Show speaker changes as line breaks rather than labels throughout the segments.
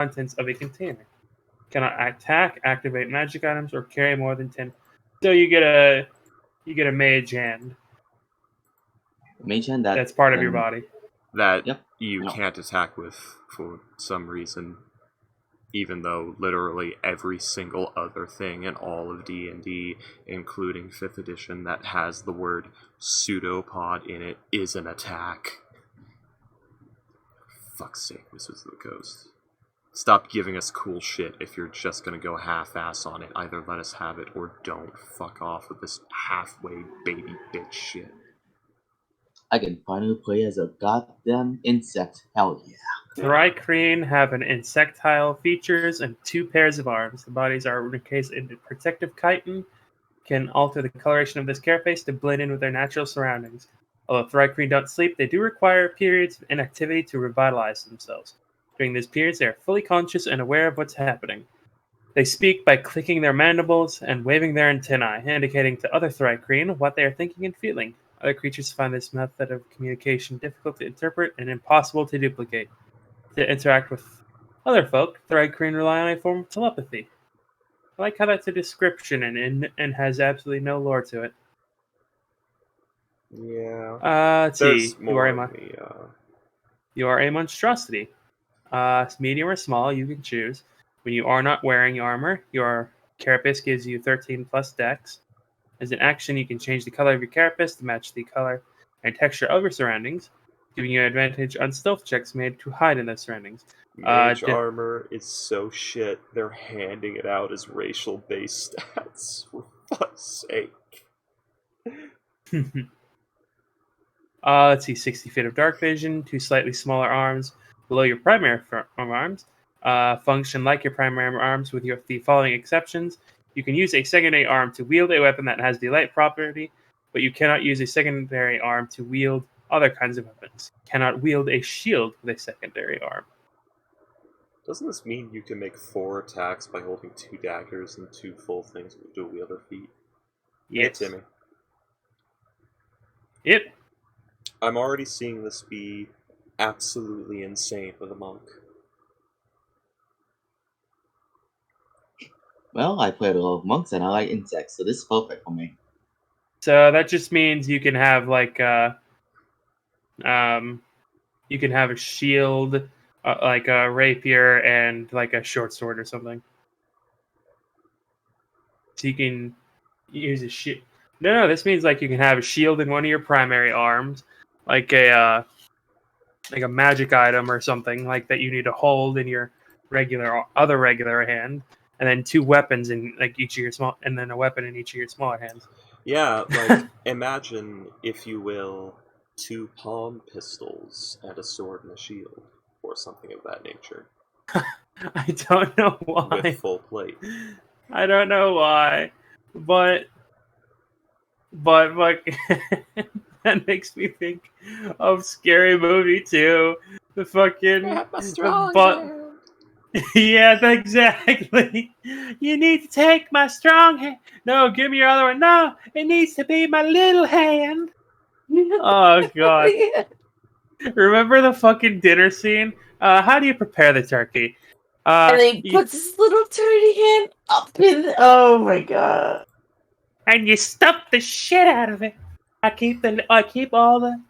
contents of a container. Cannot attack, activate magic items, or carry more than 10. So you get a mage hand.
Mage hand
that's part of your body.
That you can't attack with for some reason, even though literally every single other thing in all of D&D, including 5th edition, that has the word pseudopod in it is an attack. Fuck's sake, Wizards of the Coast. Stop giving us cool shit if you're just gonna go half-ass on it. Either let us have it or don't. Fuck off with this halfway baby bitch shit.
I can finally play as a goddamn insect. Hell yeah.
Thri-kreen have an insectile features and 2 pairs of arms. The bodies are encased in protective chitin, can alter the coloration of this carapace to blend in with their natural surroundings. Although Thri-kreen don't sleep, they do require periods of inactivity to revitalize themselves. During these periods, they are fully conscious and aware of what's happening. They speak by clicking their mandibles and waving their antennae, indicating to other Thri-kreen what they are thinking and feeling. Other creatures find this method of communication difficult to interpret and impossible to duplicate. To interact with other folk, Thri-kreen rely on a form of telepathy. I like how that's a description and has absolutely no lore to it.
Yeah.
Let's see. You are a monstrosity. Medium or small, you can choose. When you are not wearing armor, your carapace gives you 13 plus dex. As an action, you can change the color of your carapace to match the color and texture of your surroundings, giving you advantage on stealth checks made to hide in those surroundings.
Mage armor is so shit, they're handing it out as racial-based stats, for fuck's sake.
Let's see, 60 feet of dark vision, 2 slightly smaller arms below your primary arms. Function like your primary arms with the following exceptions. You can use a secondary arm to wield a weapon that has the light property, but you cannot use a secondary arm to wield other kinds of weapons. You cannot wield a shield with a secondary arm.
Doesn't this mean you can make 4 attacks by holding 2 daggers and 2 full things with dual wielder feet?
Yes.
Hey, Timmy.
Yep.
I'm already seeing this be absolutely insane with a monk.
Well, I played a lot of monks and I like insects, so this is perfect for me.
So that just means you can have like you can have a shield, like a rapier, and like a short sword or something. So you can use a shield. No, this means like you can have a shield in one of your primary arms, like a magic item or something like that you need to hold in your regular hand, and then 2 weapons in like each of your small, and then a weapon in each of your smaller hands.
Yeah, like imagine, if you will, 2 palm pistols and a sword and a shield, or something of that nature.
I don't know why.
With full plate.
I don't know why, but like that makes me think of Scary Movie 2. The fucking yeah, exactly. You need to take my strong hand. No, give me your other one. No, it needs to be my little hand. Oh god. Remember the fucking dinner scene? How do you prepare the turkey?
And he puts his little turkey hand up in. Oh my god!
And you stuff the shit out of it. I keep all the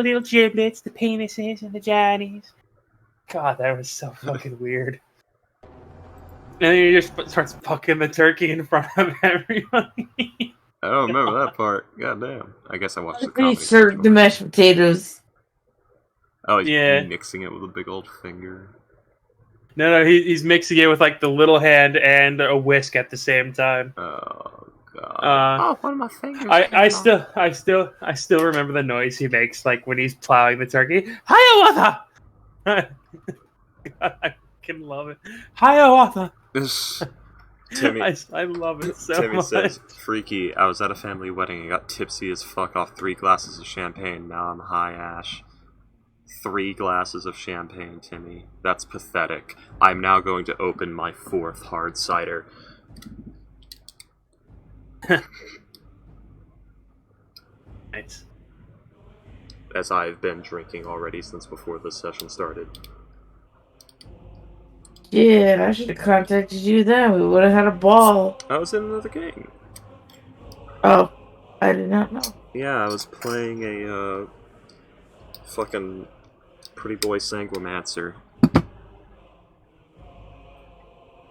little giblets, the penises, and the johnnies. God, that was so fucking weird. And then he just starts fucking the turkey in front of everybody.
I don't remember that part. Goddamn. I guess I watched the
He
comedy.
served the mashed potatoes.
Oh, he's mixing it with a big old finger.
No, he's mixing it with like the little hand and a whisk at the same time.
Oh god.
One of my fingers. I still remember the noise he makes, like when he's plowing the turkey. Hiawatha! God, I fucking love it. Hiawatha!
Timmy,
I love it so
Timmy
much.
says, "Freaky, I was at a family wedding and got tipsy as fuck off 3 glasses of champagne. Now I'm high ash." 3 glasses of champagne, Timmy. That's pathetic. I'm now going to open my 4th hard cider.
Nice.
As I've been drinking already since before this session started.
Shit, I should have contacted you then. We would have had a ball.
I was in another game.
Oh, I did not know.
Yeah, I was playing a fucking pretty boy sanguimancer.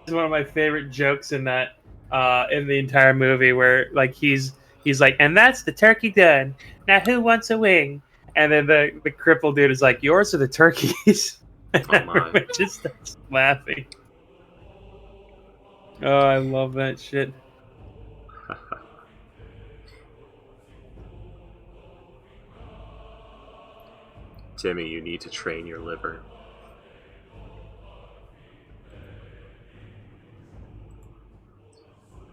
It's one of my favorite jokes in that in the entire movie where like he's like, and that's the turkey done. Now who wants a wing? And then the crippled dude is like, yours are the turkeys. And
Oh my.
everyone just starts laughing. Oh, I love that shit.
Timmy, you need to train your liver.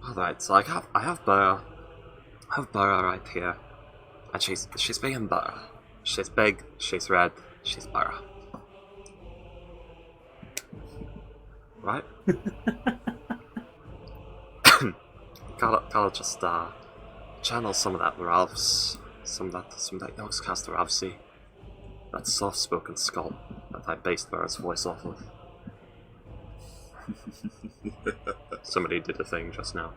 Alright, so I have Burra. I have Burra right here. And she's being Burra. She's big, she's red, she's Burra. Right? gotta just channel some of that Ralph's, some of that Yogscaster Ralphsy. That soft-spoken skull that I based Burra's voice off of. Somebody did a thing just now.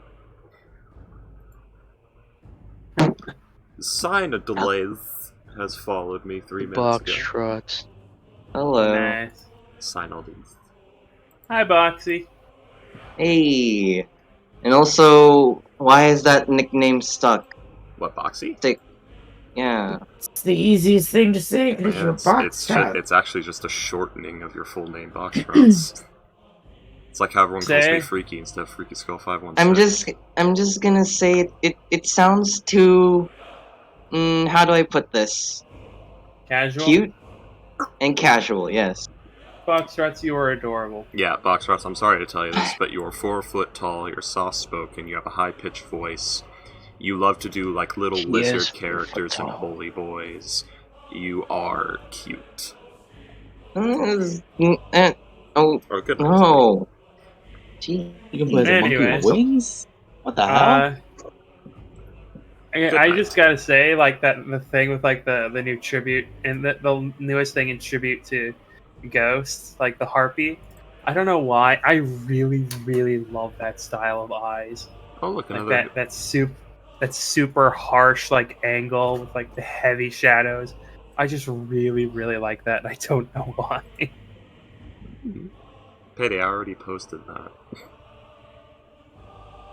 Sign of delays has followed me 3 minutes
Box
ago.
trucks.
Hello.
Nice.
Sign all these.
Hi, Boxy.
Hey. And also, why is that nickname stuck?
What, Boxy?
Yeah.
It's the easiest thing to say because you're a box truck.
It's actually just a shortening of your full name, Box Trucks. It's like how everyone calls me Freaky instead of Freaky Skull 516.
I'm just gonna say it sounds too how do I put this?
Casual.
Cute and casual, yes.
Foxtrots, you are adorable.
Yeah, Box Trucks, I'm sorry to tell you this, but you're 4 foot tall, you're soft spoken, you have a high pitched voice. You love to do like little
He
lizard
is
characters and
tall.
holy boys. You are cute.
Oh
Or good.
no. Gee.
You can play as a monkey
Anyway.
with wings? What the hell?
I just gotta say, like the thing with like the new tribute and the newest thing in tribute to Ghosts, like the harpy. I don't know why. I really, really love that style of eyes.
Oh look,
Like
another
that super harsh like angle with like the heavy shadows. I just really, really like that. I don't know why.
Payday, I already posted that.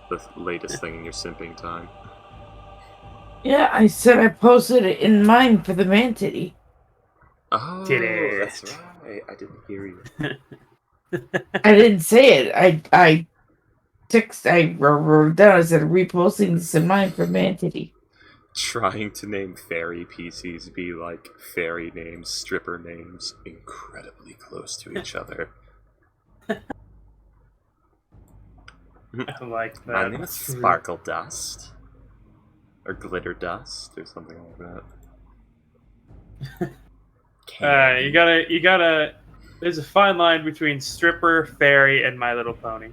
The latest thing in your simping time.
Yeah, I said I posted it in mine for the man titty.
Oh,
Titty.
that's right. I didn't hear you.
I didn't say it. I wrote down. I said reposting this in mine for man titty.
Trying to name fairy PCs be like fairy names, stripper names, incredibly close to each other.
I like that.
My name is
That's really-
Sparkle Dust. Or Glitter Dust, or something like that.
You gotta. There's a fine line between stripper, fairy, and My Little Pony.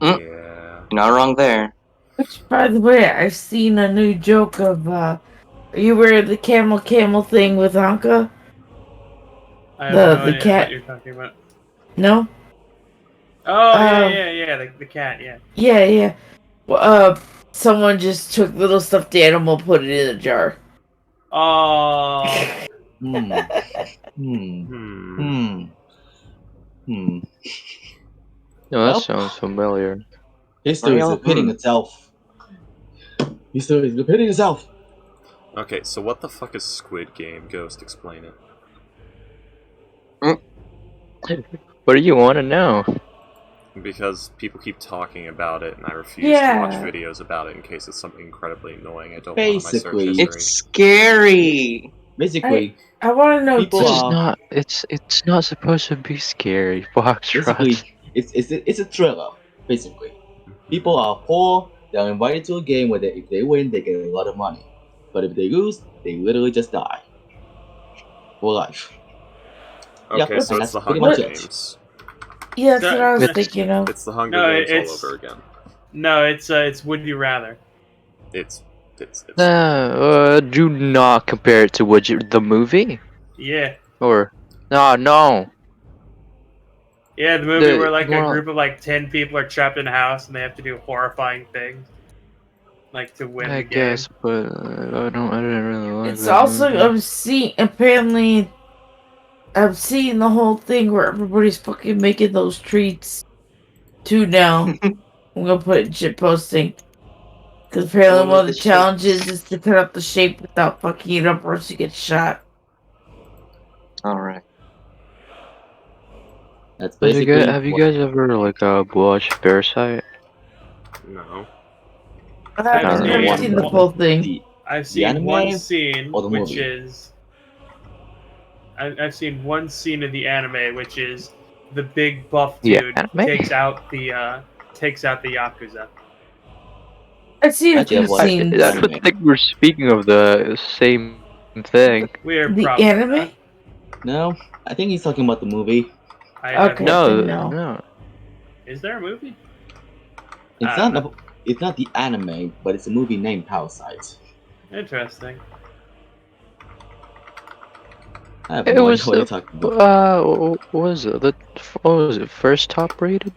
Yeah.
You're not wrong there.
Which, by the way, I've seen a new joke of. You wear the camel thing with Anka?
I have
The
no idea
cat-
what you're talking about.
No.
Oh
Um,
yeah. The cat, yeah.
Yeah. Well, someone just took little stuffed animal, put it in a jar.
Oh,
Hmm.
Hmm.
No, that
Well.
sounds familiar.
History is repeating itself. History is repeating itself.
Okay, so what the fuck is Squid Game? Ghost, explain it.
What do you want to know?
Because people keep talking about it, and I refuse
Yeah.
to watch videos about it in case it's something incredibly annoying I don't want on my search
Basically,
history.
It's scary.
Basically,
I want to know
People
too.
It's
are-
not. It's not supposed to be scary. Box trucks.
basically, it's a thriller. Basically, people are poor. They're invited to a game where if they win, they get a lot of money. But if they lose, they literally just die for life.
Okay,
Yeah,
so
and
it's the
that's pretty
Hunger
much it.
Games.
Yeah, that's what I was
It's-
thinking of.
It's the Hunger
No,
Games
it's-
all over again.
no, it's Would You Rather.
It's
Do not compare it to the movie.
Yeah.
Or no.
Yeah, the movie where like a
well,
group of like 10 people are trapped in a house and they have to do horrifying things, like to win
I
the game.
guess, but I didn't really like
It's
that
also
movie.
obscene. Apparently, I've seen the whole thing where everybody's fucking making those treats too now. I'm gonna put it in shit posting. Because apparently
What
one
about
of
the
the challenges
shapes?
is to cut up the shape without fucking it up or else you get shot.
Alright.
That's basically
Have you
what
guys ever like watched Parasite?
No.
I've
I
I've
don't know
never
one.
seen the
seen
full thing.
the
I've
the
seen one
anime
scene,
or the
which
movie.
is I've seen one scene of the anime, which is the big buff
Yeah,
dude
anime.
takes out the yakuza.
I've seen a
Actually, I've
few
watched the
I
scenes.
anime.
don't think we're speaking of the same thing.
We are
The
probably
anime?
not.
No, I think he's talking about the movie.
I've
Okay,
never.
then
No,
no.
no.
Is there a movie?
It's
I don't know.
not. It's not the anime, but it's a movie named Parasite.
Interesting.
I have
It
no idea
was
what you're talking about.
what was it? What was it? First top rated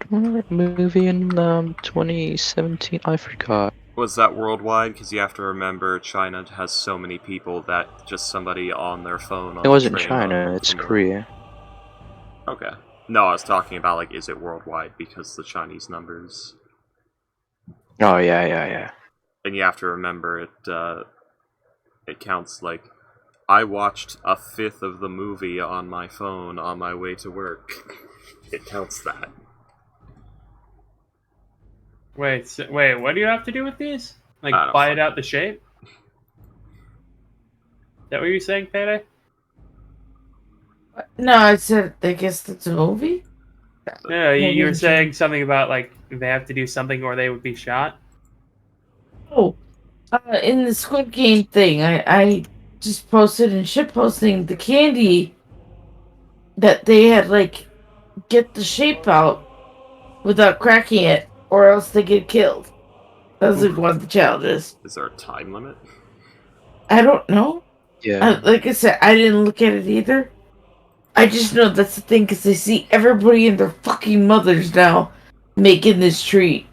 movie in 2017. I forgot.
Was that worldwide? Because you have to remember China has so many people that just somebody on their phone on
It
the
wasn't
train
China.
on
It's
from work.
Korea.
Okay. No, I was talking about like, is it worldwide because the Chinese numbers,
Oh yeah.
and you have to remember it counts like I watched a fifth of the movie on my phone on my way to work. It counts that.
Wait, what do you have to do with these? Like
I don't
buy it
fucking-
out the shape? Is that what you're saying, Payday?
No, I said, I guess that's a movie?
No, you were
Movie
saying something about like they have to do something or they would be shot.
Oh, in the Squid Game thing, I just posted and shit posting the candy that they had, like, get the shape out without cracking it, or else they get killed. That was like one of the challenges.
Is there a time limit?
I don't know.
Yeah.
Like I said, I didn't look at it either. I just know that's the thing, because I see everybody and their fucking mothers now making this treat.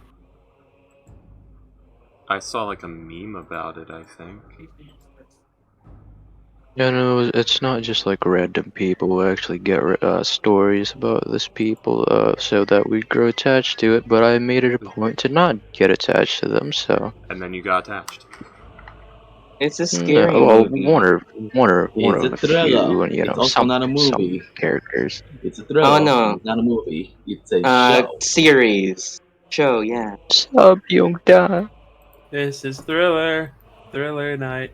I saw like a meme about it, I think.
Yeah, no, it's not just like random people. We actually get stories about this people, so that we grow attached to it. But I made it a point to not get attached to them. So
And then you got attached.
It's a
no,
scary
well,
movie.
one
It's a
of a
thriller.
few, and
It's also not a
some
movie.
characters.
It's a thriller.
Oh
And
no.
it's not a movie. It's a show.
Series. Show, yeah.
Sup, young guy?
This is Thriller Night.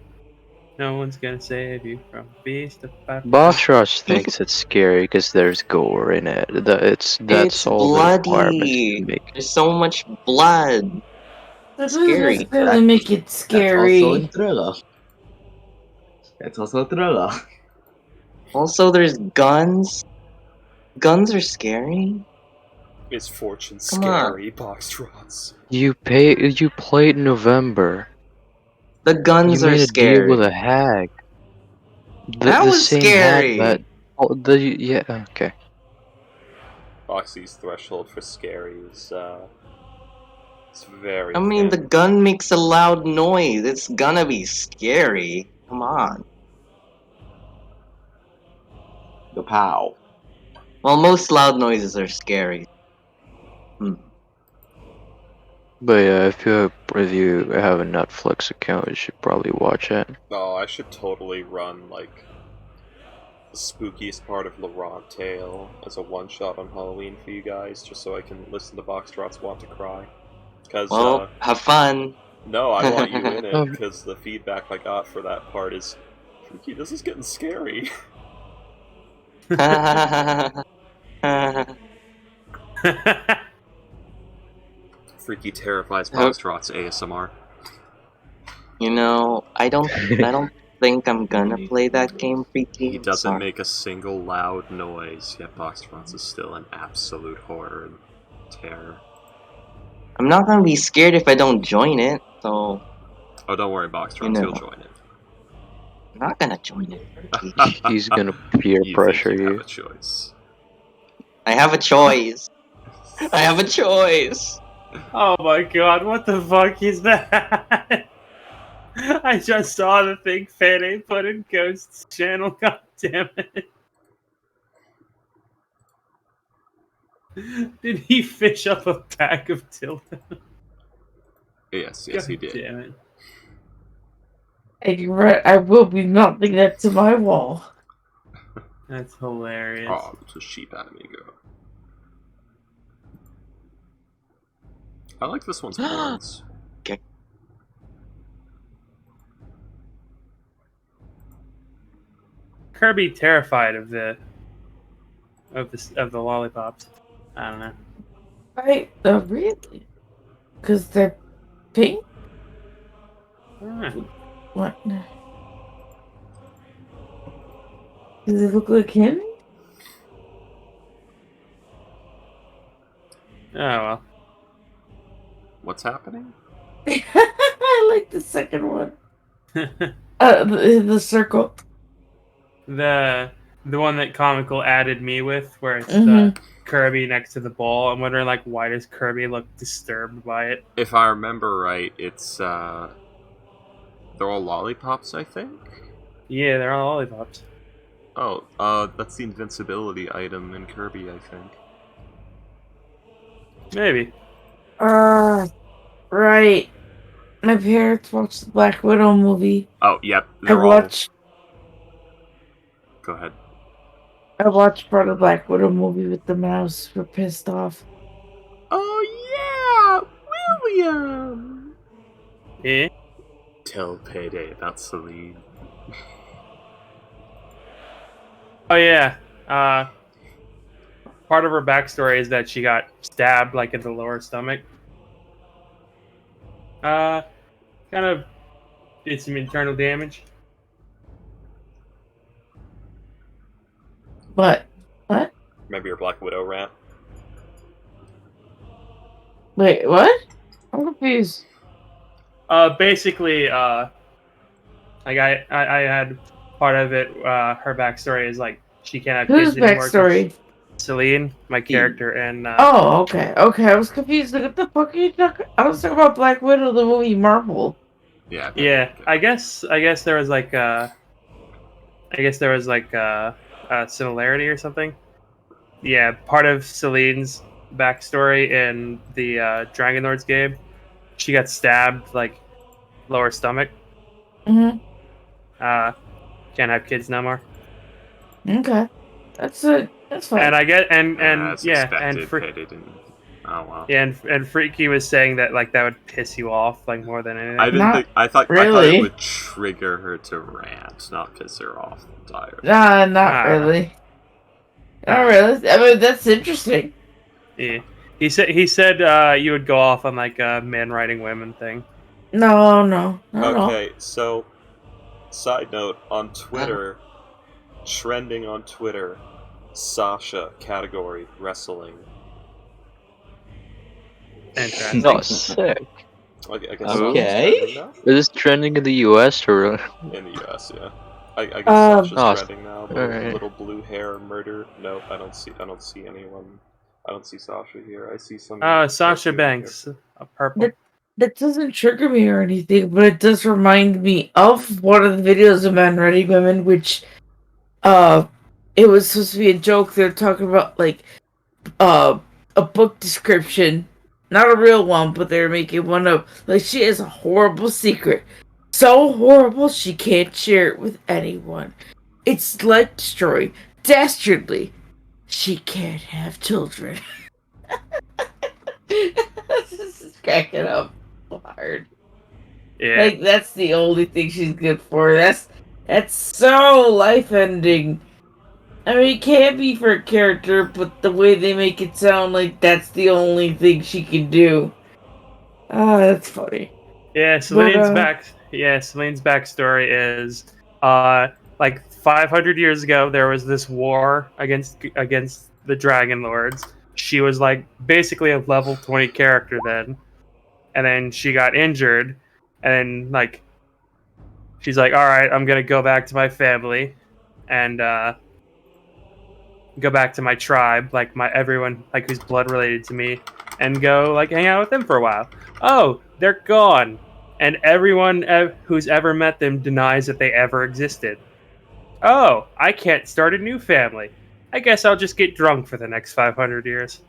No one's gonna save you from beast of
Boss Rush thinks it's scary because there's gore in it. That's
It's
all the requirements
bloody.
to make.
There's so much blood.
That doesn't
Scary.
necessarily make it
That's also a
scary.
thriller. That's also a thriller.
Also, there's guns. Guns are scary.
Is fortune
Come on.
scary, Boxtrots?
You played November.
The
You
guns are
made a deal with
scary.
a hag.
That
The
was
same hag
scary.
that. Yeah, okay.
Boxy's threshold for scary is it's very
I mean, the
thin.
gun makes a loud noise. It's gonna be scary. Come on.
The pow.
Well, most loud noises are scary.
But yeah, if you have a Netflix account, you should probably watch it.
Oh, I should totally run like the spookiest part of Laurent Tale as a one shot on Halloween for you guys, just so I can listen to Boxtrots want to cry. Because
Well, have fun.
no, I want you in it
Um,
because the feedback I got for that part is, Freaky, this is getting scary. Freaky terrifies Boxtrots ASMR.
You know, I don't think I'm gonna play that game, Freaky.
He doesn't
Sorry.
make a single loud noise, yet Boxtrots is still an absolute horror and terror.
I'm not gonna be scared if I don't join it, so
Oh, don't worry, Boxtrots,
You know.
you'll join it.
I'm not gonna join it, Freaky.
He's gonna peer
You
pressure
think you
you.
have a choice.
I have a choice. I have a choice.
Oh my god, what the fuck is that? I just saw the thing Fede put in Ghost's channel, god damn it. Did he fish up a pack of Tilda?
Yes,
God
he did.
damn it.
I will be mounting that to my wall.
That's hilarious.
Oh, it's a sheep amigo. I like this one's horns.
Kirby terrified of the lollipops. I don't know.
Right? Really? Because they're pink?
Ah.
What? Does it look like him?
Oh well.
What's happening?
I like the second one. The circle.
The one that Comical added me with, where it's
Mm-hmm.
the Kirby next to the ball. I'm wondering, like, why does Kirby look disturbed by it?
If I remember right, it's they're all lollipops, I think.
Yeah, they're all lollipops.
Oh, that's the invincibility item in Kirby, I think.
Maybe.
Right. My parents watched the Black Widow movie.
Oh, yep.
I watched
Go ahead.
part of the Black Widow movie with the mouse. We're pissed off.
Oh yeah, William.
Yeah.
Tell Payday about Celine.
Oh yeah. Part of her backstory is that she got stabbed, like, in the lower stomach. Kind of did some internal damage.
What?
Remember your Black Widow rant?
Wait, what? I'm confused.
Basically, like I had part of it. Her backstory is like she can't have
Whose
kids anymore. 'Cause
backstory?
Celine, my character, and
Oh, okay. I was confused. Like, what the fuck are you talking? I was talking about Black Widow, the movie Marvel.
Yeah.
yeah. I guess there was like a similarity or something. Yeah, part of Celine's backstory in the Dragon Lords game, she got stabbed like lower stomach.
Mm-hmm.
Can't have kids no more.
Okay. That's fine.
And I get and
As
yeah,
expected,
and
Payday didn't. Oh wow.
yeah, and Freaky was saying that like that would piss you off like more than anything.
I didn't
Not
think. I thought
really.
it would trigger her to rant, not piss her off entirely.
Not really. Not really. I mean, that's interesting.
Yeah. He said you would go off on like a men writing women thing.
No, not at all.
Okay, so side note on Twitter, trending on Twitter, Sasha category wrestling.
Fantastic.
Oh, sick.
I guess
Okay.
Sasha's trending now?
Is this trending in the US or?
In the US, yeah. I guess Sasha's
Oh,
trending now. The
alright.
little blue hair murder. No, I don't see anyone. I don't see Sasha here. I see some.
Sasha
cartoon
Banks, a purple.
That doesn't trigger me or anything, but it does remind me of one of the videos of Men Writing Women, which, it was supposed to be a joke. They're talking about, like, a book description. Not a real one, but they're making one of, like, she has a horrible secret. So horrible, she can't share it with anyone. It's life destroying. Dastardly. She can't have children. This is cracking up hard.
Yeah.
Like, that's the only thing she's good for. That's so life ending. I mean, it can't be for a character, but the way they make it sound like that's the only thing she can do. Ah, that's funny.
Yeah, Celine's backstory is like 500 years ago there was this war against the Dragon Lords. She was like basically a level 20 character then. And then she got injured and like she's like, "All right, I'm going to go back to my family." And go back to my tribe, like my everyone like who's blood related to me, and go like hang out with them for a while. Oh, they're gone, and everyone who's ever met them denies that they ever existed. Oh, I can't start a new family. I guess I'll just get drunk for the next 500 years.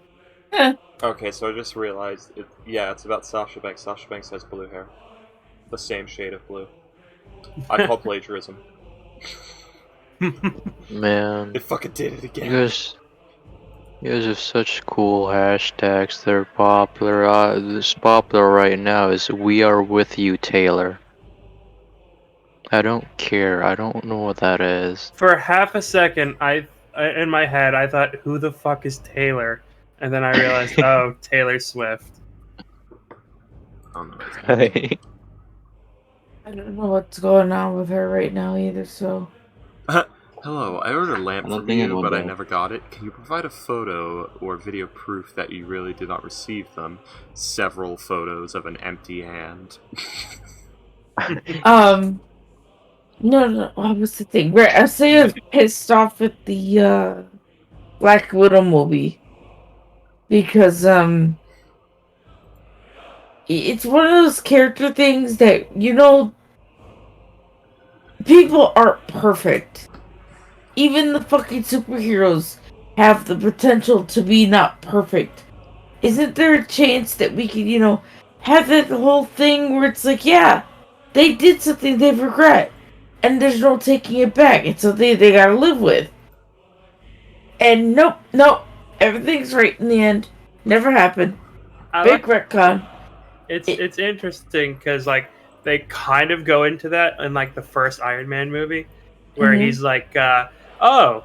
Okay, so I just realized, it's about Sasha Banks. Sasha Banks has blue hair. The same shade of blue. I call plagiarism.
Man,
It fucking did it again.
you guys have such cool hashtags. They're popular. This popular right now is "We are with you, Taylor." I don't care. I don't know what that is.
For half a second, in my head, I thought, who the fuck is Taylor? And then I realized, oh, Taylor Swift.
Oh, no.
I don't know what's going on with her right now either, so...
Hello, I ordered a lamp
I don't
from
think
you,
anyone
but I
does.
never got it. Can you provide a photo or video proof that you really did not receive them? Several photos of an empty hand.
No, what was the thing? Right, I say I was pissed off with the, Black Widow movie. Because, it's one of those character things that, people aren't perfect. Even the fucking superheroes have the potential to be not perfect. Isn't there a chance that we could, have that whole thing where it's like, yeah, they did something they regret, and there's no taking it back. It's something they gotta live with. And nope, everything's right in the end. Never happened. Big retcon.
It's interesting because like they kind of go into that in like the first Iron Man movie, where
Mhm.
he's like, "Oh,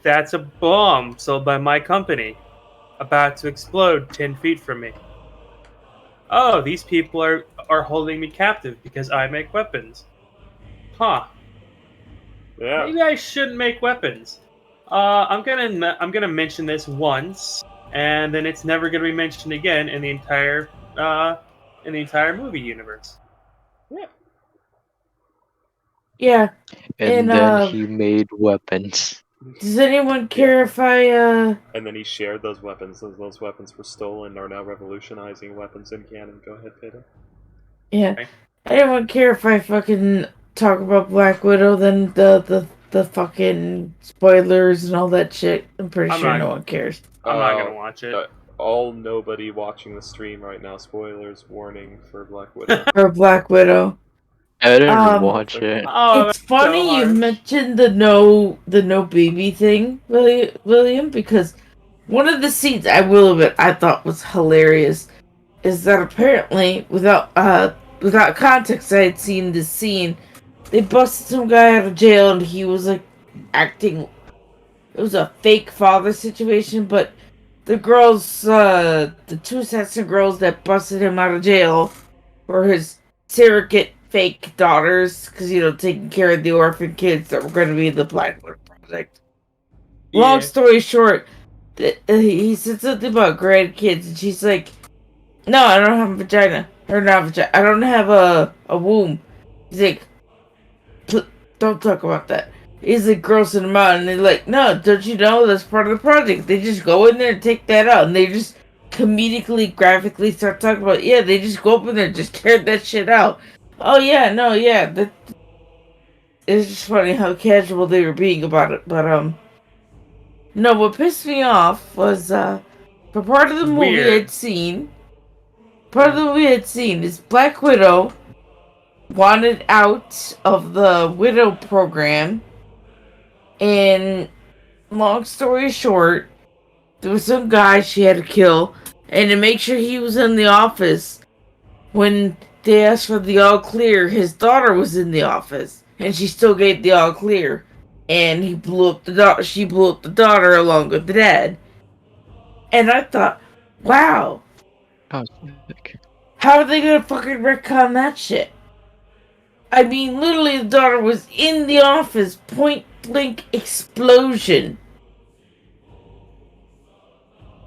that's a bomb sold by my company, about to explode 10 feet from me. Oh, these people are holding me captive because I make weapons. Huh?
Yeah.
Maybe I shouldn't make weapons. I'm gonna mention this once, and then it's never gonna be mentioned again in the entire movie universe."
Yeah.
And then he made weapons.
Does anyone care if I,
And then he shared those weapons. Those weapons were stolen, are now revolutionizing weapons in canon. Go ahead, Peter.
Yeah.
Okay.
Anyone care if I fucking talk about Black Widow, then the fucking spoilers and all that shit? I'm pretty
I'm
sure
not-
no one cares.
I'm not gonna watch it.
Nobody watching the stream right now. Spoilers, warning for Black Widow.
For Black Widow.
I didn't watch it.
Oh,
It's funny
so
you
harsh.
mentioned the no baby thing, William, because one of the scenes I will admit I thought was hilarious is that apparently without context I had seen this scene. They busted some guy out of jail and he was like acting. It was a fake father situation, but the girls, the two sets of girls that busted him out of jail were his surrogate fake daughters, because taking care of the orphan kids that were going to be in the Blackwood Project. Long story short, he said something about grandkids, and she's like, "No, I don't have a vagina. Or not vagina. I don't have a womb." He's like, "Don't talk about that." He's like grossing them out, and they're like, "No, don't you know that's part of the project? They just go in there and take that out," and they just comedically, graphically start talking about, yeah, they just go up in there and just tear that shit out. Oh yeah, no, yeah, it's just funny how casual they were being about it, but no, what pissed me off was for part of the movie
Weird.
I'd seen. Part of the movie I'd seen is Black Widow wanted out of the Widow program, and long story short, there was some guy she had to kill, and to make sure he was in the office, when they asked for the all clear, his daughter was in the office, and she still gave the all clear, and he blew up the daughter. She blew up the daughter along with the dad, and I thought, wow,
Oh,
how are they gonna fucking retcon that shit? I mean, literally, the daughter was in the office, point blank explosion.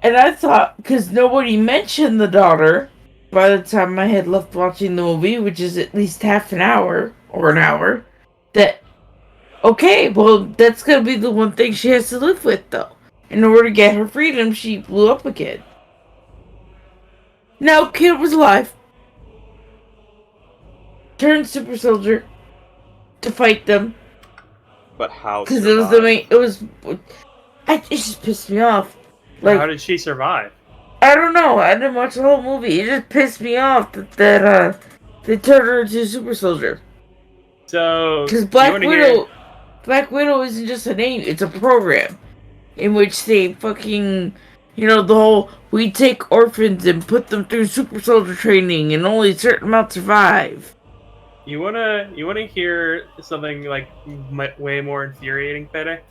And I thought, because nobody mentioned the daughter by the time I had left watching the movie, which is at least half an hour or an hour, that Okay, well, that's gonna be the one thing she has to live with, though. In order to get her freedom, she blew up again. Now, Kid was alive. Turned super soldier to fight them.
But how
Because it was the
survive?
main. It was. It just pissed me off.
How
Like,
did she survive?
I don't know. I didn't watch the whole movie. It just pissed me off that they turned her into a super soldier.
So
Because
you want to hear?
Black Widow isn't just a name; it's a program in which they fucking, the whole we take orphans and put them through super soldier training, and only a certain amount survive.
You wanna hear something like way more infuriating, Fede?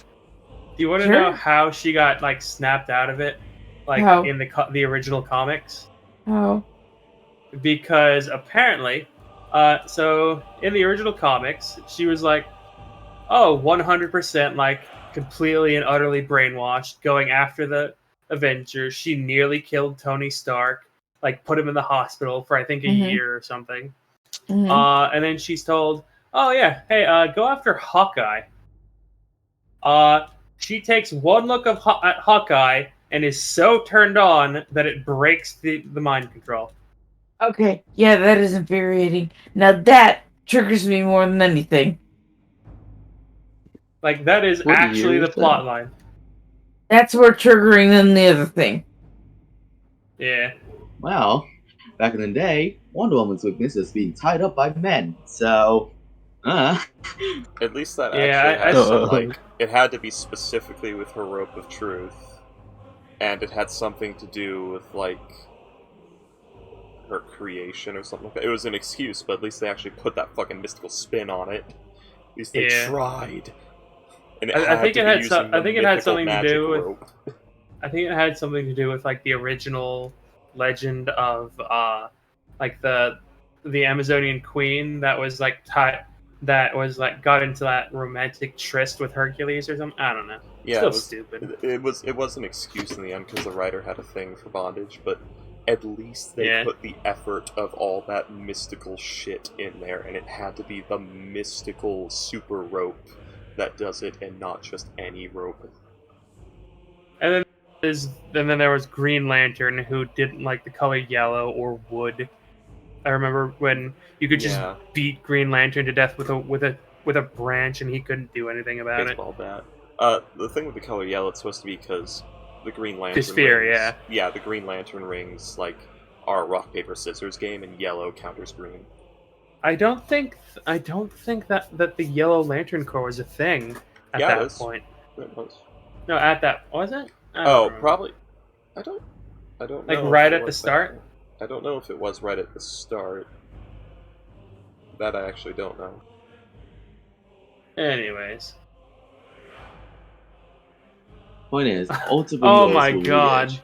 Do you want to know
Sure.
how she got like snapped out of it, like
How?
in the original comics?
How?
Because apparently, so in the original comics, she was like, oh, 100% like completely and utterly brainwashed, going after the Avengers. She nearly killed Tony Stark, like put him in the hospital for I think a
Mhm.
year or something.
Mhm.
And then she's told, oh yeah, hey, go after Hawkeye. She takes one look at Hawkeye and is so turned on that it breaks the mind control.
Okay. Yeah, that is infuriating. Now that triggers me more than anything.
Like that is
What year
actually the
is that?
plot line.
That's more triggering than the other thing.
Yeah.
Well, back in the day, Wonder Woman's weakness is being tied up by men. So,
At least that
Yeah,
actually
I
had some,
Uh.
like, it had to be specifically with her rope of truth, and it had something to do with, like, her creation or something like that. It was an excuse, but at least they actually put that fucking mystical spin on it. At least they
Yeah.
tried. And it
I
had
think
to
it
be
had
using
I
the
think it had
mythical
something to
magic
do with
rope.
I think it had something to do with like the original legend of like the Amazonian queen that was like got into that romantic tryst with Hercules or something. I don't know.
Yeah,
Still stupid.
it was an excuse in the end because the writer had a thing for bondage, but at least they
Yeah.
put the effort of all that mystical shit in there, and it had to be the mystical super rope that does it, and not just any rope.
And then there was Green Lantern who didn't like the color yellow or wood. I remember when you could just
Yeah,
beat Green Lantern to death with a branch and he couldn't do anything about it.
baseball bat. The thing with the color yellow, it's supposed to be because the Green Lantern
Sphere,
rings.
yeah.
The Green Lantern rings like are a rock paper scissors game, and yellow counters green.
I don't think that the Yellow Lantern Corps was a thing at
Yeah, it
that
is.
point.
It was.
No, at that was it? I don't
Oh,
remember.
probably. I don't. I don't
Like
know.
right
if it
at the
was
start.
I don't know if it was right at the start. That I actually don't know.
Anyways,
point is,
oh
entrepreneurs
my
will be
god,
rich.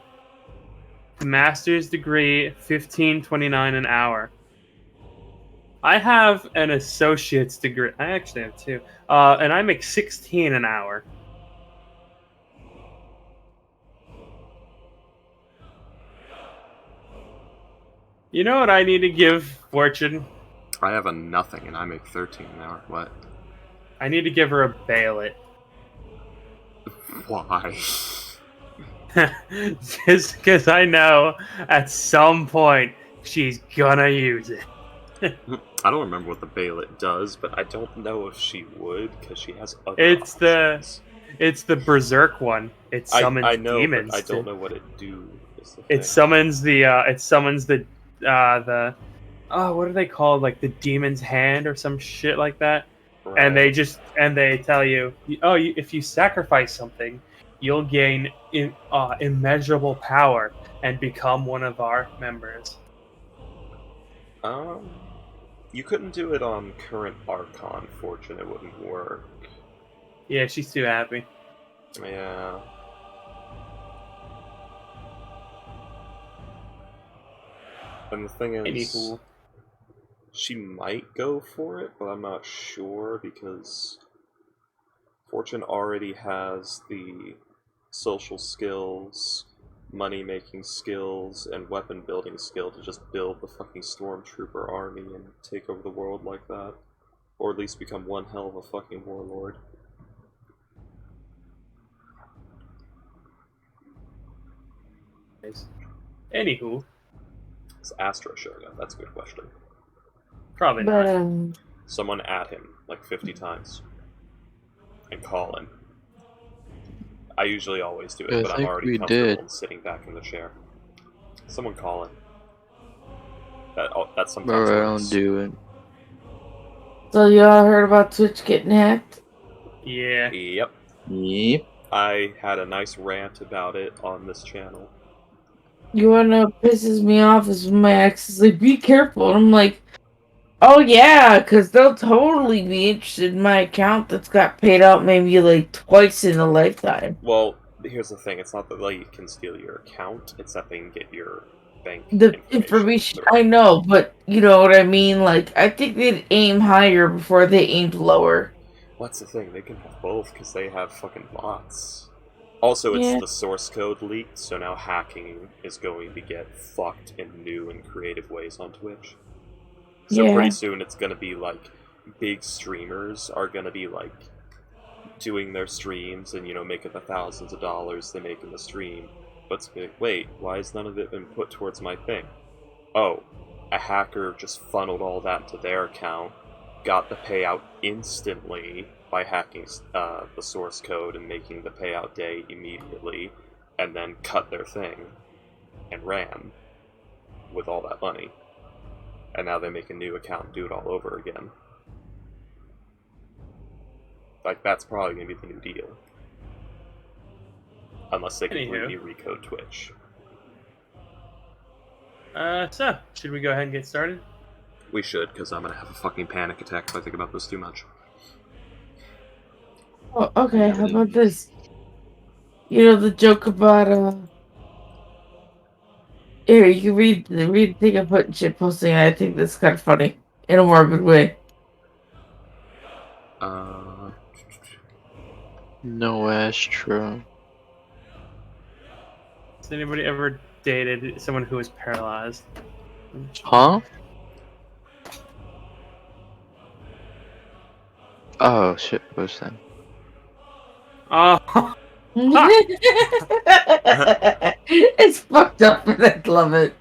master's degree, 15.29 an hour. I have an associate's degree. I actually have two, and I make 16 an hour. You know what I need to give Fortune?
I have a nothing, and I make 13 an hour. What?
I need to give her a bailet.
Why?
Just because I know at some point she's gonna use it.
I don't remember what the Bailet does, but I don't know if she would, because she has other
It's
options.
it's the Berserk one. It summons
I know,
demons.
but I don't know what it do. Is the
It
thing.
summons the what are they called? Like the demon's hand or some shit like that.
Right.
And they tell you, if you sacrifice something, you'll gain immeasurable power and become one of our members.
You couldn't do it on current Archon Fortune. It wouldn't work.
Yeah, she's too happy.
Yeah. And the thing is,
Anywho.
she might go for it, but I'm not sure because Fortune already has the social skills, money making skills, and weapon building skill to just build the fucking stormtrooper army and take over the world like that. Or at least become one hell of a fucking warlord.
Anywho,
Is Astro showing up? That's a good question.
probably
But
not.
Someone at him like 50 times and call him. I usually always do it,
I
but I'm
think
already
we
comfortable
did.
in sitting back in the chair. Someone call him. That sometimes
Bro, I
works.
don't do it.
so y'all heard about Twitch getting hacked?
Yeah.
Yep.
Yep.
I had a nice rant about it on this channel.
You wanna know what pisses me off is when my ex is like, be careful. And I'm like, oh yeah, because they'll totally be interested in my account that's got paid out maybe like twice in a lifetime.
Well, here's the thing. It's not that they can steal your account. It's that they can get your bank
The information, I know, but you know what I mean? Like, I think they'd aim higher before they aimed lower.
What's the thing? They can have both because they have fucking bots. Also, it's
Yeah.
the source code leaked, so now hacking is going to get fucked in new and creative ways on Twitch. So
Yeah.
pretty soon it's going to be like big streamers are going to be like doing their streams and, you know, making the thousands of dollars they make in the stream. But it's like, wait, why has none of it been put towards my thing? Oh, a hacker just funneled all that to their account, got the payout instantly by hacking the source code and making the payout day immediately, and then cut their thing and ran with all that money. And now they make a new account and do it all over again. Like, that's probably going to be the new deal. Unless they completely recode Twitch.
So, should we go ahead and get started?
We should, because I'm going to have a fucking panic attack if I think about this too much.
Oh, okay, how about this? You know the joke about here, you can read the thing I put in shit posting. I think that's kind of funny in a morbid way.
No, Astro.
Has anybody ever dated someone who was paralyzed?
Huh? Oh shit, what's that?
Oh,
It's fucked up, and I love it.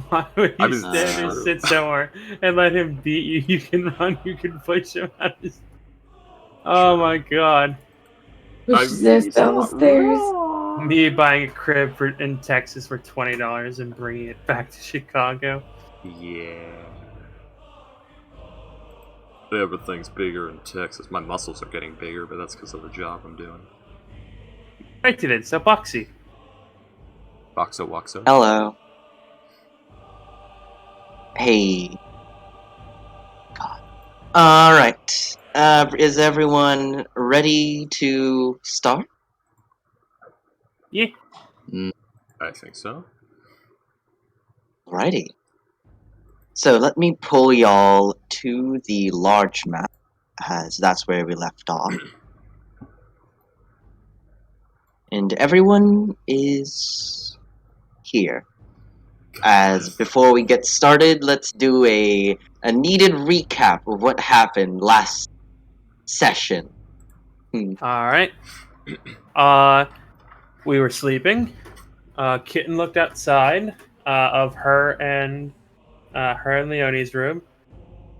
why would
I
you
mean,
stand and
true.
sit somewhere and let him beat you? You can run, you can push him out of his... Oh my god.
Push his ass down the stairs.
Me buying a crib in Texas for $20 and bringing it back to Chicago.
Yeah. Everything's bigger in Texas. My muscles are getting bigger, but that's because of the job I'm doing.
Right then, so Boxy.
Boxo Waxo.
Hello. Hey. God. Alright. Is everyone ready to start?
Yeah.
I think so.
Alrighty. So let me pull y'all to the large map, as that's where we left off. And everyone is here. As before we get started, let's do a needed recap of what happened last session.
Alright. We were sleeping. Kitten looked outside of her and Leonie's room.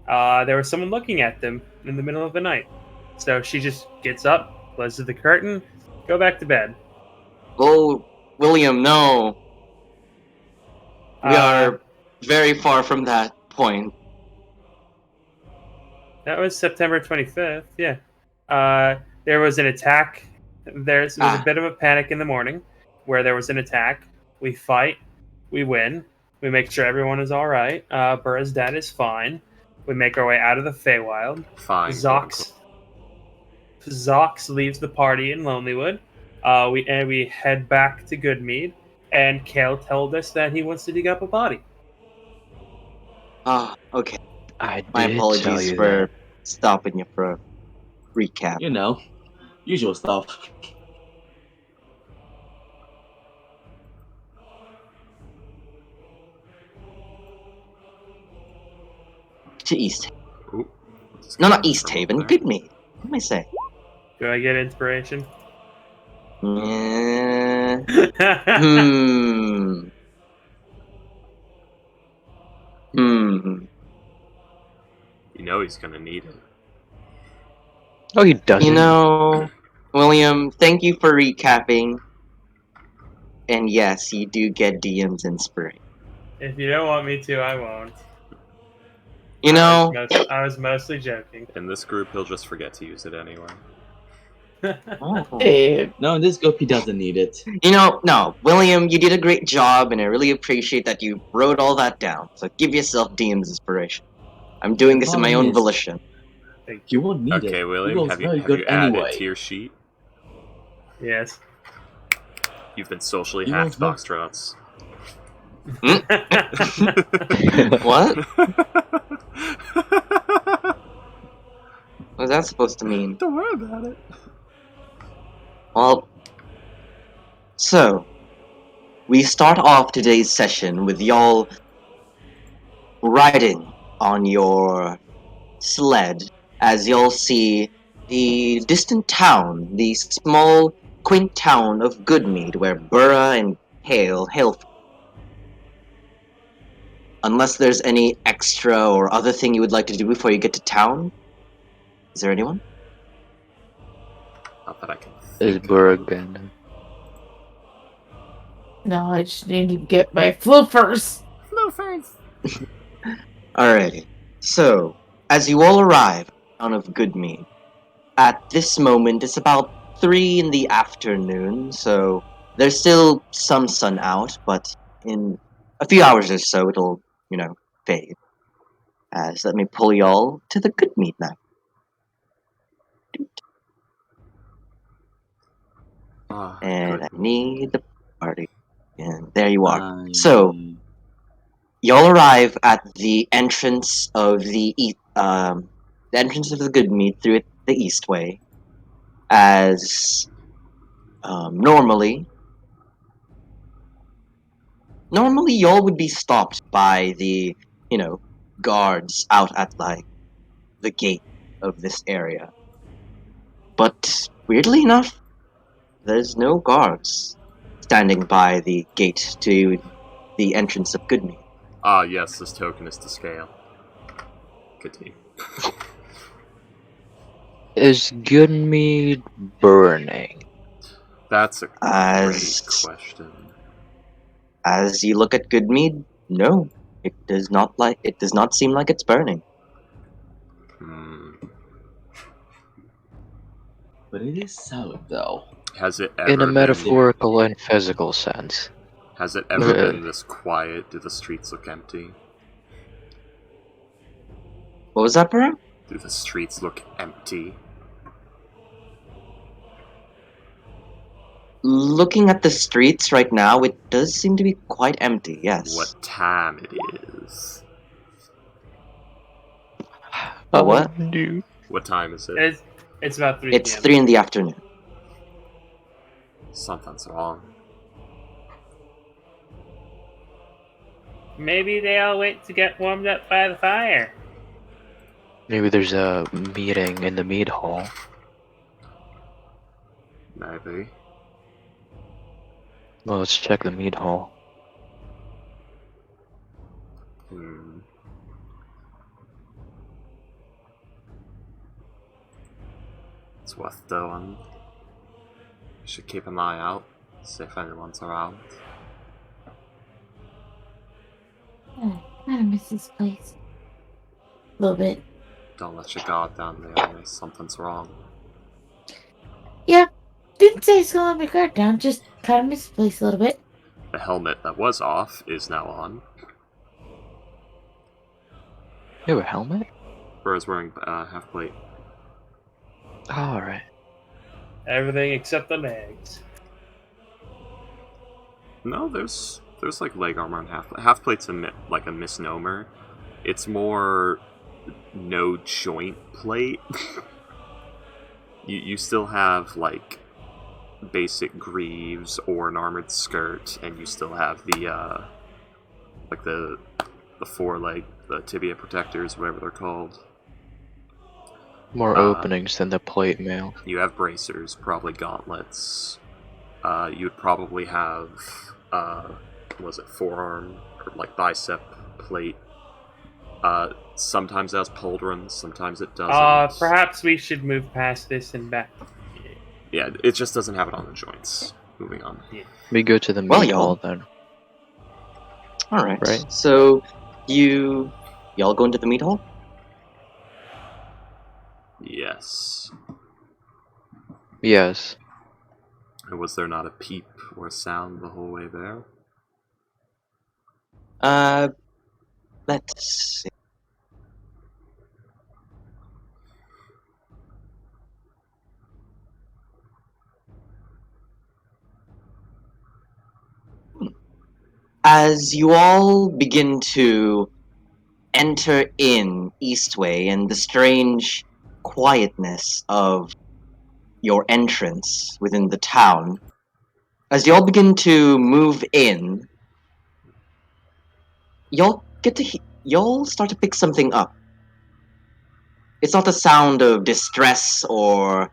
There was someone looking at them in the middle of the night. So she just gets up, closes the curtain, go back to bed.
Oh, William, no. We are very far from that point.
That was September 25th, yeah. There was an attack. There was a bit of a panic in the morning where there was an attack. We fight. We win. We make sure everyone is all right. Burra's dad is fine. We make our way out of the Feywild.
Fine.
Zox leaves the party in Lonelywood. We head back to Goodmead, and Kale told us that he wants to dig up a body.
Okay.
I
My
did
apologies
tell you
for
that.
stopping you for a recap.
You know, usual stuff.
To East.
Ooh.
No, not East Haven. Goodmead. What am I saying?
Do I get inspiration?
Yeah. Hmm. Hmm.
You know he's gonna need it.
Oh, he doesn't.
You know, William, thank you for recapping. And yes, you do get DM's inspiration.
If you don't want me to, I won't.
You know,
I was mostly joking.
In this group, he'll just forget to use it anyway.
oh.
Dave.
No, in this group he doesn't need it.
No, William, you did a great job, and I really appreciate that you wrote all that down. So give yourself DM's inspiration. I'm doing
The
this in my
problem
own
is-
volition.
You won't need it.
Okay, William,
Google's
have
very
you
good
added
anyway.
to your sheet?
Yes.
You've been socially
You
hacked,
won't-
Foxtrots.
What? What was that supposed to mean?
Don't worry about it.
Well, so we start off today's session with y'all riding on your sled as y'all see the distant town, the small, quaint town of Goodmead, where Burra and Hale hail from. Unless there's any extra or other thing you would like to do before you get to town? Is there anyone?
Not that I can
Is
think
Burg
of.
gonna?
No, I just need to get my floofers.
Alrighty. So, as you all arrive out of Goodmead, at this moment it's about 3 in the afternoon, so there's still some sun out, but in a few hours or so it'll, fade. So let me pull y'all to the Goodmead map.
Ah,
And I
good.
need the party. And there you are.
I-
So, y'all arrive at the entrance of the entrance of the Goodmead through the east way. As normally y'all would be stopped by the guards out at like the gate of this area, but weirdly enough, there's no guards standing by the gate to the entrance of Goodmead.
Ah, yes, this token is to scale. Continue.
Is Goodmead burning?
That's a great
As
question.
as you look at Goodmead, no, it does not seem like it's burning.
Hmm.
But it is solid though.
Has it ever
In a
been,
metaphorical and physical sense.
Has it ever
Uh,
been this quiet? Do the streets look empty?
What was that, Bro?
Do the streets look empty?
Looking at the streets right now, it does seem to be quite empty, yes.
What time it is?
What?
Dude.
What time is it?
It's about 3
It's
p.m.
3 in the afternoon.
Something's wrong.
Maybe they all wait to get warmed up by the fire.
Maybe there's a meeting in the mead hall.
Maybe.
Well, let's check the mead hall.
Hmm. It's worth doing. You should keep an eye out, see if anyone's around.
I kind of miss this place. A little bit.
Don't let your guard down, Naomi. Something's wrong.
Yeah, didn't say it's gonna let me guard down. Just kind of miss this place a little bit.
The helmet that was off is now on.
You have a helmet?
Burr's wearing half plate.
Oh, alright.
Everything except the legs.
No, there's like leg armor on half plate's like a misnomer. It's more no joint plate. you still have like basic greaves or an armored skirt, and you still have the like the foreleg, the tibia protectors, whatever they're called.
More openings than the plate mail.
You have bracers, probably gauntlets. you'd probably have, was it forearm or like bicep plate? Sometimes it has pauldrons, sometimes it doesn't.
Perhaps we should move past this and back.
Yeah, it just doesn't have it on the joints. Moving on.
We go to the
Well,
meat
y'all.
hall then.
All right.
Right.
So y'all go into the meat hall?
Yes.
Yes.
And was there not a peep or a sound the whole way there?
Let's see. As you all begin to enter in Eastway and the strange quietness of your entrance within the town, as you all begin to move in, y'all y'all start to pick something up. It's not the sound of distress or,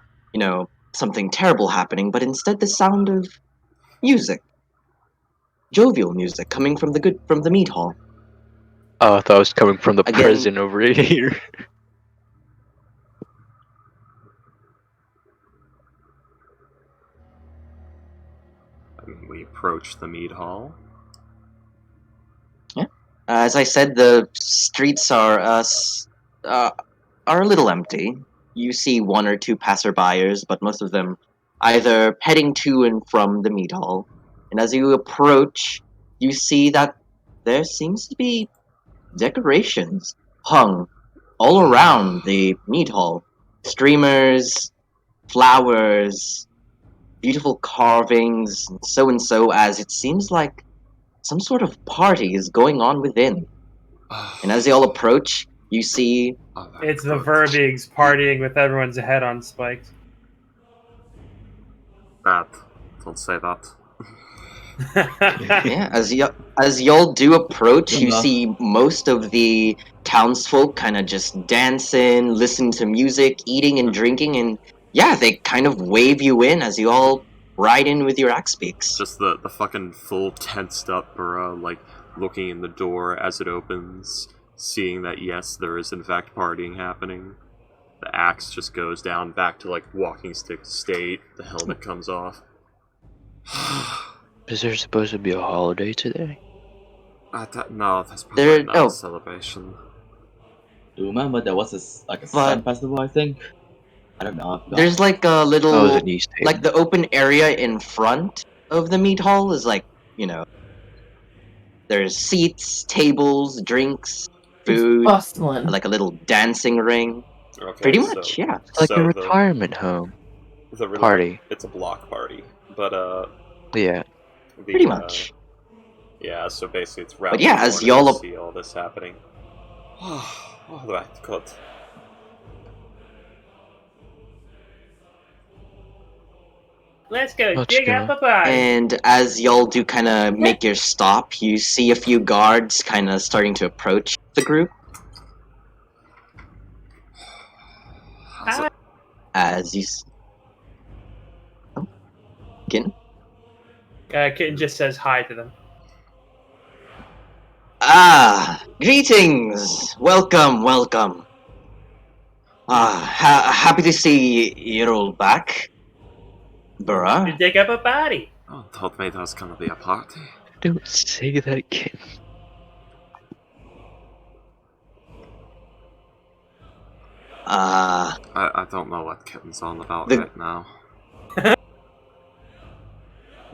something terrible happening, but instead the sound of music. Jovial music coming from the meat hall.
Oh, I thought it was coming from the
Again-
prison over here.
And we approach the meat hall.
As I said, the streets are a little empty. You see one or two passerbyers, but most of them either heading to and from the meat hall. And as you approach, you see that there seems to be decorations hung all around the meat hall. Streamers, flowers, beautiful carvings, and so, as it seems like some sort of party is going on within. And as they all approach, you see
It's the Verbigs partying with everyone's head on spikes.
Bad. Don't say that.
yeah, as y'all do approach, you see most of the townsfolk kind of just dancing, listening to music, eating and drinking, and yeah, they kind of wave you in as you all ride in with your axe beaks.
Just the fucking full tensed up Burra, like, looking in the door as it opens, seeing that yes, there is in fact partying happening. The axe just goes down back to, like, walking stick state, the helmet comes off.
Is there supposed to be a holiday today?
No, that's probably not
oh.
a celebration.
Do you remember there was a
But-
sun festival, I think? I don't know. I forgot.
There's like a little,
Oh, it was an East Haven.
like the open area in front of the meat hall is like, there's seats, tables, drinks, food,
Bustling.
like a little dancing ring.
Okay,
Pretty
so-
much, yeah.
It's like
so
a
the-
retirement home
The really,
party.
It's a block party, but
Yeah.
Pretty much.
Yeah, so basically it's
But yeah, as
to
y'all
see all this happening. Oh, that's good.
Let's go
Let's
dig
go.
up a body.
And as y'all do kind of make your stop, you see a few guards kind of starting to approach the group.
How's it-
As you... Oh. Again?
Kitten just says hi to them.
Ah, greetings! Welcome, welcome. Happy to see you're all back.
To
Bruh.
dig up a body.
Oh, told me there was gonna be a party.
Don't say that again.
I don't know what Kitten's on about
The-
right now.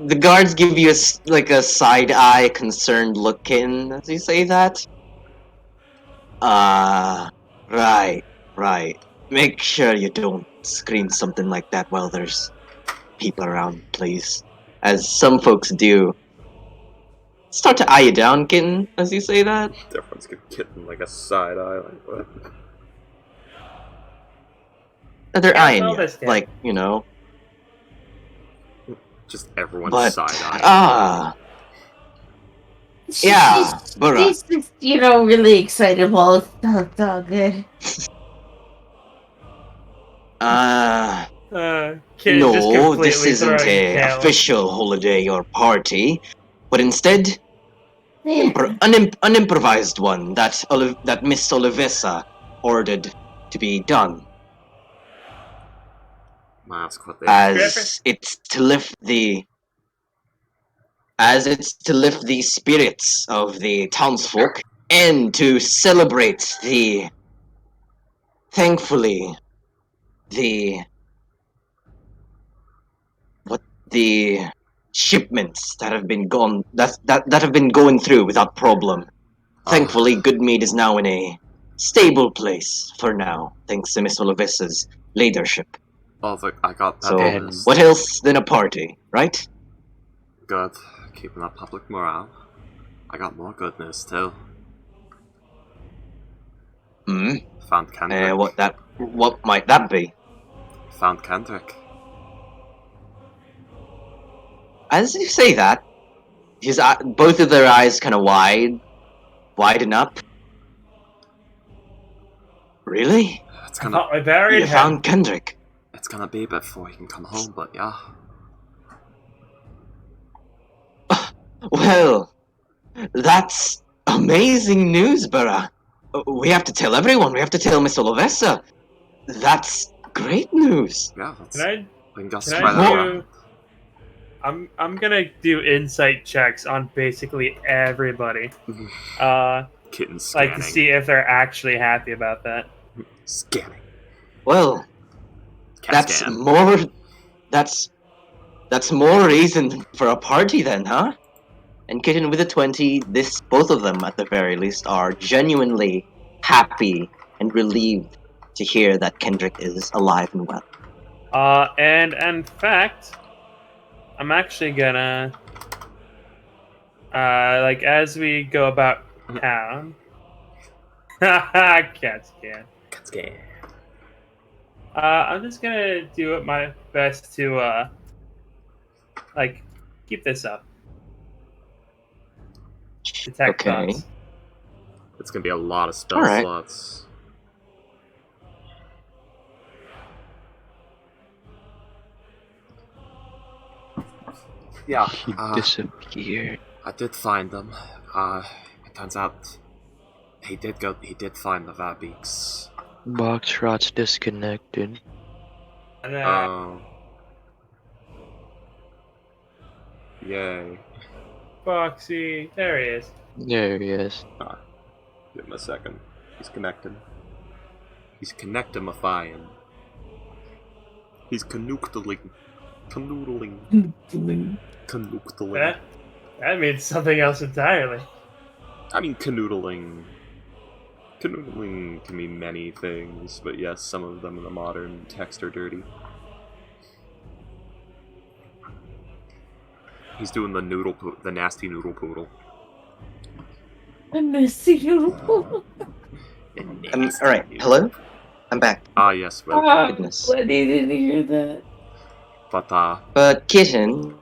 The guards give you a side-eye concerned look in as you say that. Right. Make sure you don't scream something like that while there's people around, please. As some folks do. Start to eye you down, kitten, as you say that.
Everyone's giving Kitten like a side eye, like what?
They're
Yeah,
eyeing
well,
you,
this down.
like,
Just everyone's
but,
side eye.
yeah, Burra.
She's just, really excited while it's all good.
Kid just
No, this
completely
isn't
throwing
a
tail.
official holiday or party, but instead an improvised one that Miss Olivessa ordered to be done,
Ask what they
as it's to lift the spirits of the townsfolk and to celebrate thankfully the the shipments that have been going through without problem. Thankfully, Goodmead is now in a stable place for now, thanks to Miss Olivessa's leadership.
I got that.
So,
And-
what else than a party, right?
Good. Keeping up public morale. I got more good news too.
Hmm.
Found Kendrick.
What might that be?
Found Kendrick.
As you say that, both of their eyes kind of widen up. Really?
It's
I
gonna,
thought I buried
You
him.
found Kendrick?
it's gonna be before he can come home, but yeah.
Well, that's amazing news, Bara. We have to tell everyone. We have to tell Miss Olivessa. That's great news.
Yeah, that's.
Can
We can just
I
spread it
do-
around.
I'm gonna do insight checks on basically everybody.
Kitten
Like
scanning.
to see if they're actually happy about that.
Scanning.
Well,
Cat
that's
scan.
more. That's more reason for a party then, huh? And Kitten with a 20, both of them at the very least are genuinely happy and relieved to hear that Kendrick is alive and well.
And in fact, I'm actually gonna like as we go about town. Cat scan.
Cat scan.
I'm just gonna do my best to like keep this up. Detect
Okay.
thoughts.
It's gonna be a lot of spell
Alright.
slots. Yeah.
He disappeared.
I did find them. It turns out he did find the Vabeeks.
Boxrot's disconnected.
And
Oh. Yay.
Foxy, there he is.
There he is.
Give him a second. He's connected. He's connectimifying. He's canoodling. Canoodling.
That means something else entirely.
I mean, canoodling. Canoodling can mean many things, but yes, some of them in the modern text are dirty. He's doing the the nasty noodle poodle.
I miss you.
Alright, hello? I'm back.
Ah, yes, well,
I'm
Goodness.
glad he didn't hear that.
but
Kitten,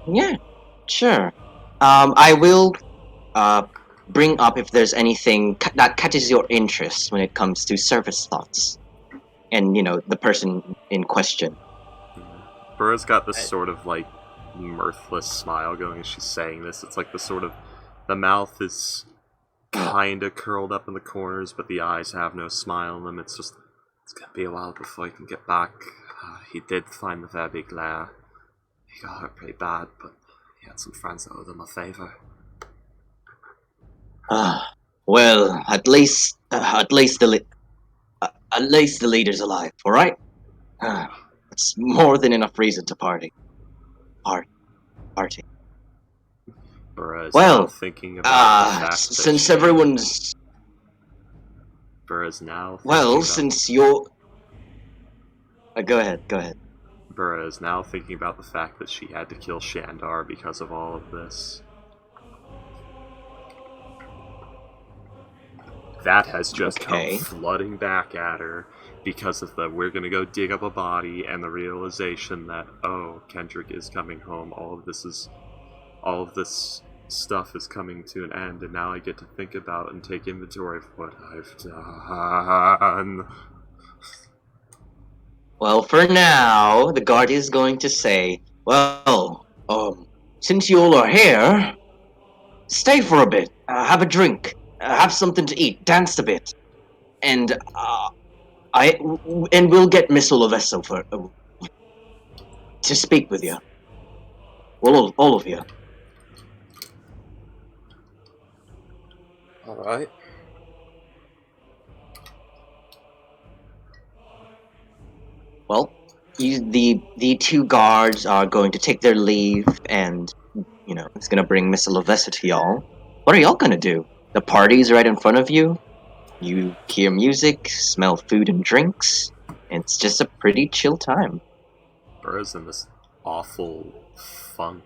yeah, sure. I will bring up if there's anything that catches your interest when it comes to service thoughts. And, the person in question.
Burr's got this sort of like mirthless smile going as she's saying this. It's like the mouth is kind of curled up in the corners, but the eyes have no smile in them. It's gonna be a while before he can get back. He did find the Verbig lair. He got hurt pretty bad, but he had some friends that owed him a favor.
Well, at least the leader's alive. All right. It's more than enough reason to party. Party.
Burra's
Well,
now thinking about the fact that
since
she-
everyone's
Burra's now thinking
well,
about-
since you're. Go ahead.
Burra is now thinking about the fact that she had to kill Shandar because of all of this. That has just
Okay.
come flooding back at her because of the we're gonna go dig up a body and the realization that, oh, Kendrick is coming home, all of this stuff is coming to an end, and now I get to think about and take inventory of what I've done.
Well, for now, the guard is going to say, well, since you all are here, stay for a bit, have a drink, have something to eat, dance a bit, and we'll get Miss Olivesso for to speak with you. Well, all of you.
All right.
Well, the two guards are going to take their leave, and it's gonna bring Miss Olivesso to y'all. What are y'all gonna do? The party's right in front of you. You hear music, smell food and drinks. It's just a pretty chill time.
Burra's in this awful funk.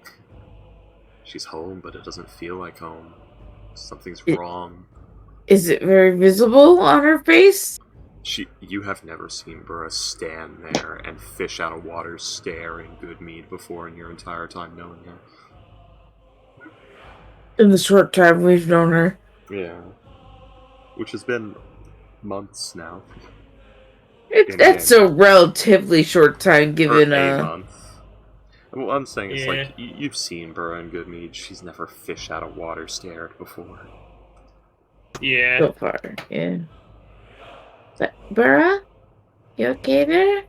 She's home, but it doesn't feel like home. Something's wrong.
Is it very visible on her face?
You have never seen Burra stand there and fish out of water stare in good mead before in your entire time knowing her.
In the short time we've known her.
Yeah. Which has been months now.
That's a relatively short time given
or a month. What I'm saying is, like, you've seen Burra in good mead. She's never fished out of water stared before.
Yeah.
So far, yeah. But, Burra? You okay there?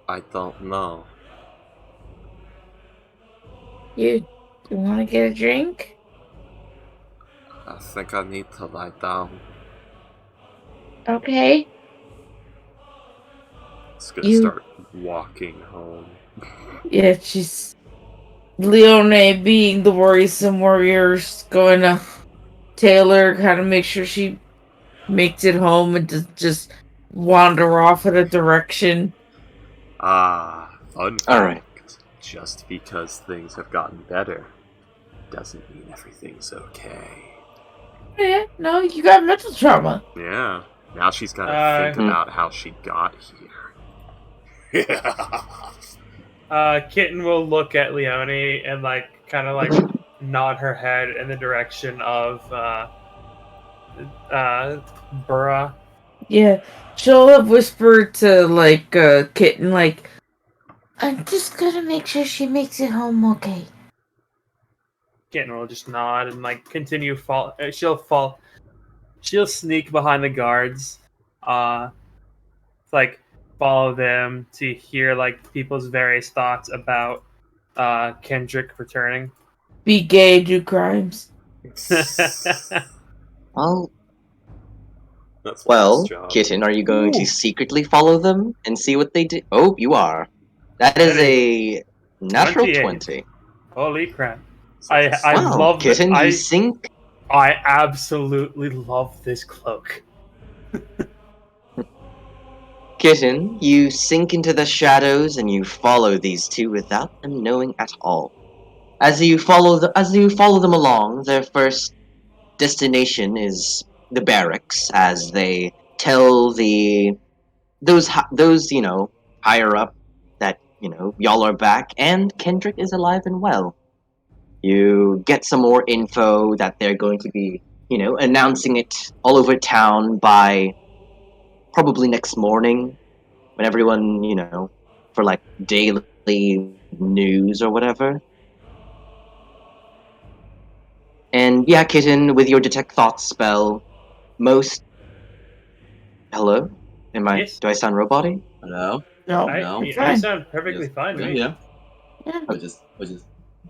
I don't know.
You want to get a drink?
I think I need to lie down.
Okay.
It's gonna start walking home.
Yeah, she's... Leone, being the worrisome warriors, going to Taylor, kind of make sure she makes it home and just wander off in a direction.
Fun fact.
Alright.
Just because things have gotten better doesn't mean everything's okay.
Yeah, no, you got mental trauma.
Yeah. Now she's gotta think about how she got here.
Kitten will look at Leone and kind of nod her head in the direction of Burra.
Yeah, she'll have whispered to Kitten, I'm just gonna make sure she makes it home okay.
Kitten will just nod and continue fall. She'll sneak behind the guards. Follow them to hear people's various thoughts about Kendrick returning.
Be gay, do crimes.
Well, Kitten, are you going to secretly follow them and see what they do? Oh, you are. That is a natural 20.
Holy crap. I
wow,
love
Kitten, you sink.
I absolutely love this cloak.
Kitten, you sink into the shadows and you follow these two without them knowing at all. As you follow them along, their first destination is the barracks, as they tell those higher up that y'all are back and Kendrick is alive and well. You get some more info that they're going to be announcing it all over town by probably next morning, when everyone for daily news or whatever. And yeah, Kitten, with your detect thoughts spell, hello?
Yes.
Do I sound roboty?
Hello?
No.
You sound perfectly fine to me.
Yeah.
Yeah.
I was just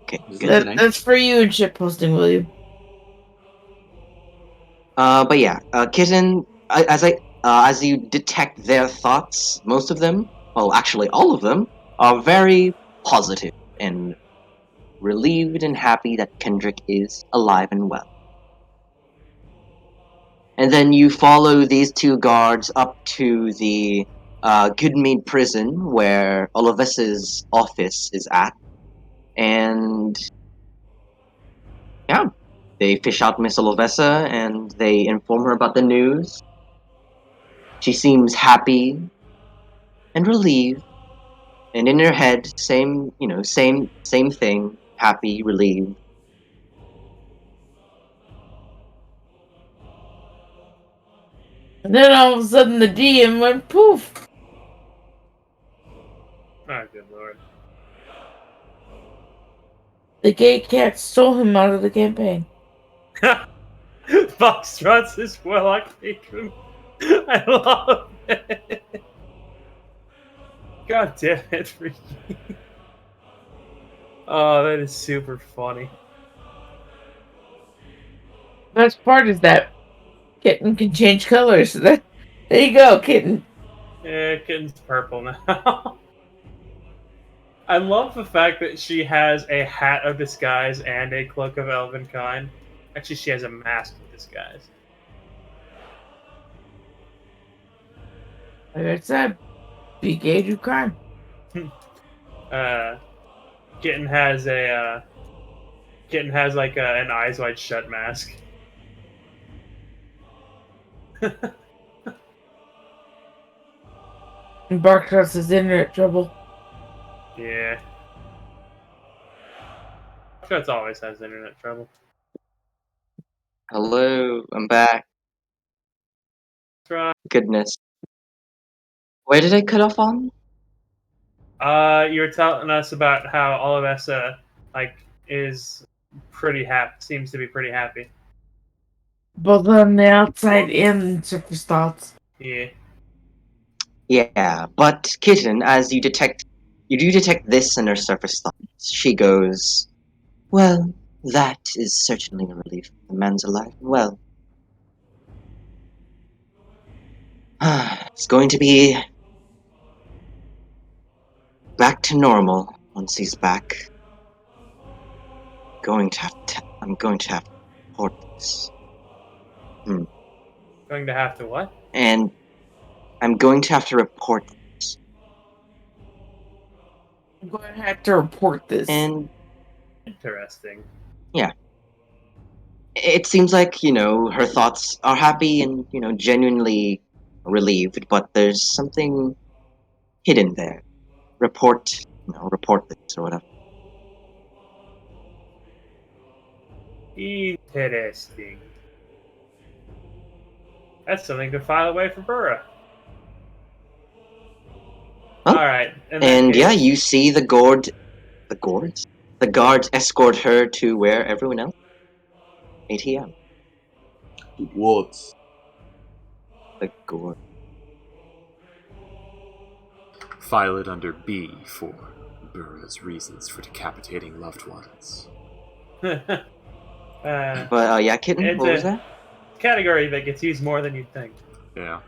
Okay,
that's for you and shit posting, William.
But yeah, Kitten, as you detect their thoughts, most of them, well, actually all of them, are very positive and relieved and happy that Kendrick is alive and well. And then you follow these two guards up to the Goodmead prison, where Olivesa's office is at. And yeah, they fish out Miss Olivesa and they inform her about the news. She seems happy and relieved. And in her head, same thing, happy, relieved.
And then all of a sudden the DM went poof.
Oh, good lord.
The gay cat stole him out of the campaign.
Foxtrot's is Warlock patron. I love it. God damn it, Ricky. Oh, that is super funny.
Best part is that kitten can change colors. There you go, kitten.
Yeah, kitten's purple now. I love the fact that she has a hat of disguise and a cloak of elven kind. Actually, she has a mask of disguise.
Like I said, be gay, do crime.
Kitten has like an eyes wide shut mask.
And Barkhouse is internet trouble.
Yeah. Foxtrot's always has internet trouble.
Hello, I'm back.
That's right.
Goodness. Where did I cut off on?
You were telling us about how all of us is pretty happy. Seems to be pretty happy.
Both on the outside and surface thoughts.
Yeah.
Yeah, but Kitten, as you do detect this in her surface thoughts. She goes, "Well, that is certainly a relief. The man's alive and well. It's going to be back to normal once he's back. I'm going to have to report this.
Going to have to what?
And I'm going to have to report this.
I'm going to have to report this.
And
Interesting.
yeah. It seems like, her thoughts are happy and, genuinely relieved, but there's something hidden there. Report this or whatever.
Interesting. That's something to file away for Burra.
Huh?
Alright.
And yeah, you see the guards escort her to where everyone else? ATM.
What?
The gourd.
File it under B for Burra's reasons for decapitating loved ones.
But yeah, Kitten,
it's
what was
a
that?
category that gets used more than you'd think.
Yeah.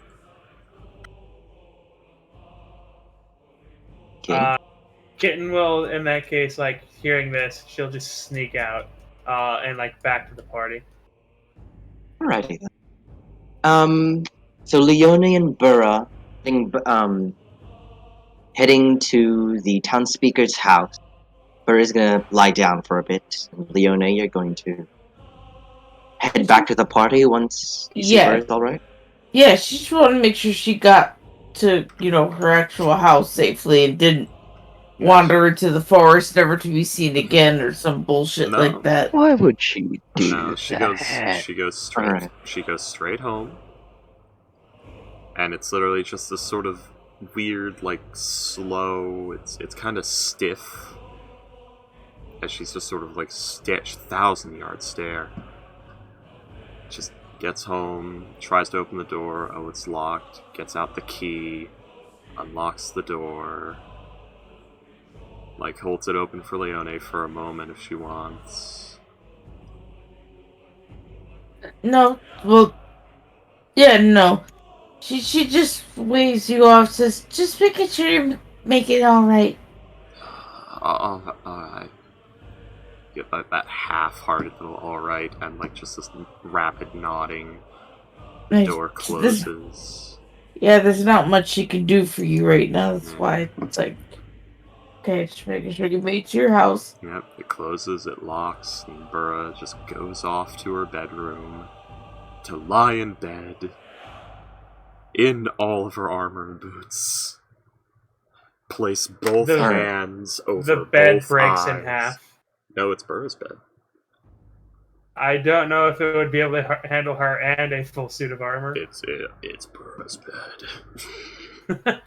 Kitten?
Kitten will, in that case, hearing this, she'll just sneak out and back to the party.
Alrighty then. So Leone and Burra heading to the town speaker's house. Burra's gonna lie down for a bit. And Leone, you're going to head back to the party once you see Burra's alright?
Yeah, she just wanted to make sure she got to, her actual house safely and didn't wander into the forest never to be seen again or some bullshit like that.
Why would she do
No,
that?
she goes straight.
Alright.
She goes straight home, and it's literally just this sort of weird, slow. It's kind of stiff, as she's just sort of stitched 1,000-yard stare. Just gets home, tries to open the door. Oh, it's locked. Gets out the key, unlocks the door. Holds it open for Leone for a moment if she wants.
No, well, yeah, no. She just waves you off, says, just making sure you make it alright.
Alright. Get that half-hearted little alright, and just this rapid nodding. The door closes.
There's not much she can do for you right now. That's why it's okay, just making sure you made it to your house.
Yep, it closes, it locks, and Burra just goes off to her bedroom to lie in bed in all of her armor and boots. Place both hands over
the bed
both
breaks
eyes.
in half.
No, it's Burra's bed.
I don't know if it would be able to handle her and a full suit of armor.
It's Burra's bed.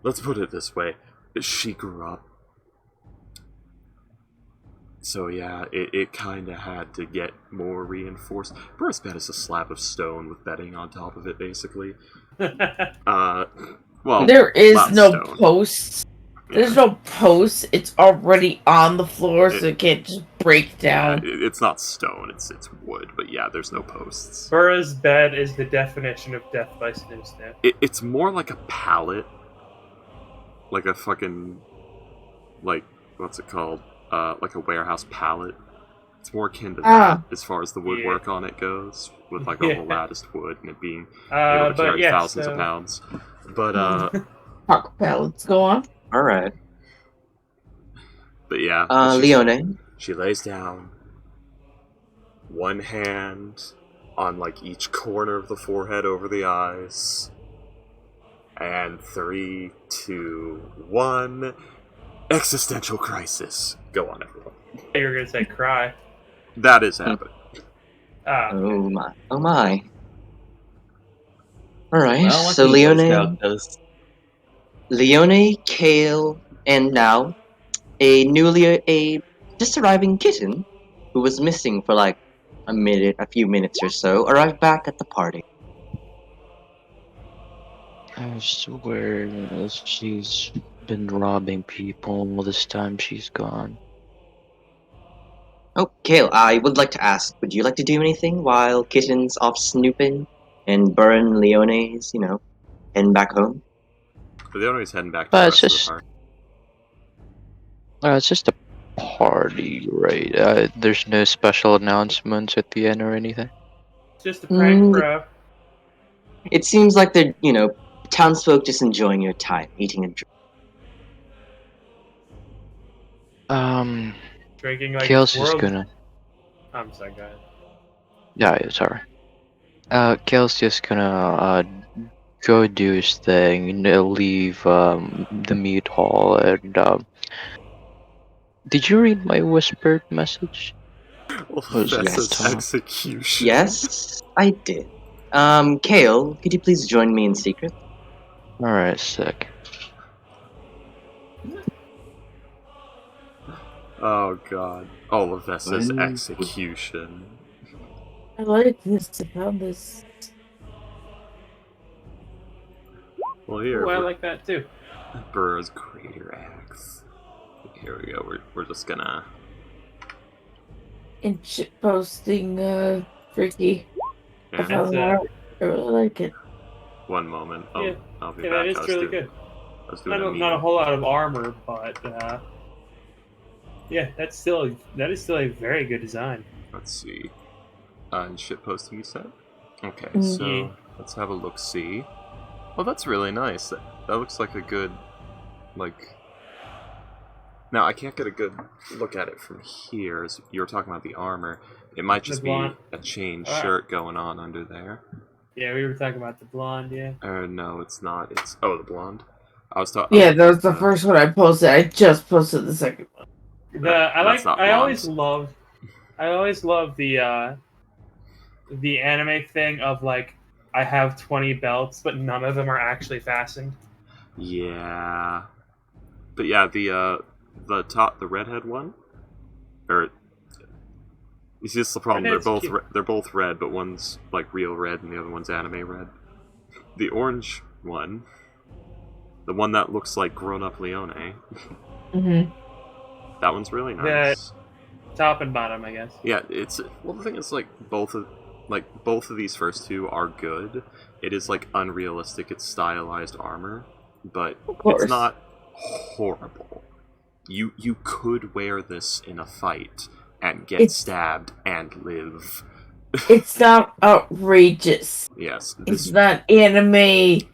let's put it this way. She grew up. So yeah, it kind of had to get more reinforced. Burr's bed is a slab of stone with bedding on top of it, basically. Well,
There is
not
no
stone.
posts. There's
Yeah.
no posts. It's already on the floor, so it can't just break down.
Yeah, it's not stone. It's wood. But yeah, there's no posts.
Burra's bed is the definition of death by snoo snoo.
It's more like a pallet, like a fucking, like, what's it called? Like a warehouse pallet. It's more akin to that as far as the woodwork on it goes, with like all the latticed wood and it being able to carry thousands of pounds. But
Talk pallets, go on.
All right.
But yeah,
Leone.
she lays down, one hand on like each corner of the forehead over the eyes, and 3, 2, 1, existential crisis. Go on, everyone.
You were gonna say cry.
That is happening.
Oh my. Oh my. All right.
Well, one
so
thing Boy Scout does.
Leone, Kale, and now a just arriving kitten who was missing for like a few minutes or so, arrived back at the party.
I swear she's been robbing people all this time she's gone.
Oh, Kale, I would like to ask, would you like to do anything while Kitten's off snooping and Burr and Leone's, heading back home?
Leone's heading back to the rest of the party.
It's just a party, right? There's no special announcements at the end or anything?
It's just a prank, bro.
It seems like they're, townsfolk just enjoying your time, eating and drinking.
Drinking like
Kale's just gonna...
I'm sorry, go ahead.
Yeah, it's alright. Kale's just gonna go do his thing, leave the meat hall, and did you read my whispered message?
That's execution.
Yes, I did. Kale, could you please join me in secret?
Alright, sick.
Oh god. All of this is execution.
I like this. I found this.
Well, here.
Oh, I like that too.
Burr's Greater Axe. Here we go. We're just gonna.
And shit posting, freaky.
Yeah,
I found that. I really like it.
One moment. I'll be back.
That is really good. Not a whole lot of armor, but yeah, that is still a very good design.
Let's see. And shit posting, you said? Okay, so let's have a look. See. Oh, that's really nice. That looks like a good, like. Now I can't get a good look at it from here. As you were talking about the armor. It might just be a chain shirt going on under there.
Yeah, we were talking about the blonde. Yeah.
No, it's not. It's the blonde. I was talking.
Yeah, that was the first one I posted. I just posted the second one.
I always love the anime thing of like I have 20 belts, but none of them are actually fastened.
Yeah, but yeah, the redhead one, or you see, this is the problem. They're both red, but one's like real red and the other one's anime red. The orange one, the one that looks like grown-up Leone. That one's really nice.
Top and bottom, I guess.
Yeah, the thing is, like both of these first two are good. It is like unrealistic. It's stylized armor, but it's not horrible. You could wear this in a fight and get stabbed and live.
It's not outrageous.
Yes.
It's not anime.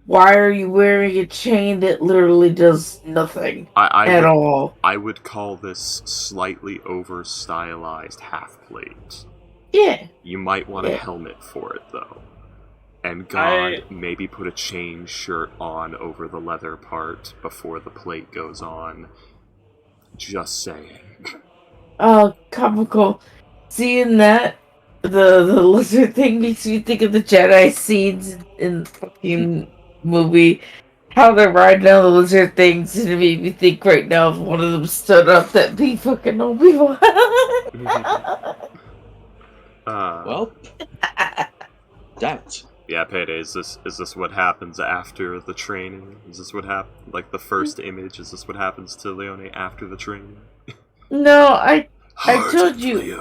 Why are you wearing a chain that literally does nothing at all?
I would call this slightly over-stylized half-plate.
Yeah.
You might want a helmet for it, though. And maybe put a chain shirt on over the leather part before the plate goes on. Just saying.
Oh, comical. Seeing that, the lizard thing makes me think of the Jedi scenes in fucking movie. how they're riding on the lizard things, and it made me think right now if one of them stood up, that'd be fucking Obi-Wan.
Well, that.
Yeah, Payday, is this what happens after the training? Is this what happened? Like the first image, is this what happens to Leone after the training?
No, I told you,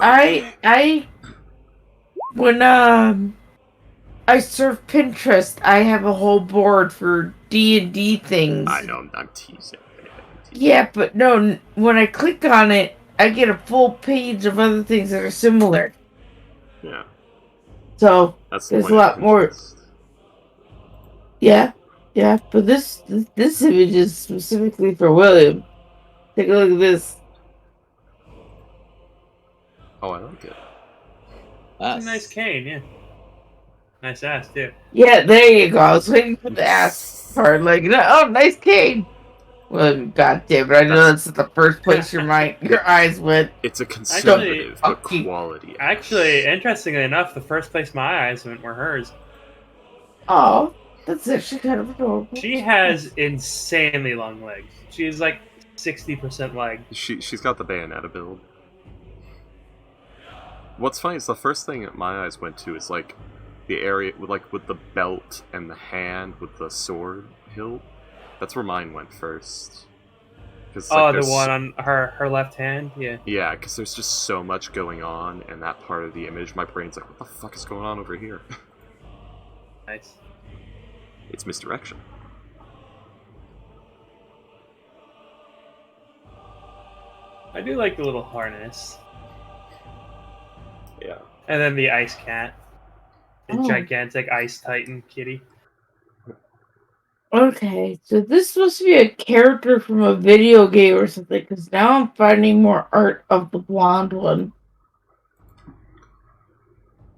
when I surf Pinterest, I have a whole board for D&D things.
I know, I'm teasing.
Yeah, but no, when I click on it, I get a full page of other things that are similar.
Yeah.
So,
That's the
there's a
point
lot
of
more.
Pinterest.
Yeah, but this image is specifically for William. Take a look at this.
Oh, I like it.
It's a nice cane, yeah. Nice ass, too.
Yeah, there you go. I was waiting for the ass part. Like, oh, nice cane. Well, god damn it! I know that's the first place your eyes went.
It's a conservative but quality.
Actually, interestingly enough, the first place my eyes went were hers.
Oh, that's actually kind of adorable.
She has insanely long legs. She's like 60% leg.
She's got the Bayonetta build. What's funny is the first thing that my eyes went to is like the area with the belt and the hand with the sword hilt. That's where mine went first.
Oh, the one on her left hand? Yeah.
Yeah, because there's just so much going on in that part of the image. My brain's like, what the fuck is going on over here?
Nice.
It's misdirection.
I do like the little harness.
Yeah.
And then the ice cat. The gigantic ice titan kitty.
Okay, so this must be a character from a video game or something, because now I'm finding more art of the blonde one.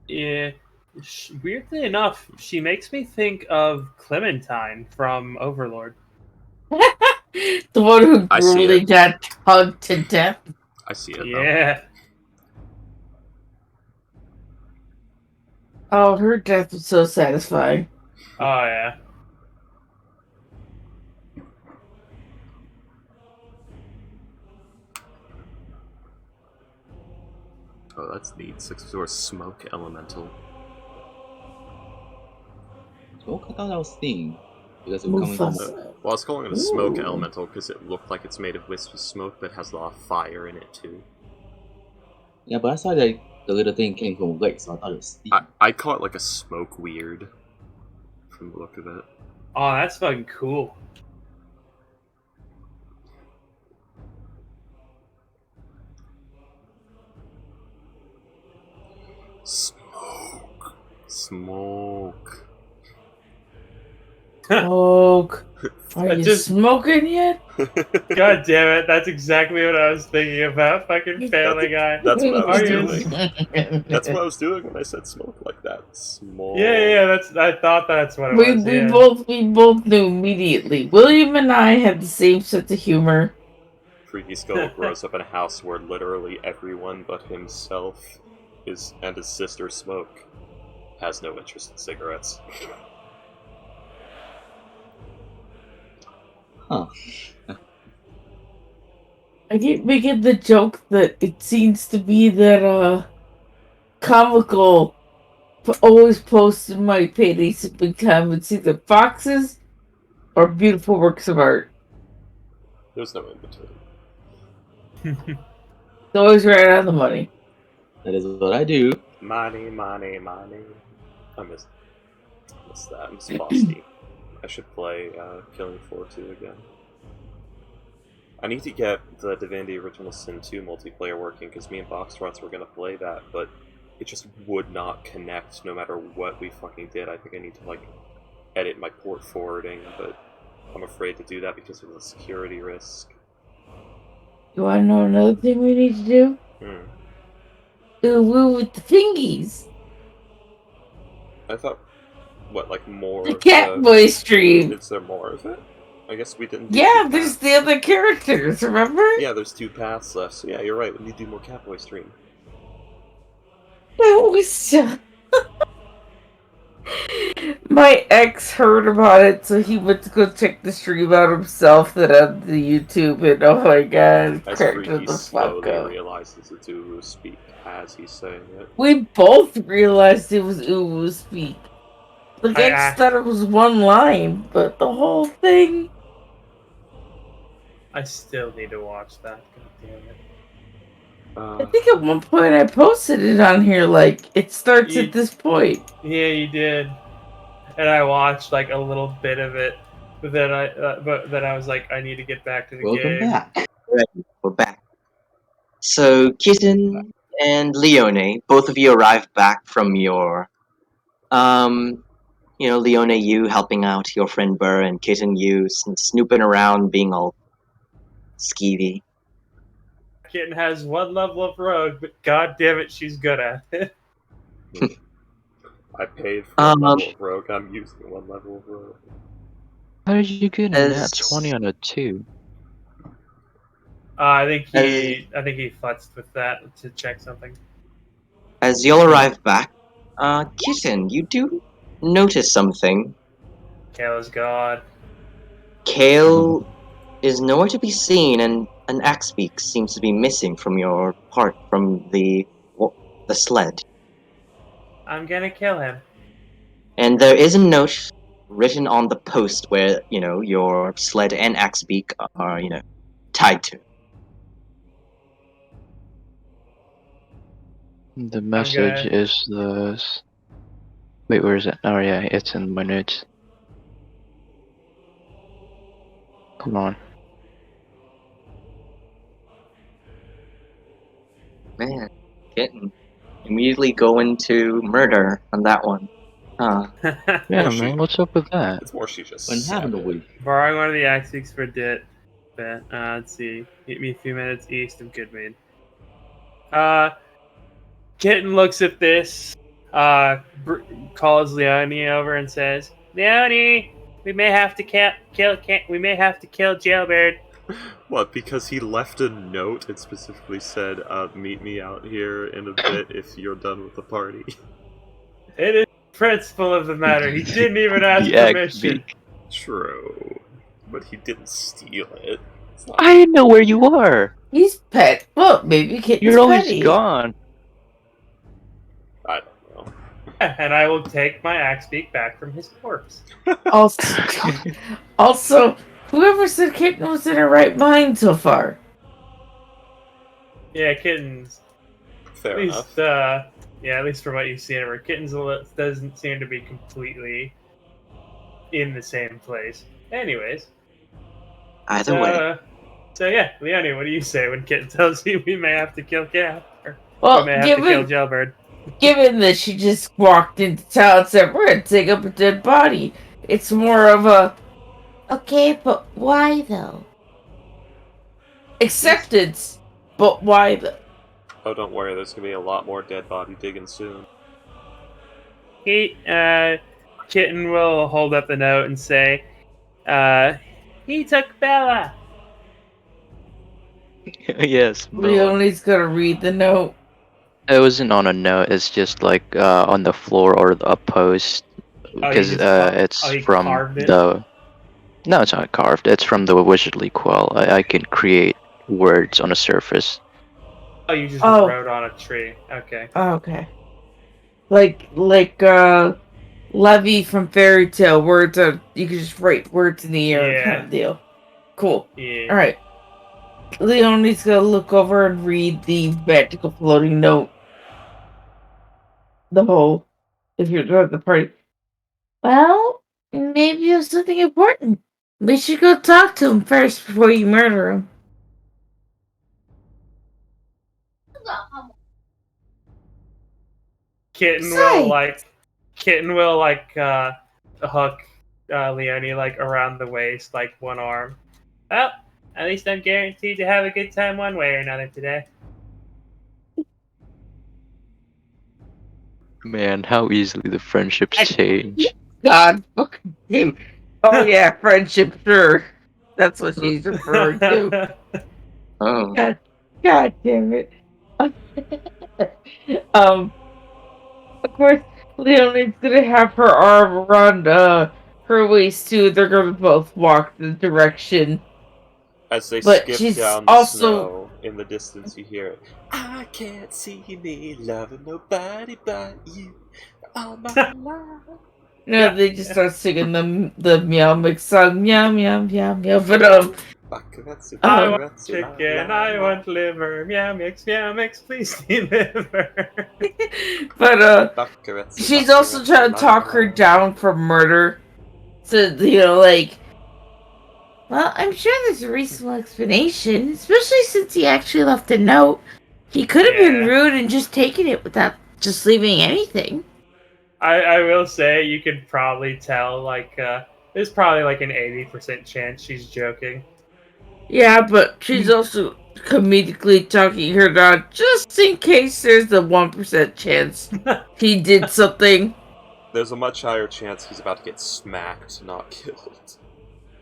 Yeah. Weirdly enough, she makes me think of Clementine from Overlord.
The one who brutally got hugged to death.
I see it,
Yeah.
Oh, her death was so satisfying.
Oh, yeah.
Oh, that's neat. 6-4 Smoke Elemental.
Smoke? I thought that was steam. Because it was coming from...
Well, I was calling it a Smoke Elemental because it looked like it's made of wisps of smoke, but has a lot of fire in it, too.
Yeah, but I saw that the little thing came from a lake, so I thought it was steam.
I'd call it like a smoke weird, from the look of it.
Oh, that's fucking cool.
Smoke. Smoke.
Smoke. Are you smoking yet?
God damn it, that's exactly what I was thinking about. Fucking Family Guy.
That's what I was doing. That's what I was doing when I said smoke like that. Smoke.
Yeah, I thought that's what it was.
We both knew immediately. William and I have the same sense of humor.
Freaky Skull grows up in a house where literally everyone but himself and his sister smoke. Has no interest in cigarettes.
Huh.
I keep making the joke that it seems to be that comical always post in my Payday Sipping Time. It's either foxes or beautiful works of art.
There's no in between.
It's always right on the money.
That is what I do.
Money. I miss that. I miss Frosty. I should play Killing Floor 2 again. I need to get the Divinity Original Sin 2 multiplayer working, because me and Boxtrots were going to play that, but it just would not connect no matter what we fucking did. I think I need to, like, edit my port forwarding, but I'm afraid to do that because of the security risk.
You want to know another thing we need to do? Ooh, with the fingies.
I thought, what, like more?
The Catboy stream.
Is there more of it? I guess we didn't.
Yeah, there's the other characters. Remember?
Yeah, there's 2 paths left. So yeah, you're right. We need to do more Catboy stream.
That was so... My ex heard about it, so he went to go check the stream out himself, then on the YouTube, and oh my god,
As
cracked
Freaky
the fuck
slowly
up.
realizes it's Ulu speak as he's saying it.
We both realized it was Uwu speak. The ex thought it was one line, but the whole thing.
I still need to watch that. God damn it.
I think at one point I posted it on here, like, it starts at this point.
Yeah, you did. And I watched like a little bit of it, but then I was like, I need to get back to the
Welcome
game.
back.
Right, we're back. So, Kitten and Leone, both of you arrived back from your, Leone, you helping out your friend Burr, and Kitten, you snooping around, being all skeevy.
Kitten has one level of rogue, but god damn it, she's good at it.
I paid for one level of rogue. I'm using one level of rogue.
How did you get a nat 20 on a 2?
I think he futzed with that to check something.
As you'll arrive back, Kitten, you do notice something.
Kale's god.
Kale is nowhere to be seen, and an axe beak seems to be missing from your part from the sled.
I'm gonna kill him.
And there is a note written on the post where, your sled and axe beak are, tied to.
The message is this. Wait, where is it? Oh yeah, it's in my notes. Come on.
Man, Kitten. Immediately go into murder on that one. Huh.
Yeah, man, what's up with that?
It's more she just
When
said
having a
it.
week.
Borrowing one of the axes for dit. Let's see. Meet me a few minutes east of Goodmead. Kitten looks at this, calls Leone over and says, "Leone, we may have to kill Jailbird."
What, because he left a note and specifically said, meet me out here in a bit if you're done with the party.
It is the principle of the matter. He didn't even ask
The axe
permission.
beak.
True. But he didn't steal it.
I didn't know where you are!
He's pet. Well, maybe Kitten's
You're always
petty.
gone.
I don't know.
And I will take my axe beak back from his corpse.
Also, whoever said Kitten was in her right mind so far?
Yeah, Kitten's.
Fair
At least,
enough.
at least from what you've seen of her, Kitten's doesn't seem to be completely in the same place. Anyways.
Either way.
So yeah, Leone, what do you say when Kitten tells you we may have to kill Cat?
Well,
we may have to kill Jailbird.
Given that she just walked into town and said, we're gonna dig up a dead body, it's more of a, okay, but why though? Acceptance, but why though?
Oh, don't worry, there's gonna be a lot more dead body digging soon.
Kitten will hold up the note and say, he took Bella.
Yes,
Leone's gonna read the note.
it wasn't on a note, it's just like on the floor or a post. Because it's from the... No, it's not carved, it's from the Wizardly Quill. I can create words on a surface.
Oh, you just wrote on a tree. Okay.
Oh, okay. Like Levy from Fairy Tale, words are, you can just write words in the air kind of deal. Cool.
Yeah.
Alright. Leone's gonna look over and read the magical floating note. The whole, if you're at the party. Well, maybe it was something important. We should go talk to him first before you murder him.
Kitten will hook Leone like around the waist, like one arm. Well, at least I'm guaranteed to have a good time one way or another today.
Man, how easily the friendships change.
God fucking him. Oh yeah, friendship, sure. That's what she's referring to.
Oh.
God damn it. Of course, Leonie's gonna have her arm around her waist too. They're gonna both walk the direction.
As they
But
skip
she's
down the
also-
snow, in the distance you hear it. I can't see me loving nobody but you all my life.
No,
Yeah.
they just start singing the Meow Mix song, meow meow meow meow. But
Bakuretsu,
I want
bakuretsu,
chicken,
la, la,
I
la.
want liver, meow mix, please deliver.
but
Bakuretsu,
she's also
bakuretsu,
trying to
la,
talk
la,
her
la.
down from murder. So well, I'm sure there's a reasonable explanation, especially since he actually left a note. He could have been
Yeah.
rude and just taken it without just leaving anything.
I will say you could probably tell there's probably like an 80% chance she's joking.
Yeah, but she's also comedically talking her down just in case there's the 1% chance he did something.
There's a much higher chance he's about to get smacked, not killed.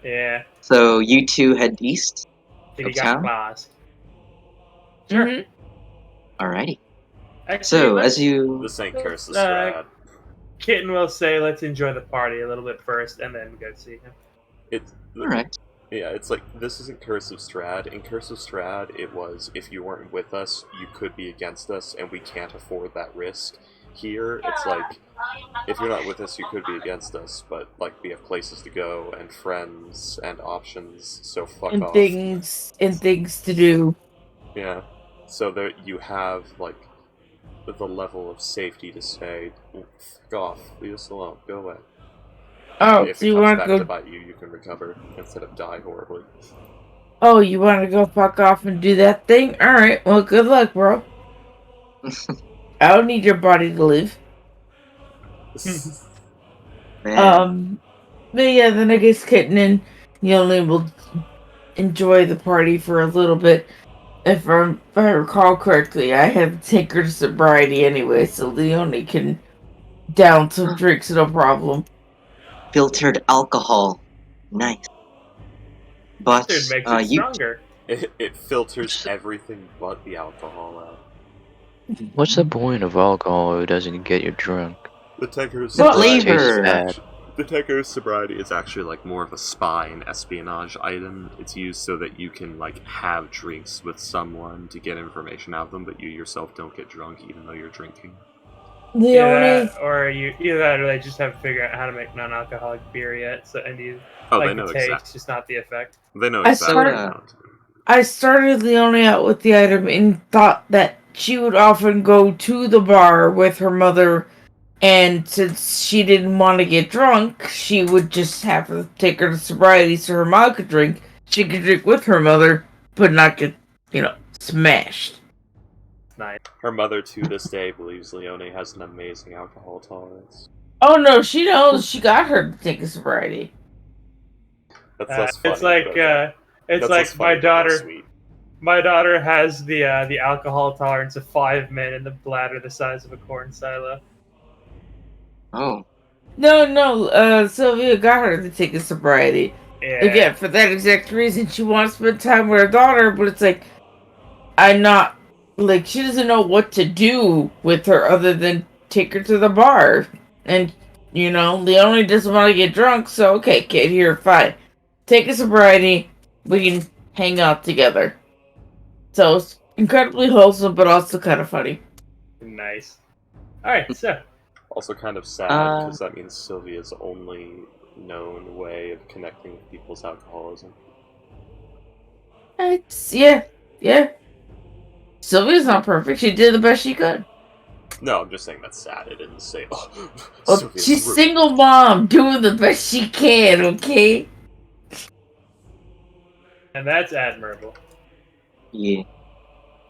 Yeah,
So you two head east.
did he
Of
got
town?
claws? Sure.
Mhm.
Alrighty.
Actually,
So
let's-
as you
This ain't Curse of
Uh,
Strahd.
Kitten will say, let's enjoy the party a little bit first, and then go see him.
alright.
Yeah, it's like, this isn't Curse of Strahd. In Curse of Strahd, it was, if you weren't with us, you could be against us, and we can't afford that risk. Here, it's like, if you're not with us, you could be against us, but, like, we have places to go, and friends, and options, so fuck
And
off.
things to do.
Yeah. So that you have, like, the level of safety to say, fuck off, leave us alone, go away.
Oh,
If
so
it
you
comes
want
back
to
to
go?
bite you, you can recover instead of die horribly.
Oh, you want to go fuck off and do that thing? All right. Well, good luck, bro. I don't need your body to live.
Man.
But yeah, then I guess Kitten and Yoli will enjoy the party for a little bit. If I recall correctly, I have Tinker sobriety anyway, so Leonie can down some drinks, no problem.
Filtered alcohol. Nice. But
Dude makes it
you
stronger.
It filters everything but the alcohol out.
What's the point of alcohol if it doesn't get you drunk?
The Tinker's
The
sobriety
flavor.
is
Tastes
actu- the Tinker's sobriety is actually like more of a spy and espionage item. It's used so that you can like have drinks with someone to get information out of them, but you yourself don't get drunk even though you're drinking.
Leonie,
Either that, or they just haven't figured out how to make non-alcoholic beer yet. So and you
Oh,
like
they know
the taste,
exactly.
just not the effect.
They know
I
exactly
started-
what they want to do.
I started Leonie out with the item and thought that she would often go to the bar with her mother, and since she didn't want to get drunk, she would just have to take her to sobriety so her mom could drink. She could drink with her mother, but not get, smashed.
Nice.
Her mother to this day believes Leone has an amazing alcohol tolerance.
Oh no, she knows she got her to take a sobriety.
That's less funny.
It's like
but,
it's
that's
like
less
my
funny, but less
daughter.
sweet.
My daughter has the alcohol tolerance of 5 men and the bladder the size of a corn silo.
Oh.
No, Sylvia got her to take a sobriety.
Yeah.
Again, for that exact reason, she wants to spend time with her daughter, but it's like, she doesn't know what to do with her other than take her to the bar. And, Leonie doesn't want to get drunk, so okay, kid, here, fine. Take a sobriety, we can hang out together. So, it's incredibly wholesome, but also kind of funny.
Nice. All right, so
Also kind of sad because that means Sylvia's only known way of connecting with people's alcoholism.
Yeah. Sylvia's not perfect. She did the best she could.
No, I'm just saying that's sad. I didn't say,
Well,
Sylvia's
she's
rude.
single mom, doing the best she can, okay?
and that's admirable.
Yeah.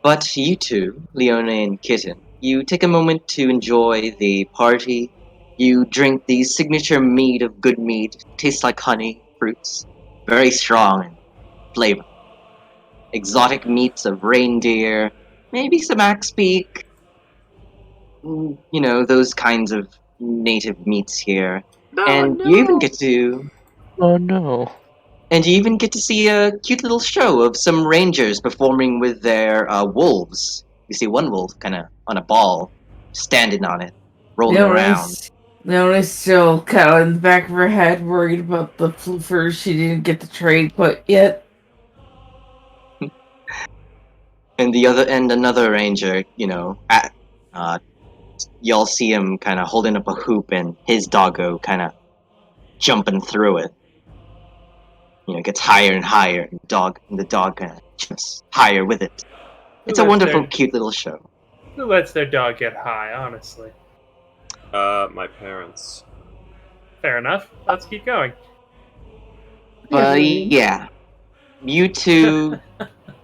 But you two, Leone and Kitten, you take a moment to enjoy the party. You drink the signature mead of good mead. Tastes like honey, fruits. Very strong in flavor. Exotic meats of reindeer, maybe some axe beak. Those kinds of native meats here. And you even get to
Oh no.
And you even get to see a cute little show of some rangers performing with their wolves. You see one wolf kind of on a ball, standing on it. rolling around.
Leona's still kind of in the back of her head, worried about the floofers she didn't get the trade put yet.
And the other end, another ranger, y'all see him kind of holding up a hoop and his doggo kind of jumping through it. Gets higher and higher, and the dog kind of jumps higher with it. It's a wonderful, cute little show.
Who lets their dog get high, honestly?
My parents.
Fair enough. Let's keep going.
But yeah, you two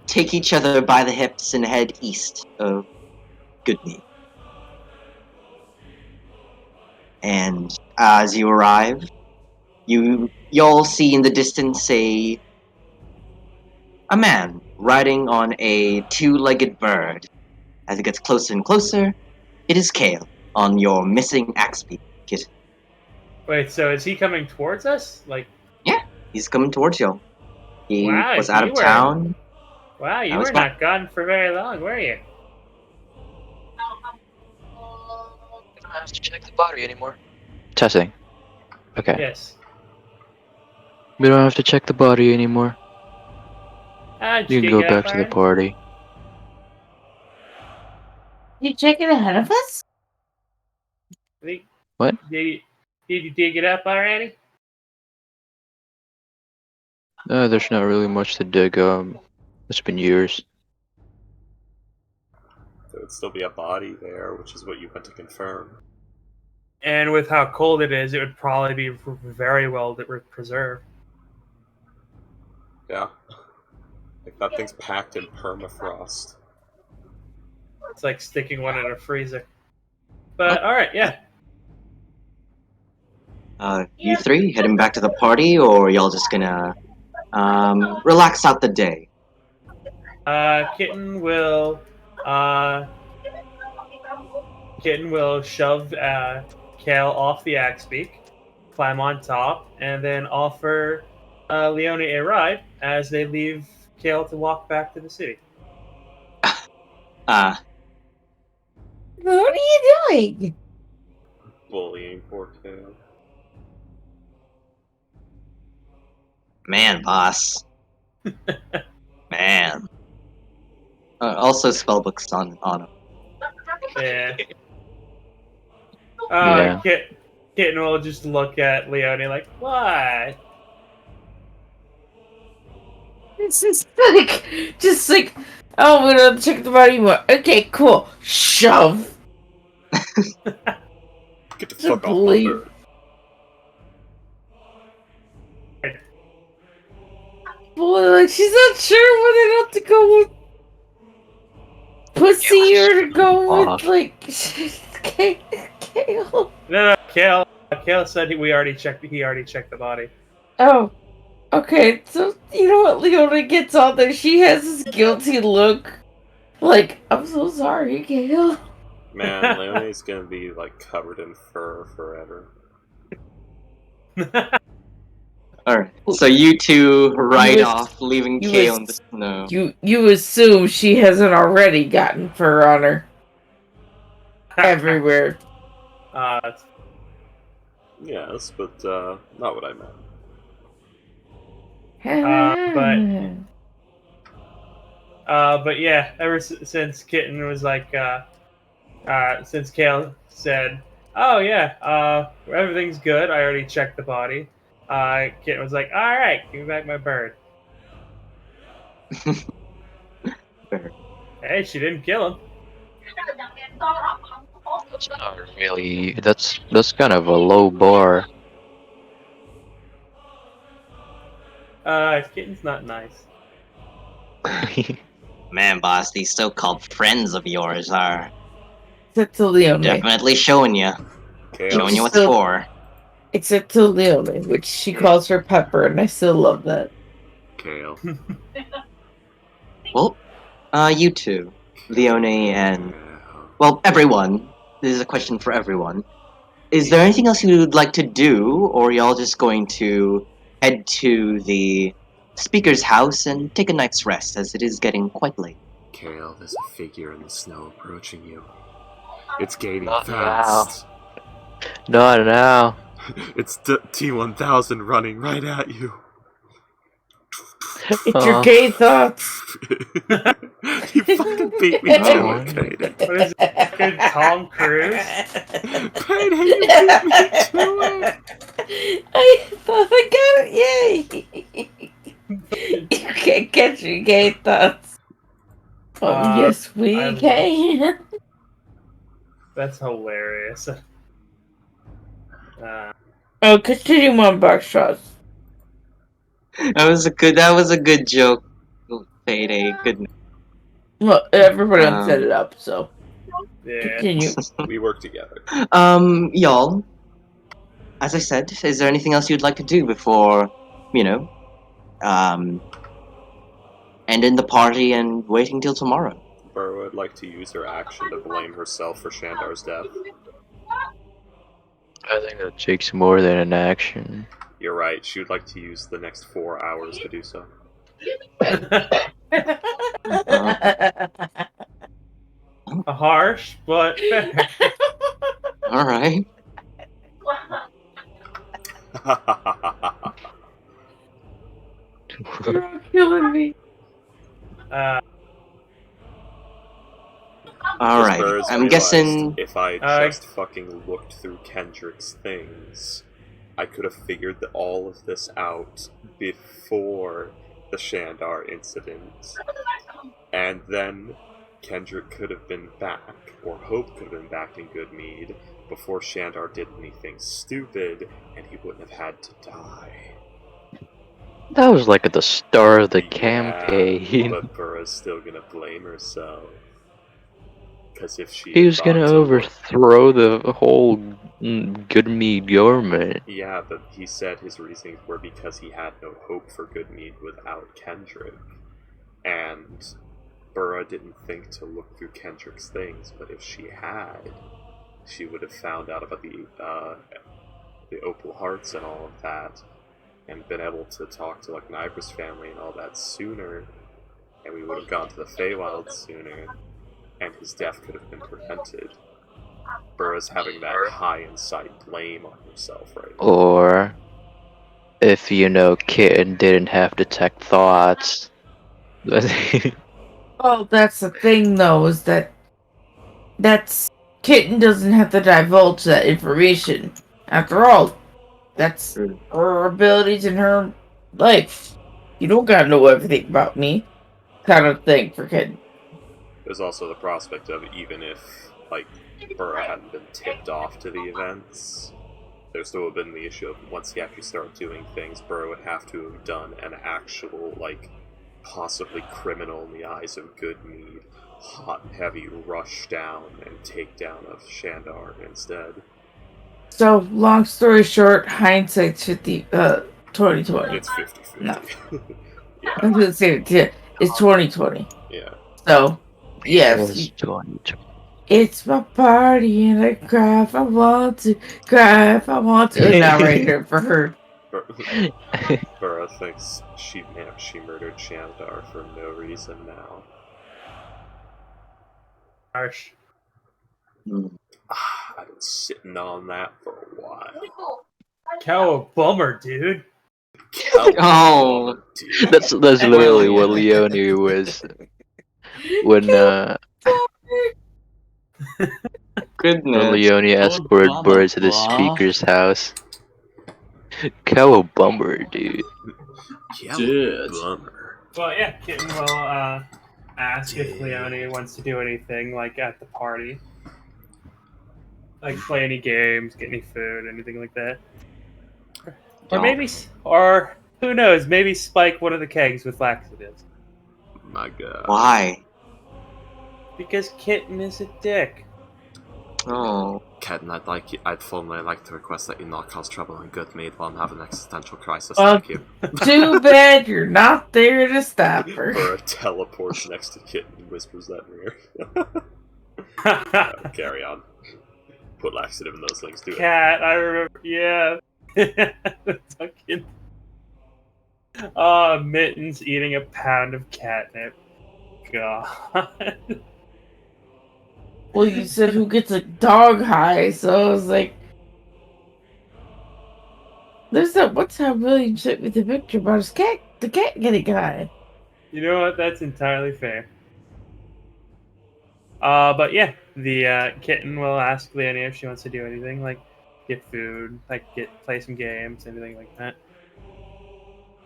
take each other by the hips and head east of Goodmead. And as you arrive, y'all see in the distance a man riding on a two-legged bird. As it gets closer and closer, it is Kale on your missing axe kitten.
Wait, so is he coming towards us?
Yeah, he's coming towards y'all. He
Wow,
was out of town.
Wow, you
That was
were not gone for very long, were you?
We don't have to check the body anymore. Testing. Okay.
Yes.
We don't have to check the body anymore. You can go back to the
party.
party.
You checking ahead of us?
What?
Did you dig it up already?
There's not really much to dig. It's been years.
There would still be a body there, which is what you went to confirm.
And with how cold it is, it would probably be very well preserved.
Yeah. Like that thing's packed in permafrost.
It's like sticking one in a freezer. But alright, yeah.
You three heading back to the party, or y'all just gonna relax out the day?
Kitten will shove Kale off the axe beak, climb on top, and then offer Leone a ride as they leave Kale to walk back to the city.
What are you doing?
Bullying poor Kale.
Man, boss. Man. Also, spellbooks on him.
Yeah.
Yeah.
Kitten will just look at Leone like, what?
This is just like, oh, we don't check the body more. Okay, cool. Shove.
Get the fuck off my
Believe.
bird.
Boy, like she's not sure whether not to go with pussy or to go with like Kale.
No, Kale said he already checked the body.
Oh, okay. So you know what Leona gets on there? She has this guilty look. Like, I'm so sorry, Kale.
Man, Leone's gonna be like covered in fur forever.
Alright, so you two ride off, leaving Kale in the snow.
You assume she hasn't already gotten fur on her everywhere.
Yes, but not what I meant.
But yeah, ever since Kitten was like, since Kale said, "Oh yeah, everything's good. I already checked the body." Kitten was like, "All right, give me back my bird." Hey, she didn't kill him.
That's not really. That's kind of a low bar.
Kitten's not nice.
Man, boss, these so-called friends of yours are
Except to Leone.
definitely showing you what's for.
Except to Leone, which she calls her Pepper, and I still love that.
Kale.
Well, you two, Leone and, well, everyone. This is a question for everyone. Is there anything else you would like to do, or are y'all just going to head to the speaker's house and take a night's rest, as it is getting quite late?
Kale, there's a figure in the snow approaching you. It's gaining
Not
fast.
Not now.
It's T1000 running right at you.
It's your gay thoughts.
You fucking beat me to it, Payday.
What is it? Fucking Tom Cruise?
Payday, you beat me to it!
I thought I got it. Yay! You can't catch your gay thoughts. Oh, yes, we can.
That's hilarious.
Oh, continue on box shots.
That was a good joke. Payday. Good.
Well, everybody else set it up, so
Yeah.
continue.
We work together.
Y'all. As I said, is there anything else you'd like to do before, ending the party and waiting till tomorrow?
Burr would like to use her action to blame herself for Shandar's death.
I think that takes more than an action.
You're right, she would like to use the next 4 hours to do so.
Harsh, but fair.
All right.
You're killing me.
All right.
Burr's
I'm
realized
guessing.
if I just fucking looked through Kendrick's things, I could have figured all of this out before the Shandar incident. And then Kendrick could have been back, or Hope could have been back in Goodmead before Shandar did anything stupid, and he wouldn't have had to die.
That was like at the start of the
Yeah,
campaign.
but Burra's still gonna blame herself. Because if she
He was
thought
gonna
to look-
overthrow the whole Goodmead government.
Yeah, but he said his reasons were because he had no hope for Goodmead without Kendrick. And Burra didn't think to look through Kendrick's things, but if she had, she would have found out about the Opal Hearts and all of that, and been able to talk to like Nybra's family and all that sooner, and we would have gone to the Feywild sooner, and his death could have been prevented. Burra's having that high-inside blame on himself right now.
Or if Kitten didn't have detect thoughts.
Well, that's the thing, though, is that's Kitten doesn't have to divulge that information. After all, that's her abilities in her life. You don't gotta know everything about me, kind of thing for Kitten.
There's also the prospect of, even if Burra hadn't been tipped off to the events, there still would have been the issue of once he actually started doing things, Burra would have to have done an actual, possibly criminal in the eyes of Goodmead, hot and heavy rush down and take down of Shandar instead.
So, long story short, hindsight's 2020.
It's 50-50.
No.
Yeah.
I'm gonna say it's 2020.
Yeah.
So, yes,
It's 2020.
it's my party and I cry if I want to, cry if I want to. Narrator for her.
Burra thinks she murdered Shandar for no reason now.
Harsh.
I've been sitting on that for a while.
Cowabummer, dude.
Oh.
Dude.
That's literally what Leonie was when
Goodness.
Leonie escorted
blah,
Burr to the
blah.
speaker's house. Cowabummer, dude.
Dude.
Bummer.
Well, yeah, Kitten will ask if Leonie wants to do anything at the party. Play any games, get any food, anything like that. Or who knows, maybe spike one of the kegs with laxatives.
My god.
Why?
Because Kitten is a dick.
Oh.
Kitten, I'd formally like to request that you not cause trouble in Goodmead while I'm having an existential crisis.
Well,
Thank you.
Too bad you're not there to stop her.
Burra teleports next to Kitten and whispers that in her ear. Carry on. Put laxative in those things, do it.
Cat, I remember, yeah. Fucking... Mittens eating a pound of catnip. God.
Well, you said who gets a dog high, so I was like, There's that one time William sent me the picture about his cat, the cat getting high.
You know what? That's entirely fair. But yeah, the kitten will ask Leonie if she wants to do anything, like get food, like play some games, anything like that.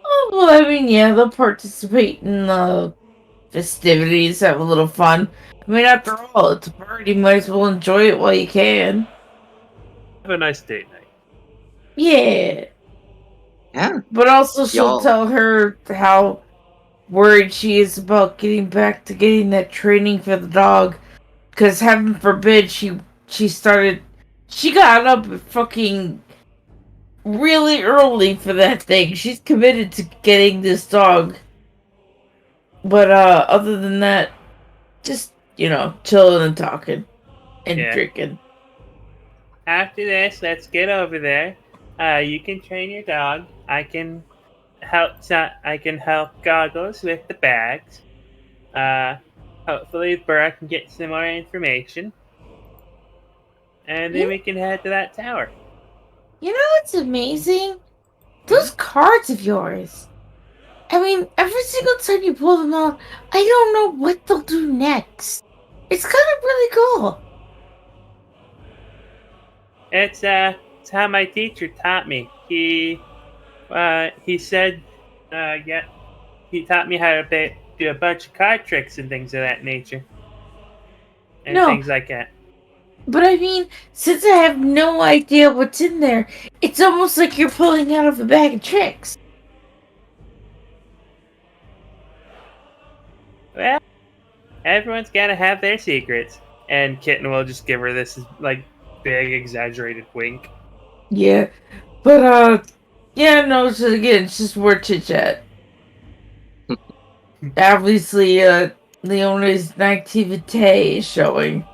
Oh, well, I mean, yeah, they'll participate in the festivities, have a little fun. I mean, after all, it's a party. Might as well enjoy it while you can.
Have a nice date night.
Yeah.
Yeah.
But also, she'll
Y'all-
tell her how worried she is about getting back to getting that training for the dog. Because heaven forbid she got up fucking really early for that thing. She's committed to getting this dog. But other than that, just, chilling and talking and
Yeah.
drinking.
After this, let's get over there. You can train your dog. I can help Goggles with the bags. Hopefully Burr can get some more information. And then we can head to that tower.
You know what's amazing? Those cards of yours. I mean, every single time you pull them out, I don't know what they'll do next. It's kind of really cool.
It's how my teacher taught me. He said, yeah, he taught me how to do a bunch of card tricks and things of that nature. And
No.
things like that.
But I mean, since I have no idea what's in there, it's almost like you're pulling out of a bag of tricks.
Well, everyone's gotta have their secrets. And Kitten will just give her this, like, big, exaggerated wink.
Yeah. But, yeah, no, so again, it's just more chit-chat. Obviously, Leona's naivete is showing.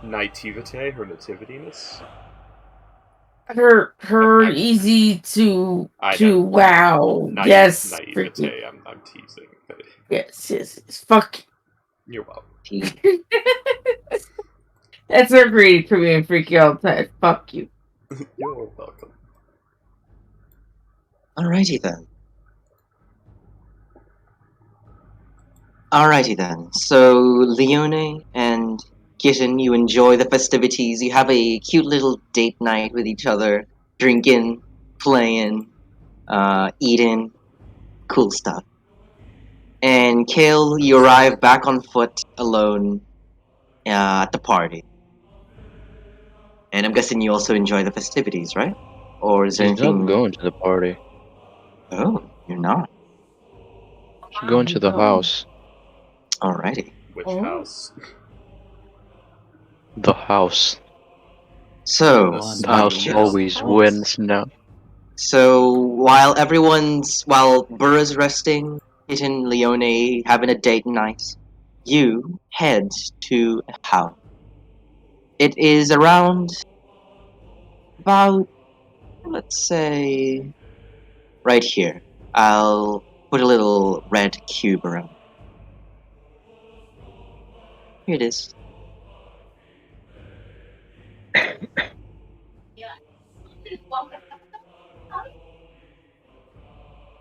Naivete, her nativitiness?
Her
I'm-
easy to
I know.
wow. Yes.
Naivete, I'm teasing.
Yes. Fuck.
You're welcome.
That's her greeting for me and freaky all the time. Fuck you.
You're welcome.
Alrighty then. So, Leone and Kitten, you enjoy the festivities. You have a cute little date night with each other, drinking, playing, eating, cool stuff. And Kale, you arrive back on foot alone at the party. And I'm guessing you also enjoy the festivities, right? Or is there
She's not
anything?
going to the party.
Oh, you're not.
She's going to the house.
Alrighty.
Which
Oh.
house?
The house.
So,
The
The house
yes.
always wins now.
So while Burr is resting, Kitten, Leone having a date night, you head to a house. It is around about, let's say, right here. I'll put a little red cube around. Here it is.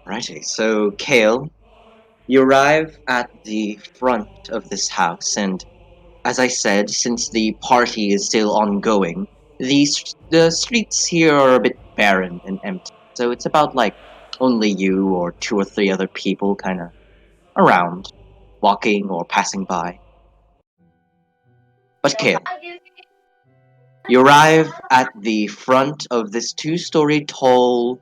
Righty, so Kale, you arrive at the front of this house, and as I said, since the party is still ongoing, the streets here are a bit barren and empty. So it's about like only you or two or three other people kind of around, walking or passing by. But Kale, you arrive at the front of this two-story tall,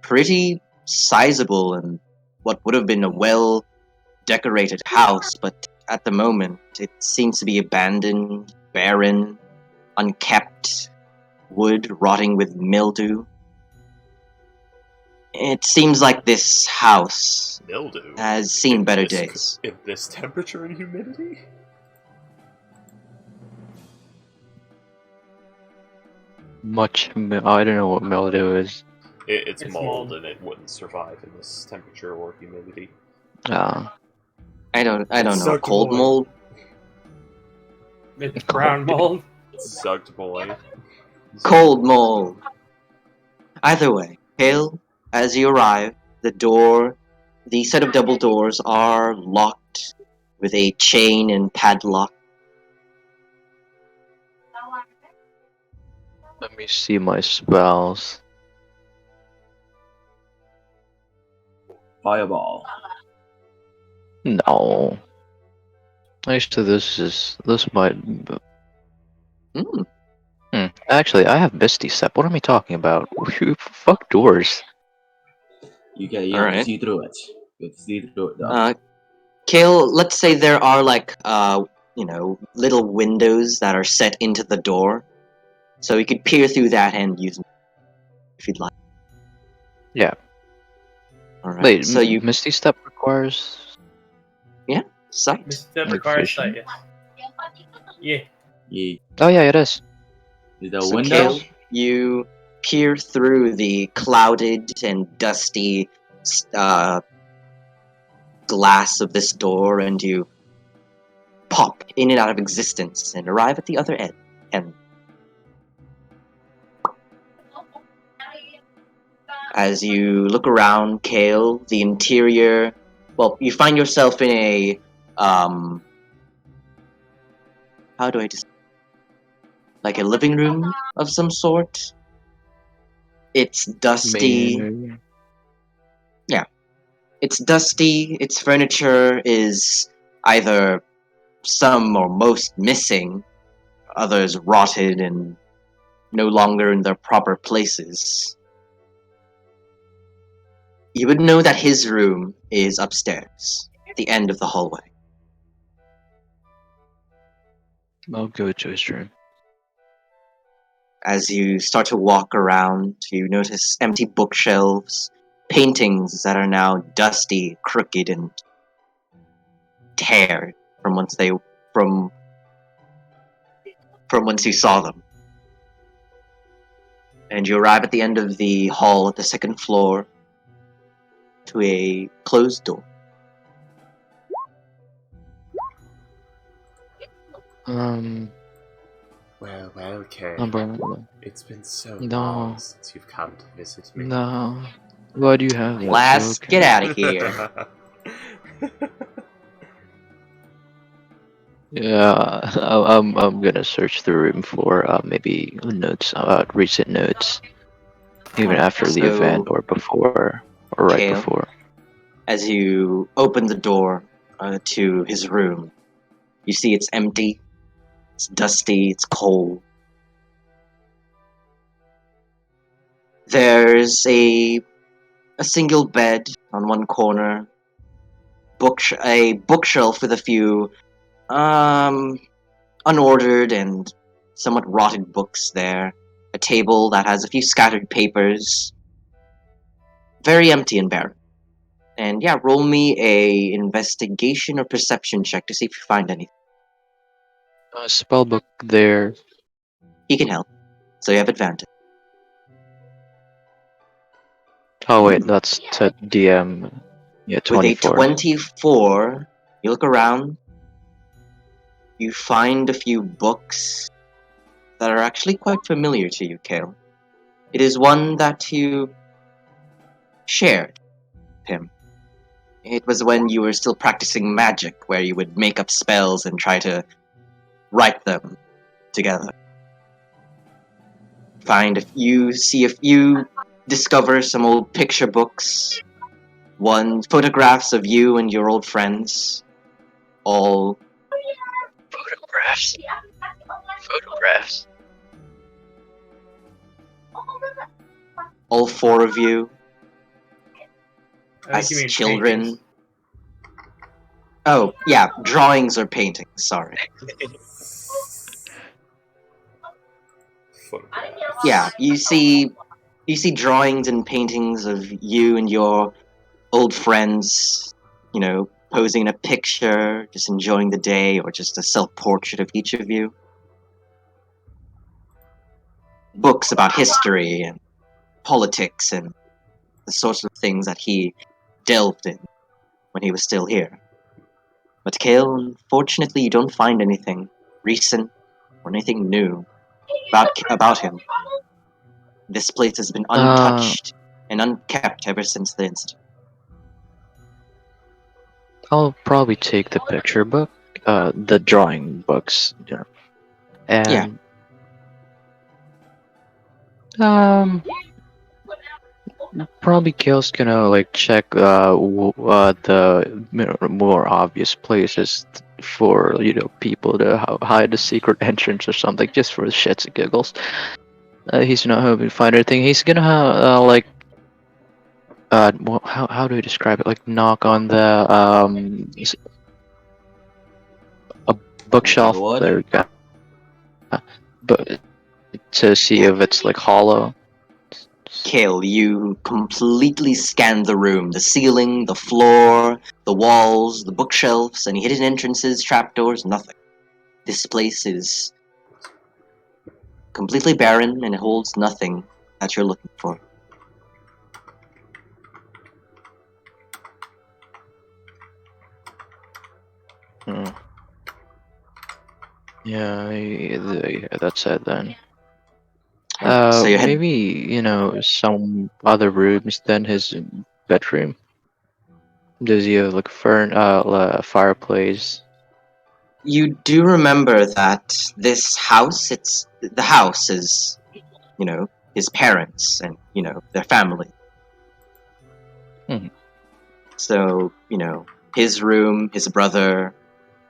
pretty sizable and what would have been a well-decorated house, but at the moment it seems to be abandoned, barren, unkept, wood rotting with mildew. It seems like this house
Mildew?
has seen better
this,
days.
In this temperature and humidity?
I don't know what mildew is.
It's
It's
mold,
mold.
and it wouldn't survive in this temperature or humidity.
I don't know.
Sucked
Cold
boy.
mold.
It's brown mold.
Sucked boy.
Cold mold. Either way, Kale, as you arrive, the set of double doors are locked with a chain and padlock.
Let me see my spells.
Fireball.
No. Actually, this might. Actually, I have Misty Step. What am I talking about? Fuck doors.
You have to
Alright.
see through it. You have to see through it though.
Kale, let's say there are little windows that are set into the door. So you could peer through that and use them if you'd like.
Yeah.
Alright.
Wait,
So you
Misty Step requires.
sight.
That requires sight,
Efficient.
yes. Yeah.
Yeah.
Oh yeah, it is.
Is there
So
windows?
Kale, you peer through the clouded and dusty glass of this door, and you pop in and out of existence and arrive at the other end. And as you look around, Kale, the interior, well, you find yourself in a how do I just like a living room of some sort. It's dusty.
Main-
It's dusty. Its furniture is either some or most missing, others rotted and no longer in their proper places. You would know that his room is upstairs, at the end of the hallway.
I'll go to his room.
As you start to walk around, you notice empty bookshelves, paintings that are now dusty, crooked, and teared from whence you saw them. And you arrive at the end of the hall at the second floor to a closed door.
Well, okay.
Number.
It's been so
No.
long since you've come to visit me.
No. Why do you have that?
Lass,
Okay.
get out of here.
Yeah, I'm gonna search the room for maybe notes, recent notes, even after the
So,
event or before or right
Kale?
before.
As you open the door to his room, you see it's empty, it's dusty, it's cold. There's a single bed on one corner, a bookshelf with a few unordered and somewhat rotted books there, a table that has a few scattered papers, very empty and barren. And yeah, roll me a investigation or perception check to see if you find anything.
Spellbook there.
He can help, so you have advantage.
Oh wait, that's to DM. Yeah,
With a
24.
24, you look around, you find a few books that are actually quite familiar to you, Kale. It is one that you shared with him. It was when you were still practicing magic, where you would make up spells and try to write them together. Discover some old picture books, photographs of you and your old friends, all
Photographs. Photographs.
all four of you
I
as
think you mean
children.
paintings.
Oh, yeah, drawings or paintings, sorry.
Photographs.
Yeah, you see drawings and paintings of you and your old friends, posing in a picture, just enjoying the day, or just a self-portrait of each of you. Books about history and politics and the sorts of things that he delved in when he was still here. But Kale, unfortunately, you don't find anything recent or anything new. about him. This place has been untouched and unkept ever since the incident.
I'll probably take the picture book, the drawing books, and probably Kale's gonna like check the more obvious places for people to hide a secret entrance or something, just for shits and giggles. He's not hoping to find anything. He's gonna how do we describe it? Like knock on the a bookshelf.
What?
There we go. But to see if it's like hollow.
Kale, you completely scanned the room. The ceiling, the floor, the walls, the bookshelves, any hidden entrances, trapdoors, nothing. This place is completely barren and it holds nothing that you're looking for.
Yeah, that's it then.
So you head.
Maybe, some other rooms than his bedroom. Does he have like a fireplace?
You do remember that this house, the house is, his parents and, their family.
Mhm.
So, his room, his brother,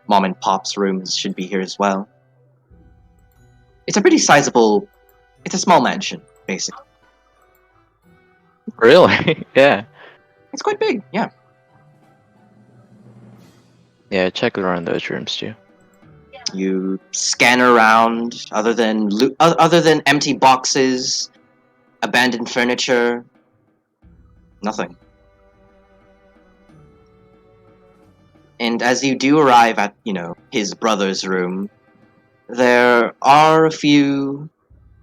mom and pop's rooms should be here as well. It's a pretty sizable, it's a small mansion, basically.
Really? Yeah.
It's quite big, yeah.
Yeah, check around those rooms too.
You scan around, other than empty boxes, abandoned furniture, nothing. And as you do arrive at, his brother's room, there are a few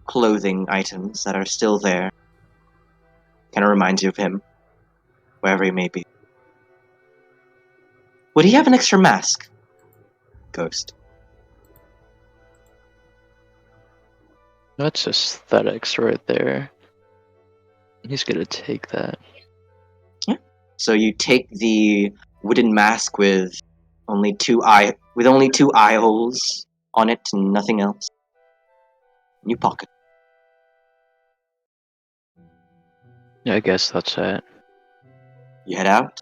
clothing items that are still there. Kind of reminds you of him, wherever he may be. Would he have an extra mask, Ghost?
That's aesthetics right there. He's gonna take that.
So you take the wooden mask with only two eye holes on it and nothing else. You pocket.
Yeah, I guess that's it.
You head out.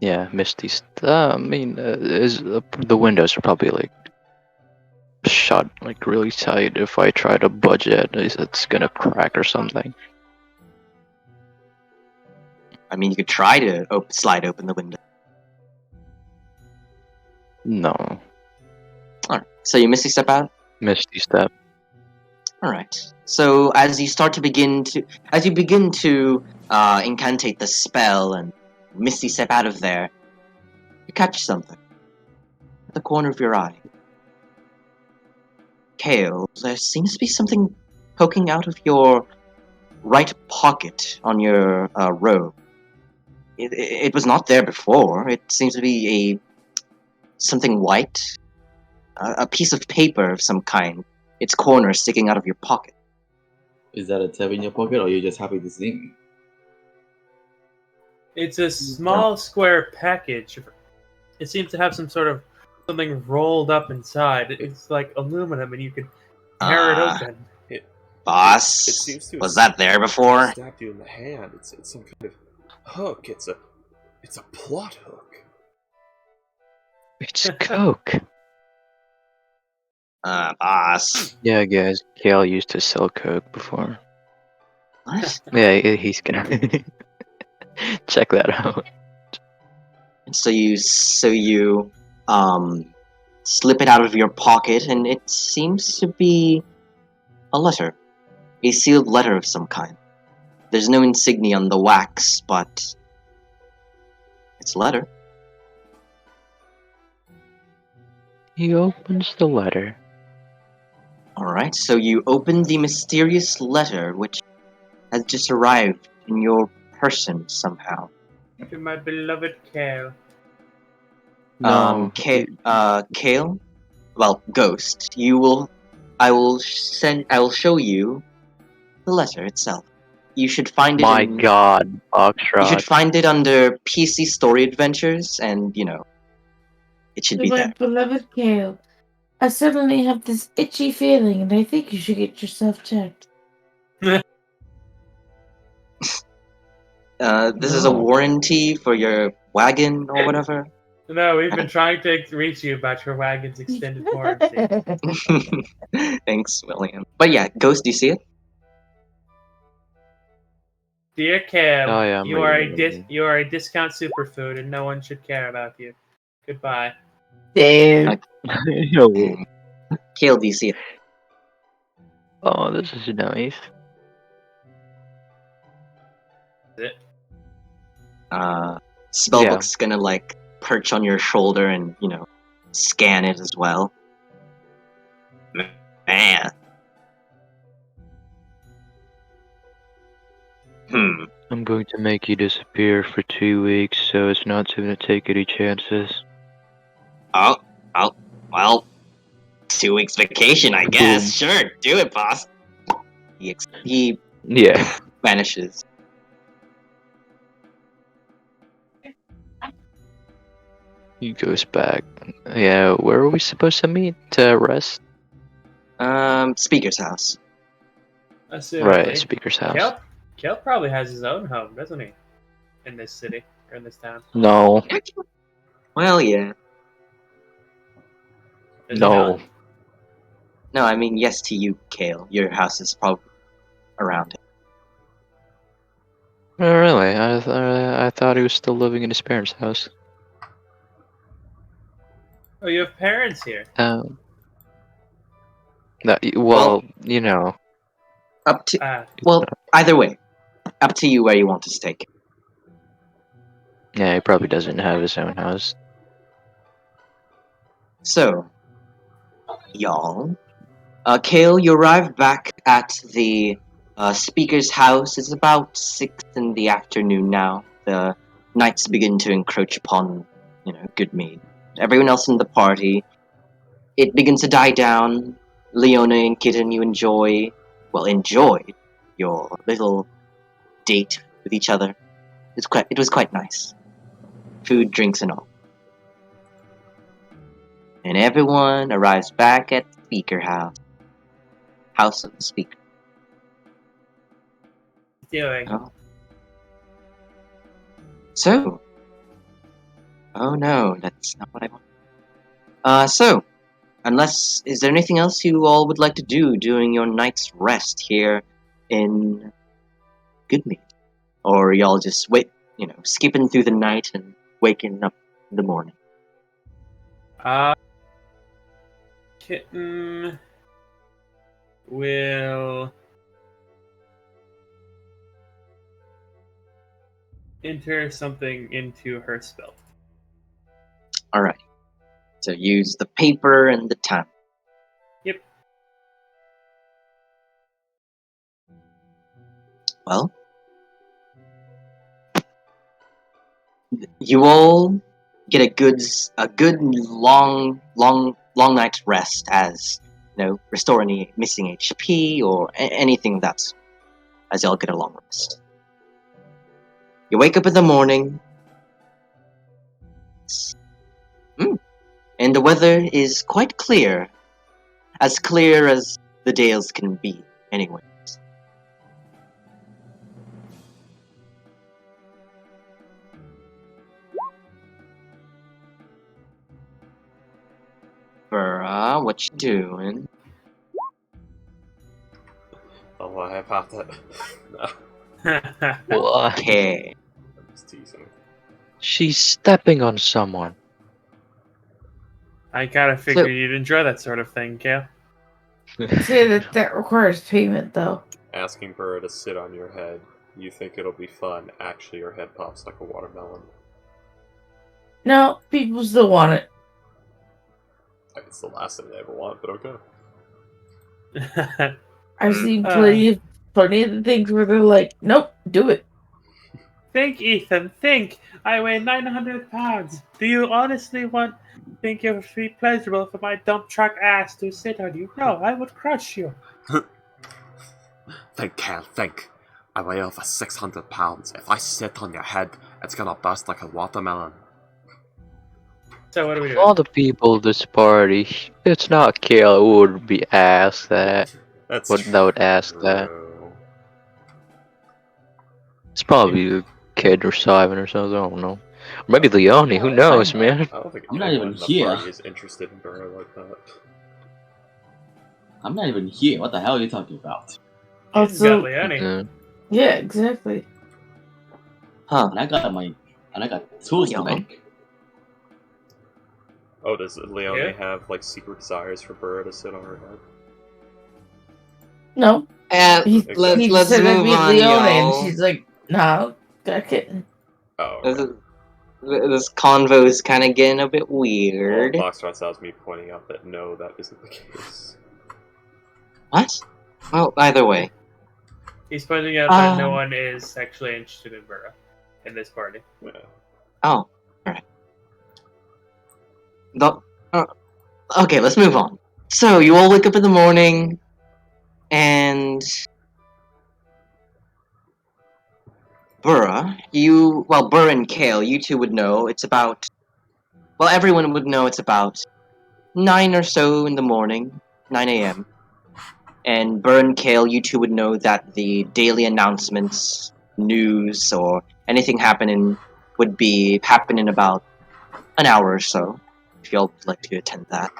Yeah, Misty's. I mean, the windows are probably like shut like really tight. If I try to budge it's gonna crack or something.
I mean, you could try to slide open the window.
No.
Alright, so you misty step out?
Misty step.
Alright. So as you begin to incantate the spell and misty step out of there, you catch something at the corner of your eye. Kale, there seems to be something poking out of your right pocket on your robe. It was not there before. It seems to be something white, a piece of paper of some kind. Its corner sticking out of your pocket.
Is that a tab in your pocket, or are you just happy to see me?
It's a small square package. It seems to have something rolled up inside. It's like aluminum, and you could tear it open.
Boss,
It seems to
was that there before?
Stabbed you in the hand. It's some kind of hook. It's a plot hook.
It's Coke.
Boss.
Yeah, guys. Kale used to sell Coke before.
What?
Yeah, he's gonna check that out.
So you slip it out of your pocket, and it seems to be a letter. A sealed letter of some kind. There's no insignia on the wax, but it's a letter.
He opens the letter.
Alright, so you open the mysterious letter, which has just arrived in your person somehow.
To my beloved Kale.
No.
Kale? Well, Ghost, you will I will show you the letter itself. You should find it
My
in.
God,
You should
Foxtrot.
find it under PC Story Adventures, and it should
To
be
my
there.
beloved Kale, I suddenly have this itchy feeling, and I think you should get yourself checked.
This is a
No.
warranty for your wagon or whatever.
No, we've been trying to reach you about your wagon's extended warranty.
Thanks, William. But yeah, Ghost, do you see it?
Dear Cam,
Oh, yeah, I'm
you are
reading.
you are a discount superfood, and no one should care about you. Goodbye.
Damn.
Yo.
Kale, do you see it?
Oh, this is nice.
Spellbook's gonna like perch on your shoulder and scan it as well. Man.
I'm going to make you disappear for 2 weeks so as not to take any chances.
Oh, well, 2 weeks vacation, I guess.
Boom.
Sure, do it, boss. He
Yeah.
vanishes.
He goes back. Yeah, where are we supposed to meet? To rest?
Speaker's house.
Assumedly.
Right, Speaker's house.
Kel probably has his own home, doesn't he? In this city or in this town.
No.
Well, yeah.
Does he
No.
not?
No, I mean yes to you, Kale. Your house is probably around it.
Oh, really? I thought he was still living in his parents' house.
Oh, you have parents here.
Well, you know.
Up to
Ah,
well, either way, up to you where you want to stake.
Yeah, he probably doesn't have his own house.
So, y'all, Kale, you arrive back at the speaker's house. It's about 6 in the afternoon now. The nights begin to encroach upon, good mead. Everyone else in the party, it begins to die down. Leona and Kitten, you enjoyed your little date with each other. It was quite nice. Food, drinks, and all. And everyone arrives back at the speaker house. House of the Speaker.
doing.
Oh. So. Oh no, that's not what I want. Is there anything else you all would like to do during your night's rest here in Goodmead? Or y'all just skipping through the night and waking up in the morning?
Kitten will enter something into her spell.
Alright. So use the paper and the time.
Yep.
Well, you all get a good long night's rest, as restore any missing HP or anything that's as y'all get a long rest. You wake up in the morning, and the weather is quite clear as the Dales can be, anyways. What you doing?
I'll lie about that. No,
What?
Okay.
I'm just teasing.
She's stepping on someone.
I kind of figured you'd enjoy that sort of thing, Kale.
Say that requires payment, though.
Asking for her to sit on your head. You think it'll be fun. Actually, your head pops like a watermelon.
No, people still want it.
It's the last thing they ever want, but okay.
I've seen plenty of the things where they're like, nope, do it.
Think, Ethan, think. I weigh 900 pounds. Do you honestly want think it would be pleasurable for my dump truck ass to sit on you? No, I would crush you.
Think, Cal, think. I weigh over 600 pounds. If I sit on your head, it's gonna bust like a watermelon.
So what are we doing?
All the people at this party, it's not Kale who would be asked that.
That's
That would ask that.
true.
It's probably a kid or Simon or something. I don't know. Or maybe Leone. Who knows, man?
I don't think
I'm not
anyone
even
in the
here.
party is interested in Burrow like that.
I'm not even here. What the hell are you talking about?
He's got Leone.
Yeah, exactly.
Huh.
And I got tools to
Yeah.
make.
Oh, does Leone
Yeah.
have like secret desires for Burrow to sit on her head?
No.
And
He,
Exactly.
he
let's
said to
move
meet
on,
Leone, and
y'all.
she's like, "No, got a kitten."
Oh,
This,
okay.
this convo is kind of getting a bit
Well,
weird.
Boxtrot sounds me pointing out that no, that isn't the case.
What? Well, either way.
He's pointing out that no
Um.
one is sexually interested in Burrow in this party.
Yeah.
Oh, alright. Okay, let's move on. So, you all wake up in the morning, and Burra, Burr and Kale, you two would know it's about, everyone would know it's about 9 or so in the morning, 9 a.m. And Burr and Kale, you two would know that the daily announcements, news, or anything happening would be happening in about an hour or so, if y'all would like to attend that.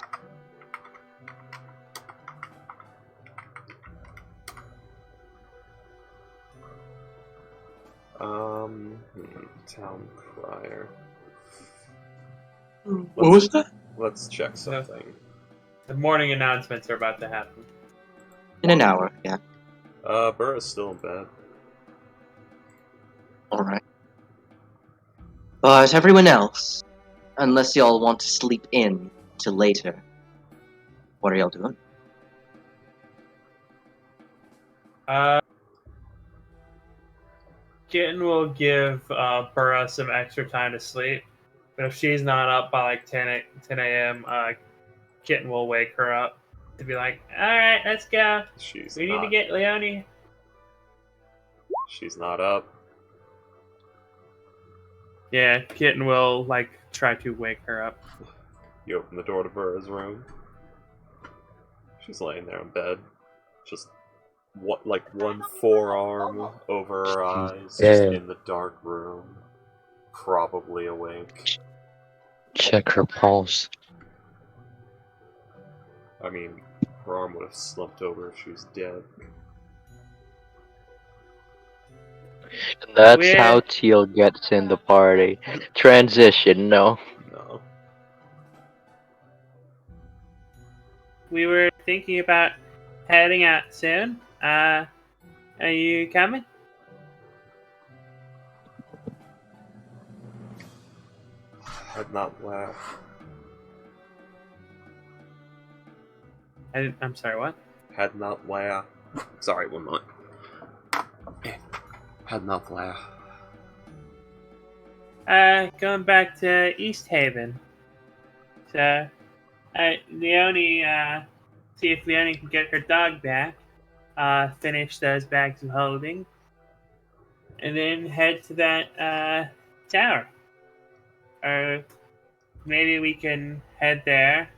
Town crier.
What was that?
Let's check something.
The morning announcements are about to happen.
In an hour, yeah.
Burrow's still in bed.
Alright. But everyone else, unless y'all want to sleep in till later, what are y'all doing?
Kitten will give Burrow some extra time to sleep, but if she's not up by like 10 a.m., Kitten will wake her up to be like, "All right, let's go. We need to get Leone."
She's not up.
Yeah, Kitten will like try to wake her up.
You open the door to Burrow's room. She's laying there in bed, just one forearm over her eyes, just in the dark room, probably awake.
Check her pulse.
I mean, her arm would have slumped over if she was dead.
And that's how Teal gets in the party. Transition, no.
No.
We were thinking about heading out soon. Are you coming?
I'd not laugh.
I'm sorry, what?
Had not laugh. Sorry, one moment. Had not laugh.
Going back to East Haven. So, Leone, see if Leone can get her dog back. Finish those bags of holding. And then head to that, tower. Or maybe we can head there.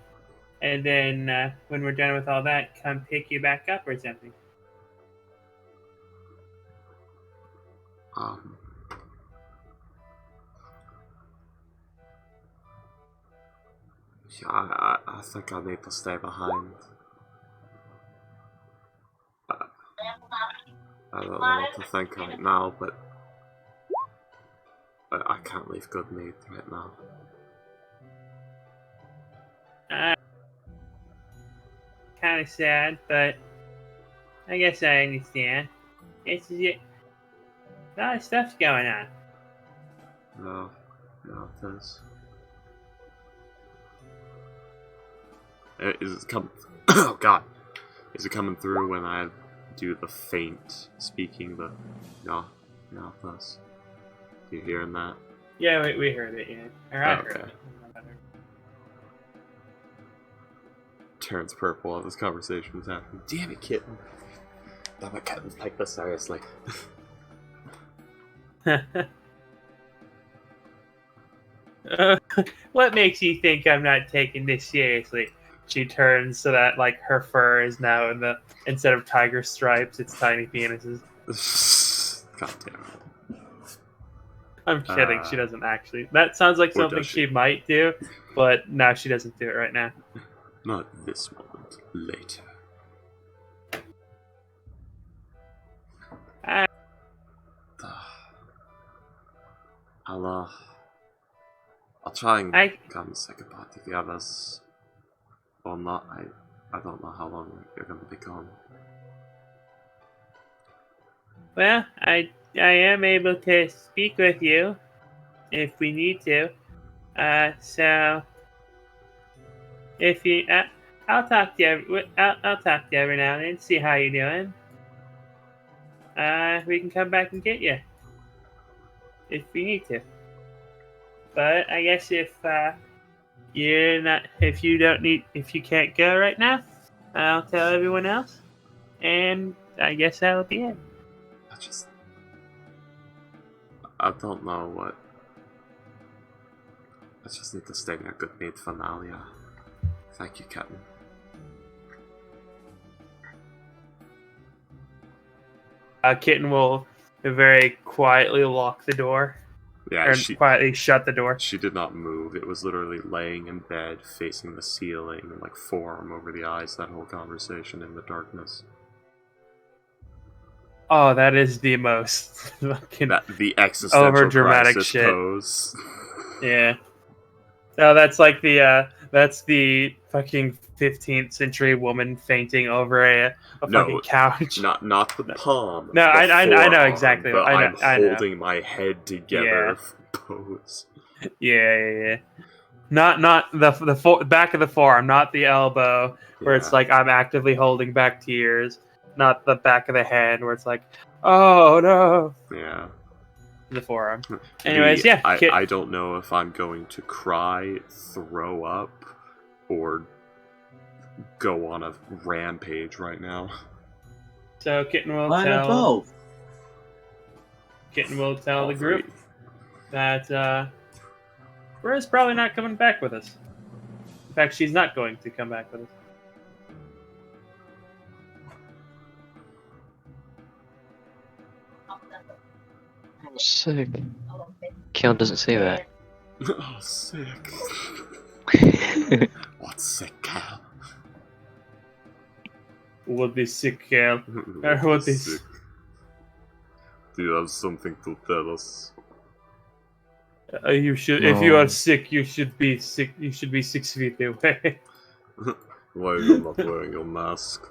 And then, when we're done with all that, come pick you back up or something.
Yeah, I think I need to stay behind. I don't know what to think right now, but I can't leave good meat right now.
Kind of sad, but I guess I understand. It's a lot of stuff's going on.
No, it is. Is it coming? Oh God! Is it coming through when I do the faint speaking? The this. You hearing that?
Yeah, we heard it. Yeah, or I heard
Okay.
it.
turns purple while this conversation is happening. Damn it, kitten. Damn it, kitten. Take this seriously.
What makes you think I'm not taking this seriously? She turns so that like her fur is now in the instead of tiger stripes, it's tiny penises.
God damn it.
I'm kidding. She doesn't actually. That sounds like something she might do, but no, she doesn't do it right now.
Not this moment. Later. I'll try and come say goodbye to the others. Or not. I don't know how long you're going to be gone.
Well, I am able to speak with you if we need to. So if you, I'll talk to you. I'll talk to you every now and then. See how you're doing. We can come back and get you if we need to. But I guess if if you can't go right now, I'll tell everyone else, and I guess that'll be it.
I don't know what. I just need to stay in a good mood for now, yeah. Thank you, Captain.
Kitten will very quietly lock the door.
Yeah,
or quietly shut the door.
She did not move. It was literally laying in bed, facing the ceiling, and like forearm over the eyes. That whole conversation in the darkness.
Oh, that is the most fucking
the existential
over dramatic shit.
Pose.
Yeah. No, that's like that's the fucking 15th century woman fainting over a fucking couch.
Not the palm.
No, I know exactly.
I'm holding my head together pose.
Yeah. Not the back of the forearm, not the elbow, where it's like I'm actively holding back tears. Not the back of the hand, where it's like, oh no.
Yeah.
The forearm. Anyways,
I don't know if I'm going to cry, throw up, or go on a rampage right now.
So Kitten will tell the group that Bria's probably not coming back with us. In fact, she's not going to come back with us.
I'm sick. Kale doesn't say that.
Oh, sick. What's sick, Cal?
What is sick, Cal? What is
sick? Do you have something to tell us?
You should. No. If you are sick, you should be sick. You should be 6 feet away.
Why are you not wearing your mask?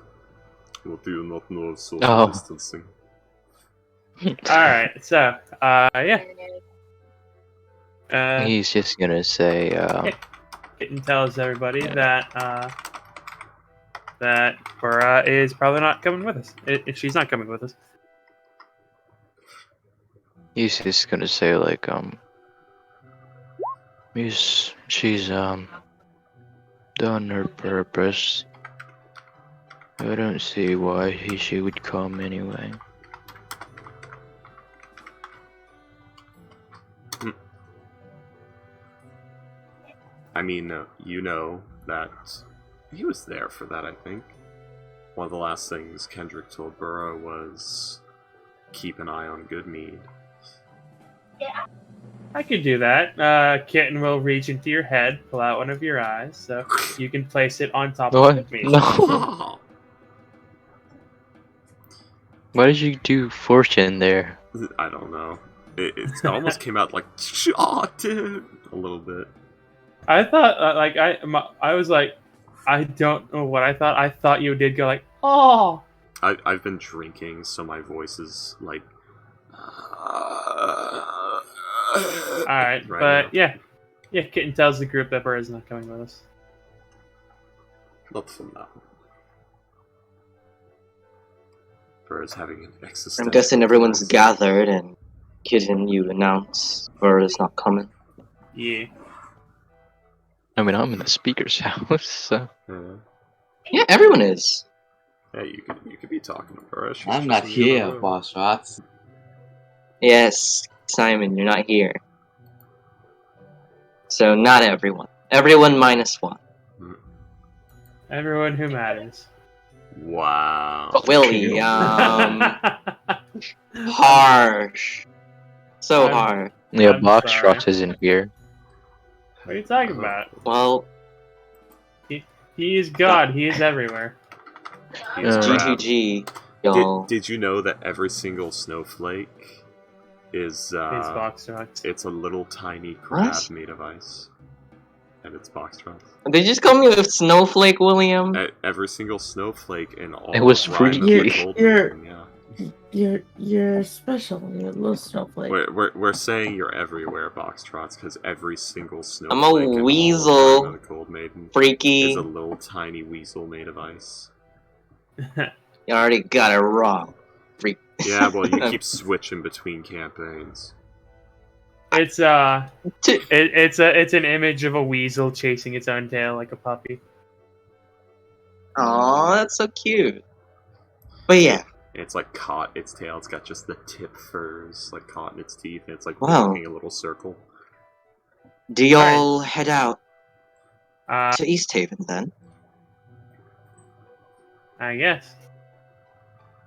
What do you not know of social distancing?
Alright, so,
he's just gonna say,
Kitten tells everybody that Bora is probably not coming with us. She's not coming with us.
He's just gonna say, like, she's done her purpose. I don't see why she would come anyway.
I mean, you know that he was there for that, I think. One of the last things Kendrick told Burrow was keep an eye on Goodmead.
I could do that. Kitten will reach into your head, pull out one of your eyes, so you can place it on top of Goodmead.
No. Why did you do fortune there?
I don't know. It almost came out like, oh, dude, a little bit.
I thought, I was like, I don't know what I thought. I thought you did go like, oh.
I've been drinking, so my voice is like.
Alright, but now. Yeah, Kitten tells the group that Burra's not coming with us.
Not for now. Burra's having an existential.
I'm guessing everyone's gathered, and Kitten, you announce Burra's not coming.
Yeah.
I mean, I'm in the speaker's house, so.
Yeah, everyone is.
Hey, you could be talking to her. She's
I'm
just
not
in the other
here,
room.
boss rats.
Yes, Simon, you're not here. So not everyone. Everyone minus one.
Everyone who matters.
Wow.
William. Harsh. So
I'm-
hard.
Yeah,
I'm
Box
sorry.
Trot isn't here.
What are you talking about?
Well,
He is God. He is everywhere.
He's crab.
G2G, y'all.
Did you know that every single snowflake is
His box trucks.
it's a little tiny crab
What?
made of ice, and it's box trucks.
They just call me a snowflake, William.
Every single snowflake in all
It was
of Rime of the
freaky.
Cold
You're-
Maiden, yeah.
You're special. You're a little snowflake.
We're saying you're everywhere, box trots, because every single
I'm
snowflake in all
a
of
weasel.
Rime of the Cold Maiden
Freaky.
is a little tiny weasel made of ice.
You already got it wrong. Freak.
Yeah, well, you keep switching between campaigns.
It's it's an image of a weasel chasing its own tail like a puppy.
Aw, that's so cute. But yeah,
It's like caught its tail. It's got just the tip furs like caught in its teeth, and it's like
Wow.
walking a little circle.
do y'all head out
Uh,
to East Haven then?
I guess.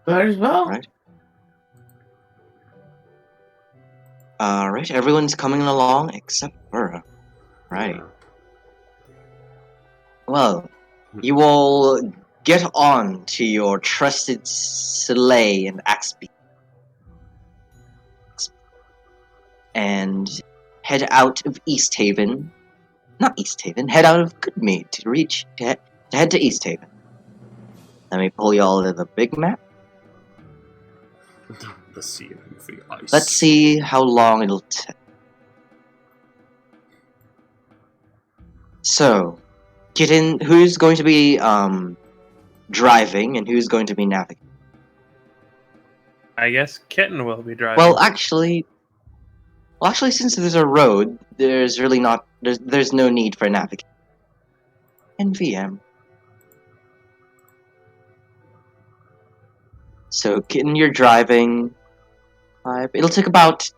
Might as well.
Right. Alright, everyone's coming along except Burra. Right.
Yeah.
Well, you all get on to your trusted sleigh and Axby. And head out of East Haven. Not East Haven, head out of Goodmead to head to East Haven. Let me pull y'all to the big map.
The sea of moving ice.
Let's see how long it'll take. So, get in. Who's going to be driving and who's going to be navigating?
I guess Kitten will be driving.
Well, actually, since there's a road, there's really not. There's no need for navigation. NVM. So, Kitten, you're driving. It'll take about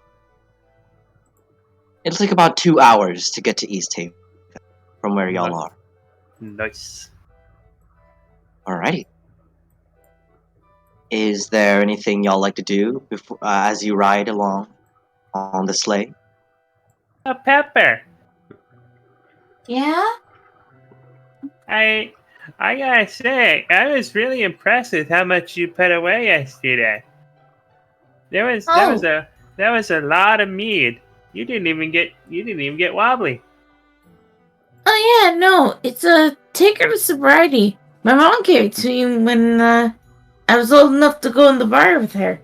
2 hours to get to East Haven from where y'all are.
Nice.
Alrighty. Is there anything y'all like to do before, as you ride along on the sleigh?
A pepper.
Yeah?
I gotta say, I was really impressed with how much you put away yesterday. There was a lot of mead. You didn't even get wobbly.
Oh yeah, no, it's a ticker to sobriety. My mom gave it to me when I was old enough to go in the bar with her.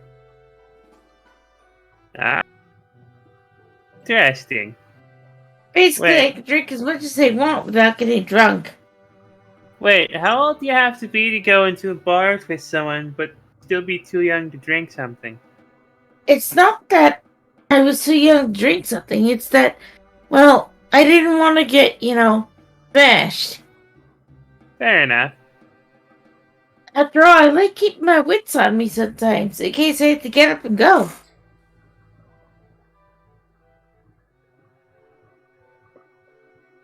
Ah, interesting.
Basically,
Wait.
they can drink as much as they want without getting drunk.
Wait, how old do you have to be to go into a bar with someone, but still be too young to drink something?
It's not that I was too young to drink something. It's that, well, I didn't want to get, bashed.
Fair enough.
After all, I like keeping my wits on me sometimes, in case I have to get up and go.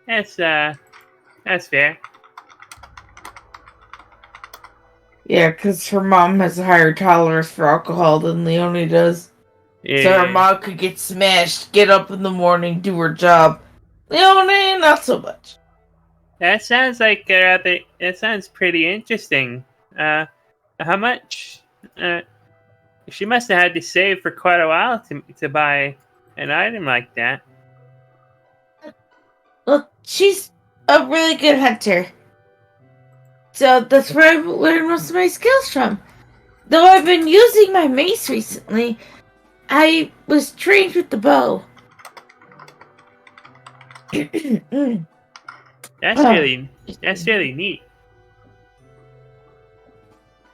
That's fair.
Yeah, because her mom has a higher tolerance for alcohol than Leonie does.
Yeah.
So her mom could get smashed, get up in the morning, do her job. Leonie, not so much.
That sounds like that sounds pretty interesting. How much? She must have had to save for quite a while to buy an item like that.
Well, she's a really good hunter. So that's where I learned most of my skills from. Though I've been using my mace recently, I was trained with the bow.
That's
Oh.
really neat.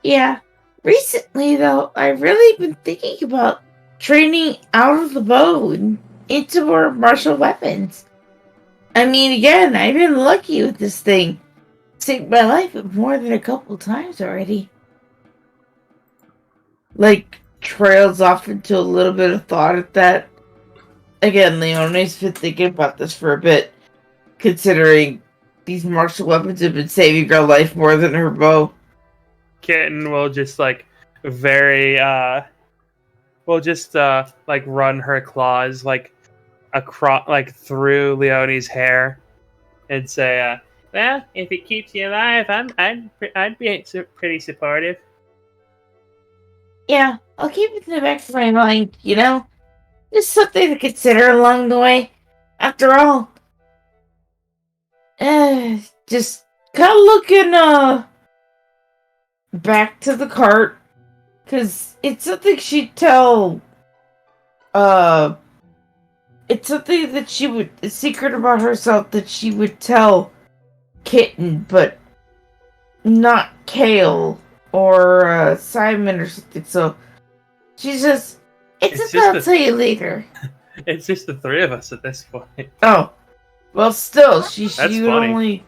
Yeah. Recently, though, I've really been thinking about training out of the bow and into more martial weapons. I mean, again, I've been lucky with this thing. saved my life more than a couple times already. Like, trails off into a little bit of thought at that. Again, Leone's been thinking about this for a bit, considering these martial weapons have been saving her life more than her bow.
Kitten will just like very will just like run her claws like across like through Leone's hair and say, "Well, if it keeps you alive, I'd be pretty supportive."
Yeah, I'll keep it in the back of my mind, you know? Just something to consider along the way. After all, just kind of looking, back to the cart, because it's something she'd tell, it's something that she would, a secret about herself that she would tell Kitten, but not Kale or Simon or something, so she says, I'll tell you later.
It's just the three of us at this point.
Oh, well, still, she
That's
would
funny.
only...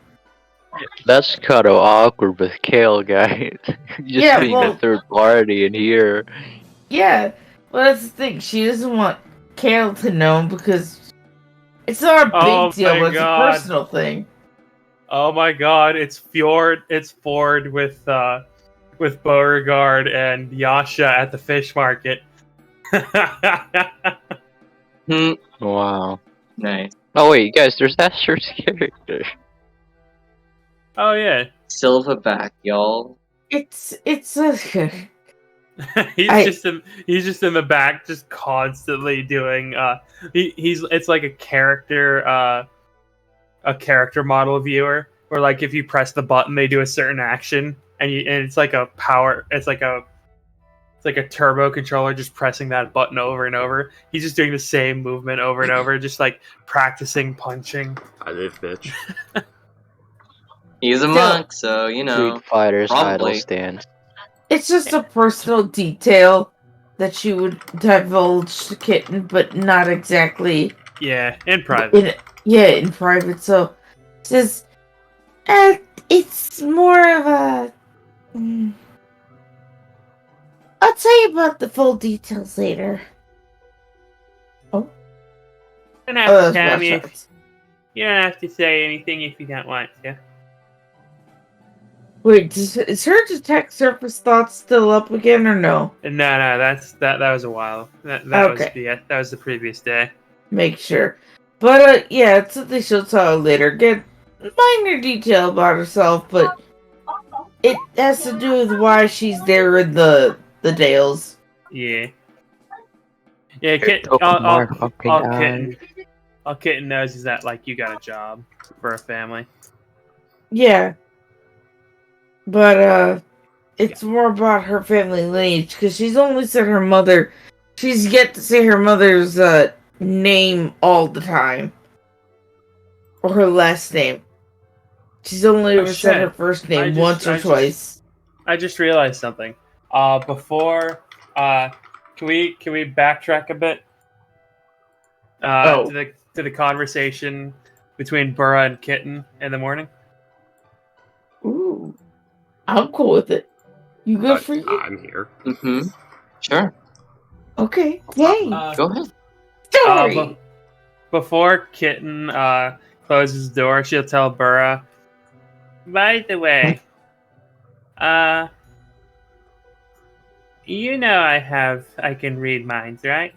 That's kind of awkward with Kale, guys. Just being the third party in here.
Yeah, well, that's the thing. She doesn't want Kale to know because it's not a big deal, but it's a personal thing.
Oh my god, it's Ford with Beauregard and Yasha at the fish market.
Wow.
Nice.
Oh wait, guys, there's Asher's character.
Oh yeah.
Silverback, y'all.
It's
he's just in the back, just constantly doing. It's like a character model viewer, where like if you press the button, they do a certain action, and it's like a power. It's like a turbo controller, just pressing that button over and over. He's just doing the same movement over and over, just like practicing punching.
I live, bitch.
He's a monk, so you know.
Street Fighter's
probably.
idol stand.
It's just a personal detail that she would divulge to Kitten, but not exactly.
Yeah, in private.
In private. So, just it's more of a. I'll tell you about the full details later. Oh.
You don't have to tell me. You don't have to say anything if you don't want to.
Wait, is her detect surface thoughts still up again or no?
No, that was a while. That was the previous day.
Make sure. But yeah, it's something she'll tell later. Get minor detail about herself, but it has to do with why she's there in the Dales.
Yeah. Yeah, all Kitten knows is that like you got a job for a family.
Yeah. But it's more about her family lineage, because she's only said her mother. She's yet to say her mother's name all the time, or her last name. She's only ever said her first name once or twice.
I just realized something. Before, can we backtrack a bit? To the conversation between Burra and Kitten in the morning.
Ooh. I'm cool with it. You good for you?
I'm here.
Mm-hmm. Sure.
Okay. Yay.
Go ahead.
Story.
Before Kitten closes the door, she'll tell Burra, by the way, you know I can read minds, right?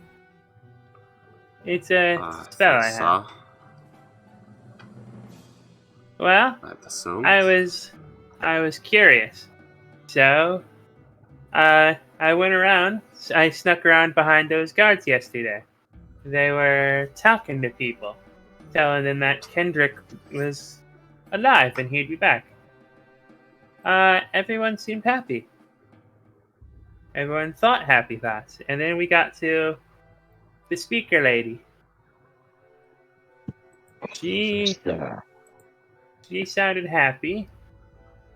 It's a spell I have. Well, I was curious, so I went around. I snuck around behind those guards yesterday. They were talking to people, telling them that Kendrick was alive and he'd be back. Everyone seemed happy. Everyone thought happy thoughts, and then we got to the speaker lady. She sounded happy,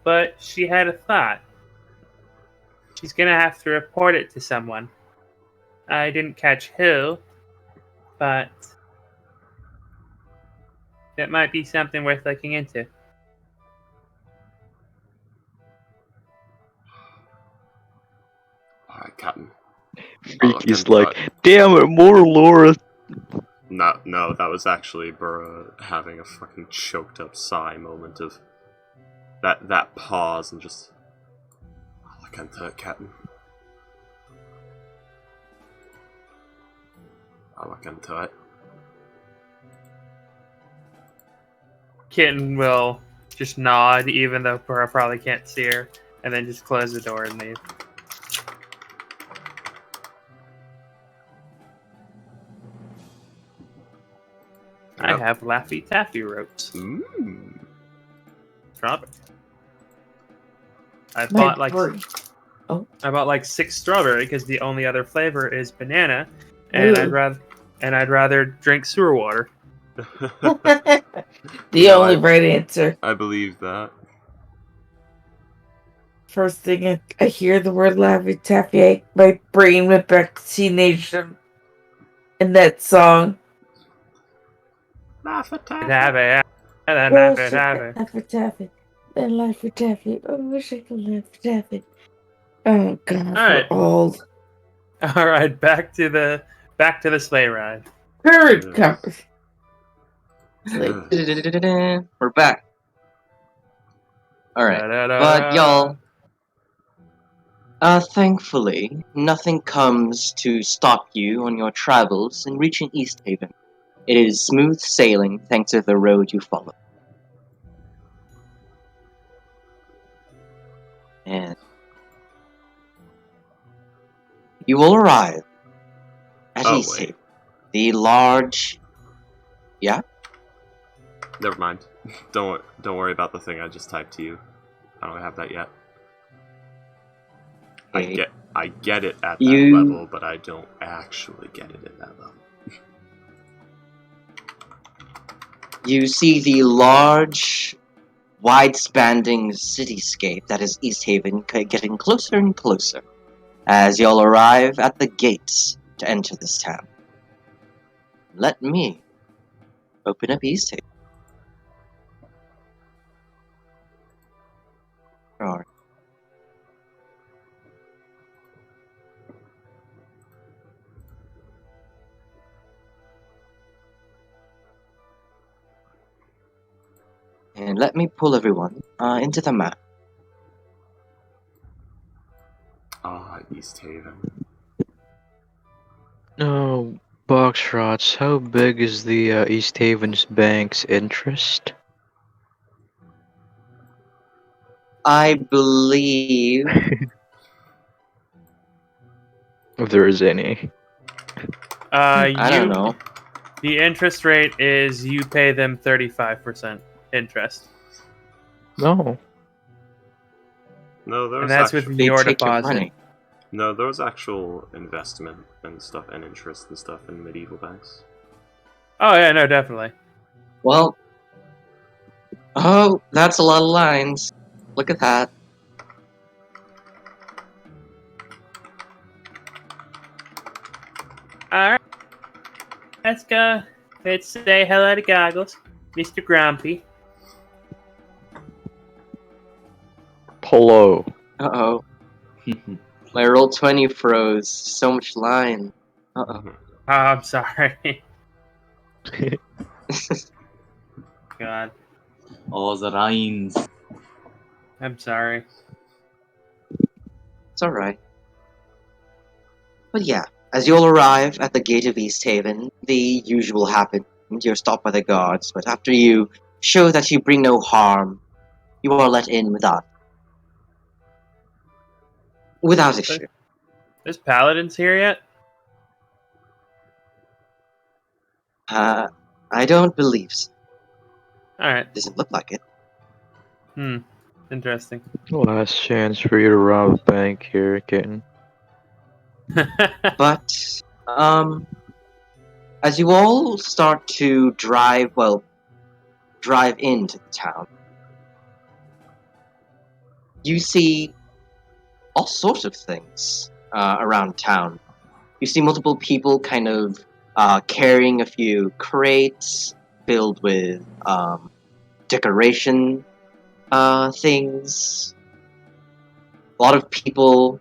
but she had a thought. She's gonna have to report it to someone. I didn't catch who, but that might be something worth looking into.
Captain.
Freaky's like, damn it, more Laura.
No, that was actually Burra having a fucking choked up sigh moment of that pause and just look into it, Captain. I'll look into it.
Kitten will just nod, even though Burra probably can't see her, and then just close the door and leave. I
Yep.
have Laffy Taffy ropes.
Mmm.
Strawberry. I
My
bought
brain.
I bought like 6 strawberry because the only other flavor is banana, and
Ooh.
I'd rather drink sewer water.
The
You know,
only right answer.
I believe that.
First thing I hear the word Laffy Taffy, my brain went back to Teenage and that song.
Taffy,
Oh,
Laffy
shit,
Taffy.
Laffy Taffy. Then Laffy Taffy. Oh, I wish I could Laffy Taffy. Oh, God,
All
we're
right.
old.
All right, back to the sleigh ride.
Current
Yes.
conversation. Like,
We're back. Alright.
Da-da-da-da.
But y'all, thankfully, nothing comes to stop you on your travels in reaching East Haven. It is smooth sailing thanks to the road you follow. And you will arrive at
Oh,
East
wait.
Haven. The large...
Never mind. Don't worry about the thing I just typed to you. I don't have that yet.
Okay.
I get it at that
You-
level, but I don't actually get it at that level.
You see the large, wide-spanning cityscape that is East Haven getting closer and closer as y'all arrive at the gates to enter this town. Let me open up East Haven. Alright. And let me pull everyone into the map.
Ah, East Haven.
No, Boxrots, how big is the East Haven's bank's interest?
I believe
If there is any.
I don't know.
The interest rate is you pay them 35% interest,
No.
No, there
and
was
that's with
actual,
They
your
take your
deposit.
money.
no, there was actual investment and stuff and interest and stuff in medieval banks.
Oh yeah, no, definitely.
Well, oh, that's a lot of lines. Look at that.
All right, let's go. Let's say hello to Goggles, Mr. Grumpy.
Hello.
Uh-oh. My roll 20 froze. So much line. Uh-oh.
Oh, I'm sorry. God,
All the rhymes.
I'm sorry.
It's alright. But yeah, as you'll arrive at the gate of East Haven, the usual happens. You're stopped by the guards, but after you show that you bring no harm, you are let in without issue.
There's paladins here yet?
I don't believe so.
All right.
Doesn't look like it.
Interesting.
Last chance for you to rob a bank here, kitten.
But, as you all start to drive into the town, you see all sorts of things around town. You see multiple people kind of carrying a few crates filled with decoration things. A lot of people,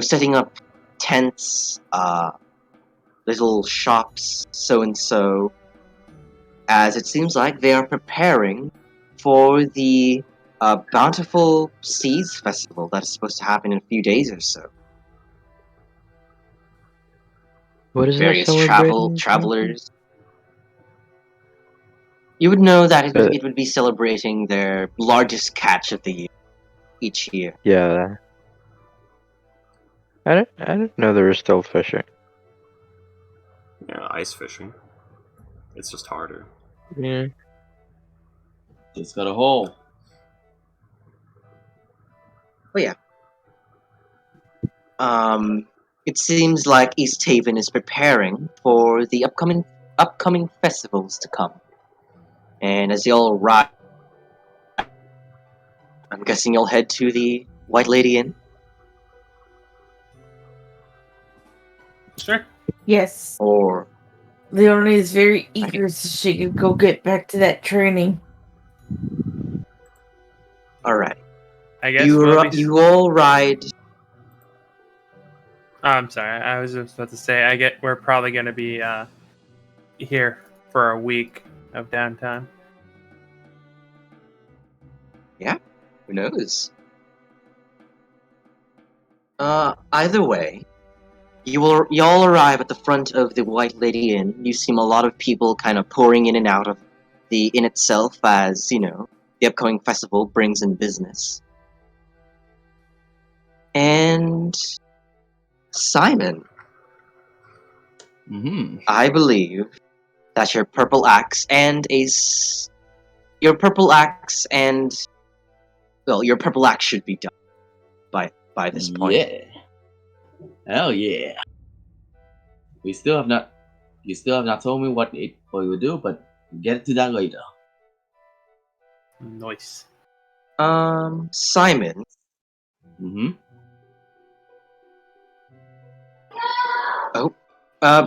setting up tents, little shops, so and so, as it seems like they are preparing for the Bountiful Seas Festival that is supposed to happen in a few days or so.
What is that
Various
celebrating?
travelers. You would know that
Uh,
it would be celebrating their largest catch of the year each year.
Yeah. I didn't know there was still fishing.
Yeah, ice fishing. It's just harder.
Yeah.
Just got a hole.
But yeah. It seems like East Haven is preparing for the upcoming festivals to come. And as y'all arrive, I'm guessing you'll head to the White Lady Inn.
Sure.
Yes.
Or
Leonie is very eager so she can go get back to that training.
alright.
I guess we'll be...
You all ride.
Oh, I'm sorry. I was just about to say, we're probably going to be here for a week of downtime.
Yeah, who knows? Either way, y'all arrive at the front of the White Lady Inn. You see a lot of people kind of pouring in and out of the inn itself, as you know, the upcoming festival brings in business. And Simon,
Mm-hmm.
I believe that your purple axe and your purple axe should be done by this point.
Yeah. Hell yeah. You still have not told me what you will do, but we'll get to that later.
Nice.
Simon,
Mm-hmm.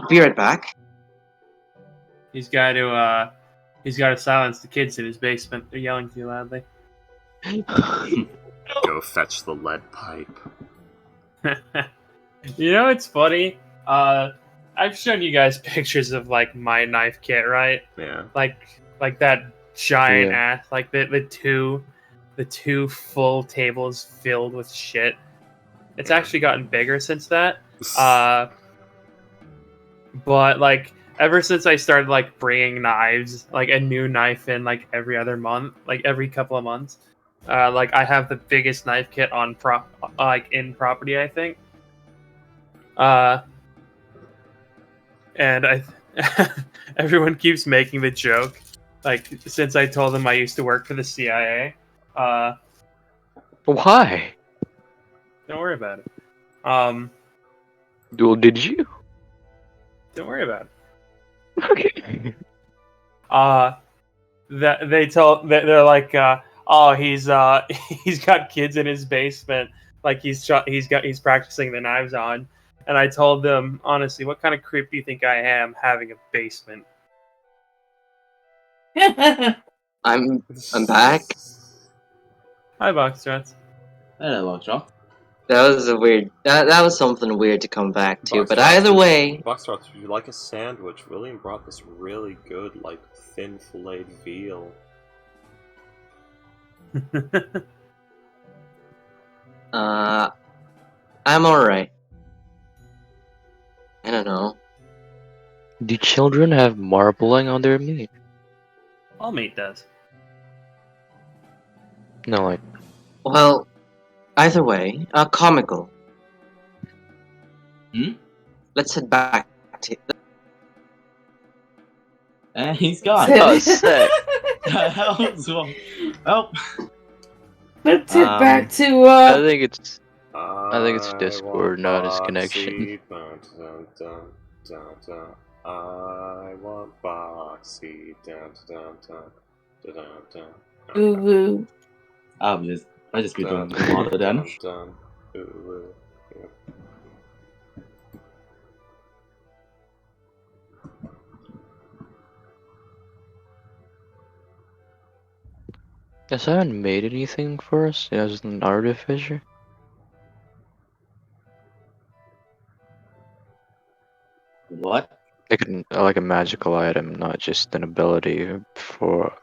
be right back.
He's got to silence the kids in his basement. They're yelling too loudly.
Go fetch the lead pipe.
You know, it's funny. I've shown you guys pictures of like my knife kit, right?
Yeah.
Like that giant
Yeah.
ass, like the two full tables filled with shit. It's actually gotten bigger since that. But like ever since I started like bringing knives, like a new knife in like every other month, like every couple of months, like I have the biggest knife kit on in property, I think. And I everyone keeps making the joke, like since I told them I used to work for the CIA.
Why?
Don't worry about it.
Well, did you?
Don't worry about it.
Okay.
That they're like, oh, he's he's got kids in his basement, like he's practicing the knives on. And I told them, honestly, what kind of creep do you think I am having a basement?
I'm back.
Hi, Boxtrots.
Hello, Boxtrot.
That was a weird. That was something weird to come back to. But
Boxtrots,
either way,
Boxtrots, would you like a sandwich? William brought this really good, like, thin filleted veal.
I'm alright. I don't know.
Do children have marbling on their meat?
All meat does.
No, like.
Well, either way, comical. Let's head back to.
And he's gone.
Oh, sick.
The hell's wrong? Oh.
Let's head back to
I think it's Discord, not his connection.
I want Boxy.
Woo woo.
I just be doing the mother then.
Guess I haven't made anything for us as an artificer.
What?
Like a magical item, not just an ability for.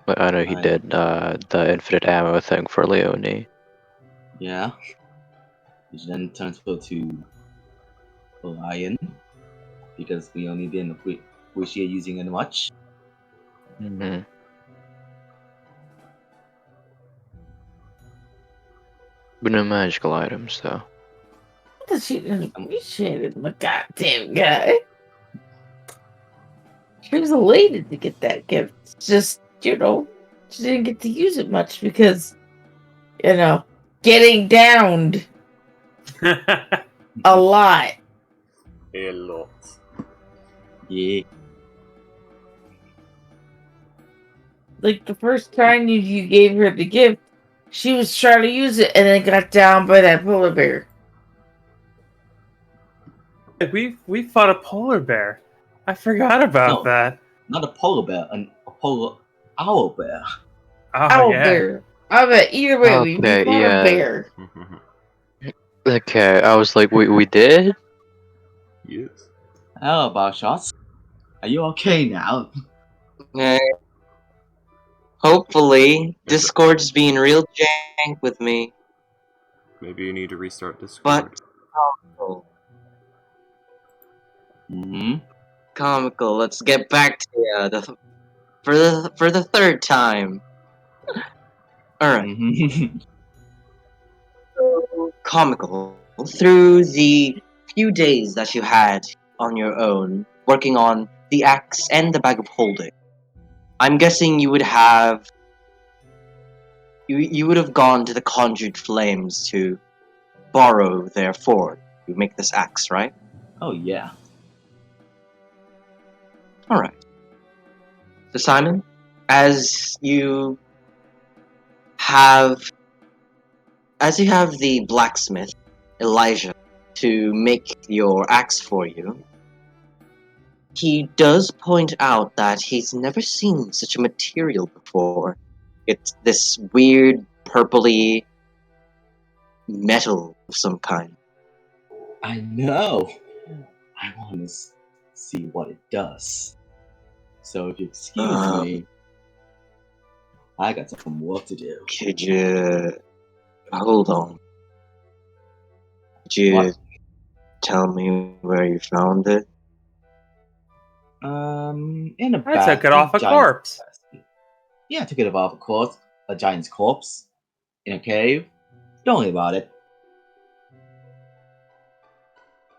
I know he did the infinite ammo thing for Leonie.
Yeah. Which then transferred to Lion because we only didn't appreciate using it much.
Mm-hmm. But no magical items, though.
Because she didn't appreciate it, my goddamn guy. She was elated to get that gift. It's just, she didn't get to use it much because, getting downed a lot.
A lot.
Yeah.
Like the first time you gave her the gift, she was trying to use it and then got down by that polar bear.
We fought a polar bear. I forgot about
No.
that.
Not a polar bear, a polar owl bear.
Oh
Owl
yeah.
bear. I bet either way we
Okay,
fought
yeah.
a bear.
Okay, I was like, we did?
Yes.
How about shots? Are you okay now?
Eh, hopefully, Discord's being real jank with me.
Maybe you need to restart
But
Discord.
oh,
Mm-hmm.
comical. Let's get back to for the third time. All right.
Mm-hmm.
Comical. Through the few days that you had on your own, working on the axe and the bag of holding, I'm guessing you would have you would have gone to the conjured flames to borrow their forge to make this axe, right?
Oh yeah.
All right. So Simon, as you have the blacksmith Elijah to make your axe for you, he does point out that he's never seen such a material before. It's this weird purpley metal of some kind.
I know. I want to see what it does. So if you excuse me, I got some work to do.
Could you hold on? Could you
What?
tell me where you found it?
In a
I
bag.
took it off a corpse.
Yeah, I took it off a corpse. A giant's corpse. In a cave. Don't worry about it.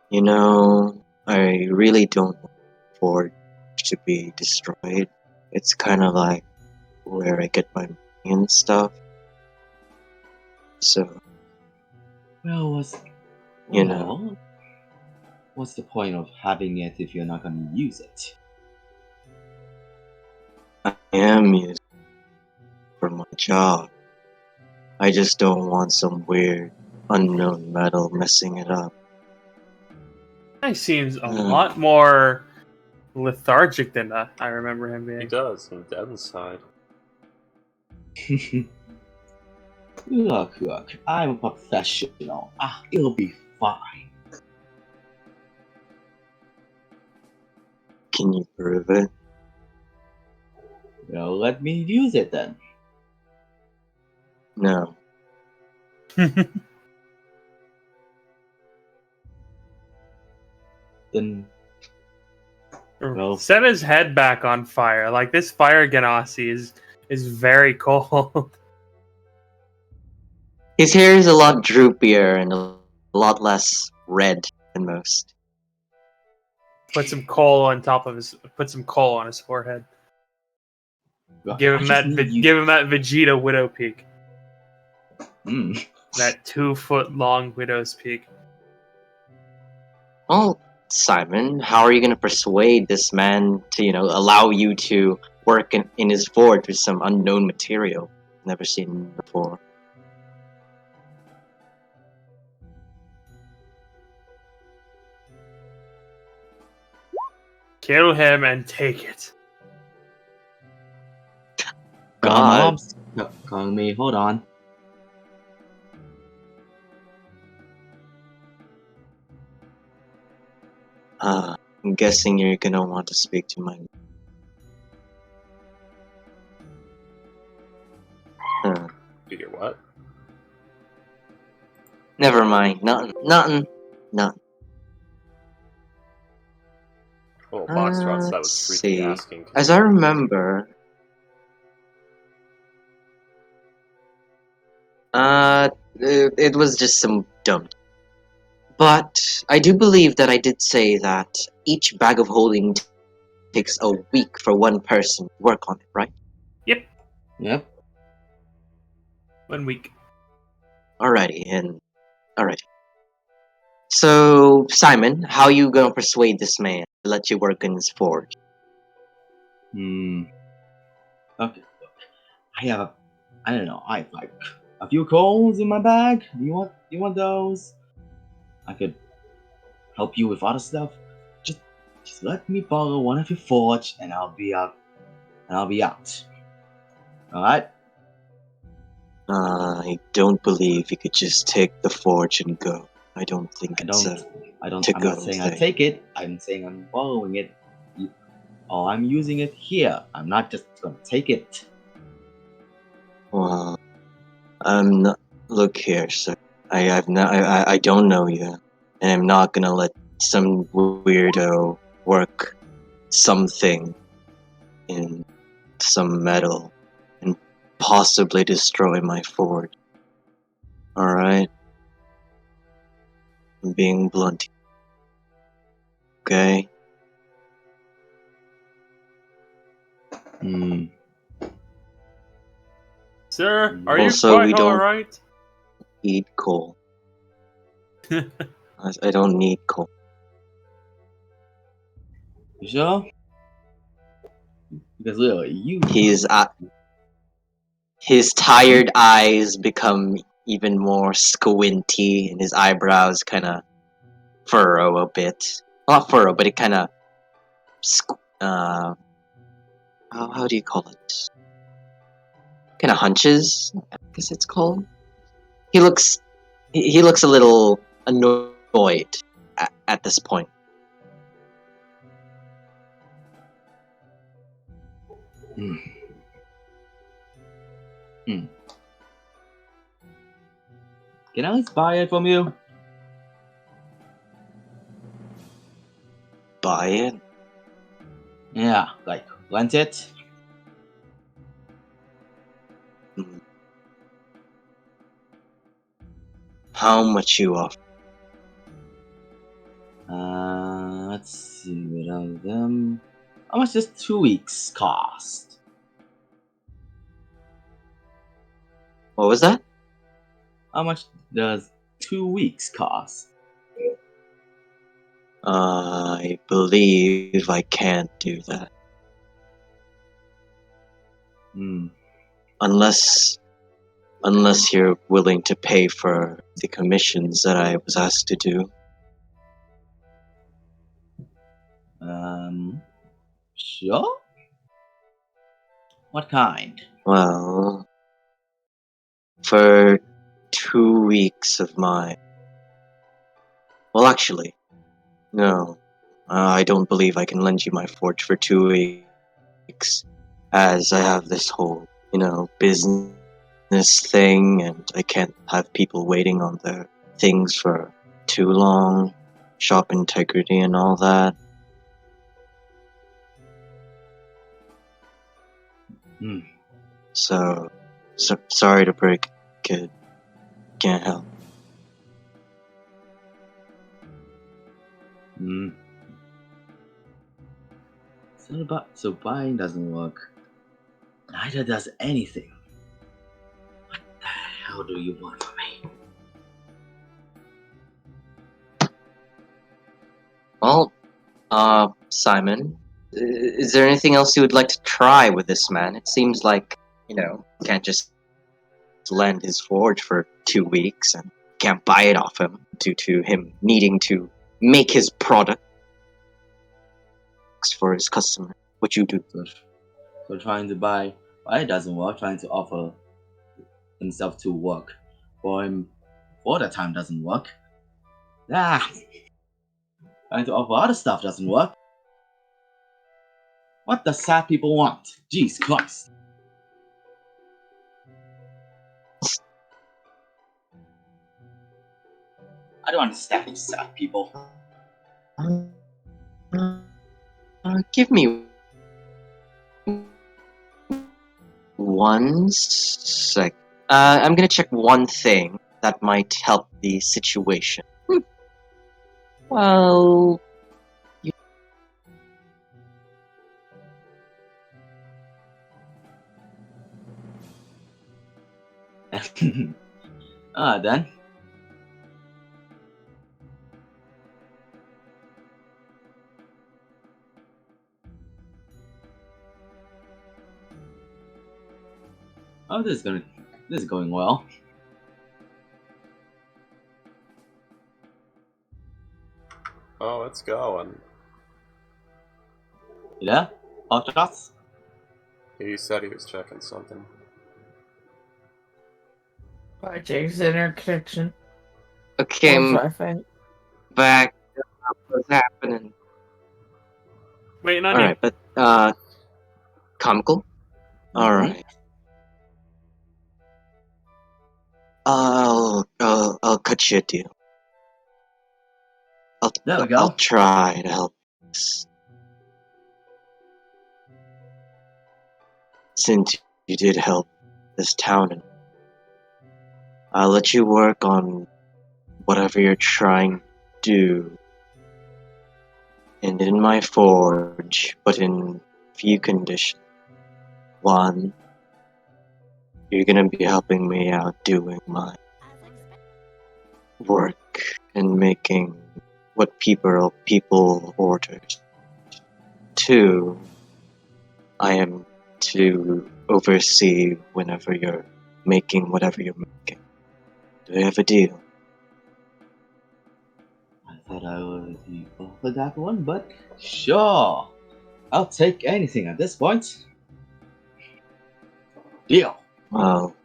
You know, I really don't want the forge to be destroyed. It's kind of like where I get my money and stuff. So,
Well,
you know,
what's the point of having it if you're not going to use it?
I am using it for my job. I just don't want some weird, unknown metal messing it up.
He seems a lot more lethargic than I remember him
He
being.
does, on Devin's side.
Look, I'm a professional. It'll be fine.
Can you prove it?
Well, let me use it then.
No.
Then, well,
Set his head back on fire. Like this fire Ganassi is very cold.
His hair is a lot droopier and a lot less red than most.
Put some coal on his forehead. Give him that Vegeta widow peak. That 2-foot long widow's peak.
Well, Simon, how are you going to persuade this man to, allow you to work in his forge with some unknown material never seen before?
Kill him and take it.
God.
Mobs calling me. Hold on.
I'm guessing you're gonna want to speak to my. Huh.
Do your what?
Never mind. Nothing.
Oh, Boxtrots, that was
Let's
freaky
see.
asking.
As I remember, it was just some dumb. But I do believe that I did say that each bag of holding takes a week for one person to work on it, right?
Yep,
Yep.
1 week.
Alrighty. So, Simon, how you gonna persuade this man to let you work in his forge?
Okay. I don't know. I have like a few coals in my bag. Do you want those? I could help you with other stuff. Just let me borrow one of your forge, and I'll be out. All right.
I don't believe you could just take the forge and go. I don't think it's a
I'm
to-go
not saying I
thing.
take it. I'm saying I'm borrowing it. Or I'm using it here. I'm not just gonna take it.
Well, I'm not. Look here, sir. I don't know you, and I'm not gonna let some weirdo work something in some metal and possibly destroy my forge. All right, I'm being blunt. Okay.
Hmm.
Sir, are you
Also, we
quite
don't
alright?
need coal. I don't need coal.
You sure? Because literally,
His tired eyes become even more squinty, and his eyebrows kind of furrow a bit. Not furrow, but it kind of how do you call it? Kind of hunches, I guess it's called. He looks a little annoyed at this point.
Hmm. Hmm. Can I at least buy it from you?
Buy it?
Yeah, like rent it.
Hmm. How much you offer?
Let's see without them. How much does 2 weeks cost?
What was that?
How much does 2 weeks cost?
I believe I can't do that.
Hmm.
Unless you're willing to pay for the commissions that I was asked to do.
Sure? What kind?
Well, for 2 weeks of my... Well, actually, no. I don't believe I can lend you my forge for 2 weeks, as I have this whole, business thing, and I can't have people waiting on their things for too long. Shop integrity and all that.
Hmm.
So sorry to break it. Can't help.
Hmm. So buying doesn't work. Neither does anything. What the hell do you want from me?
Well, Simon, is there anything else you would like to try with this man? It seems like, can't just lend his forge for 2 weeks and can't buy it off him due to him needing to make his products for his customer. What you do?
So trying to buy, why it doesn't work, trying to offer himself to work for him for the time doesn't work. Ah, And to offer other stuff doesn't work. What does sad people want? Jeez Christ. I don't understand these sad people.
Give me 1 sec. I'm gonna check one thing that might help the situation. Well,
Then. Oh, this is going well.
Oh, it's going.
Yeah? Hot shots?
He said he was checking something.
Project's interconnection.
okay, I'm
Wi-Fi.
back. What's happening?
Waiting on
All
you.
right, but comical. All
Mhm.
right. I'll cut you a deal.
There we go.
I'll try to help. Since you did help this town, I'll let you work on whatever you're trying to do. And in my forge, but in few conditions. One, you're gonna be helping me out doing my work and making what people orders. Two, I am to oversee whenever you're making whatever you're making. Do we have a deal?
I thought I would offer that one, but sure. I'll take anything at this point. Deal.
Well,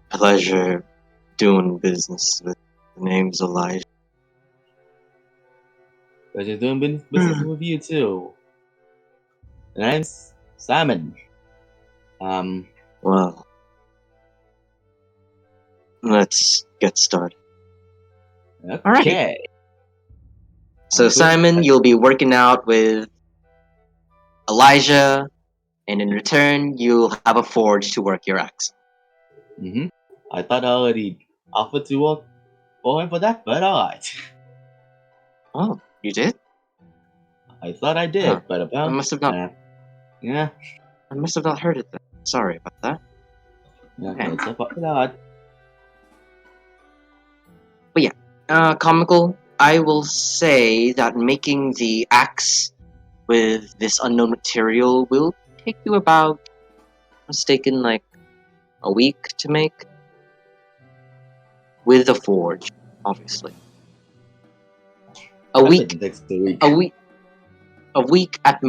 pleasure doing business with the name's Elijah.
But you're doing business with you too. The name's Simon.
Well, let's get started.
Okay.
So, Simon, you'll be working out with Elijah, and in return, you'll have a forge to work your axe.
Mm-hmm. I thought I already offered to work for him for that, but alright.
Oh, you did?
I thought I did,
Huh.
but
I
apparently.
must have not.
Yeah.
I must have not heard it then. Sorry about that.
Yeah,
Okay.
it's about that.
Comical. I will say that making the axe with this unknown material will take you about, mistaken, like a week to make. With a forge, obviously. A week.
It takes a week.
A week at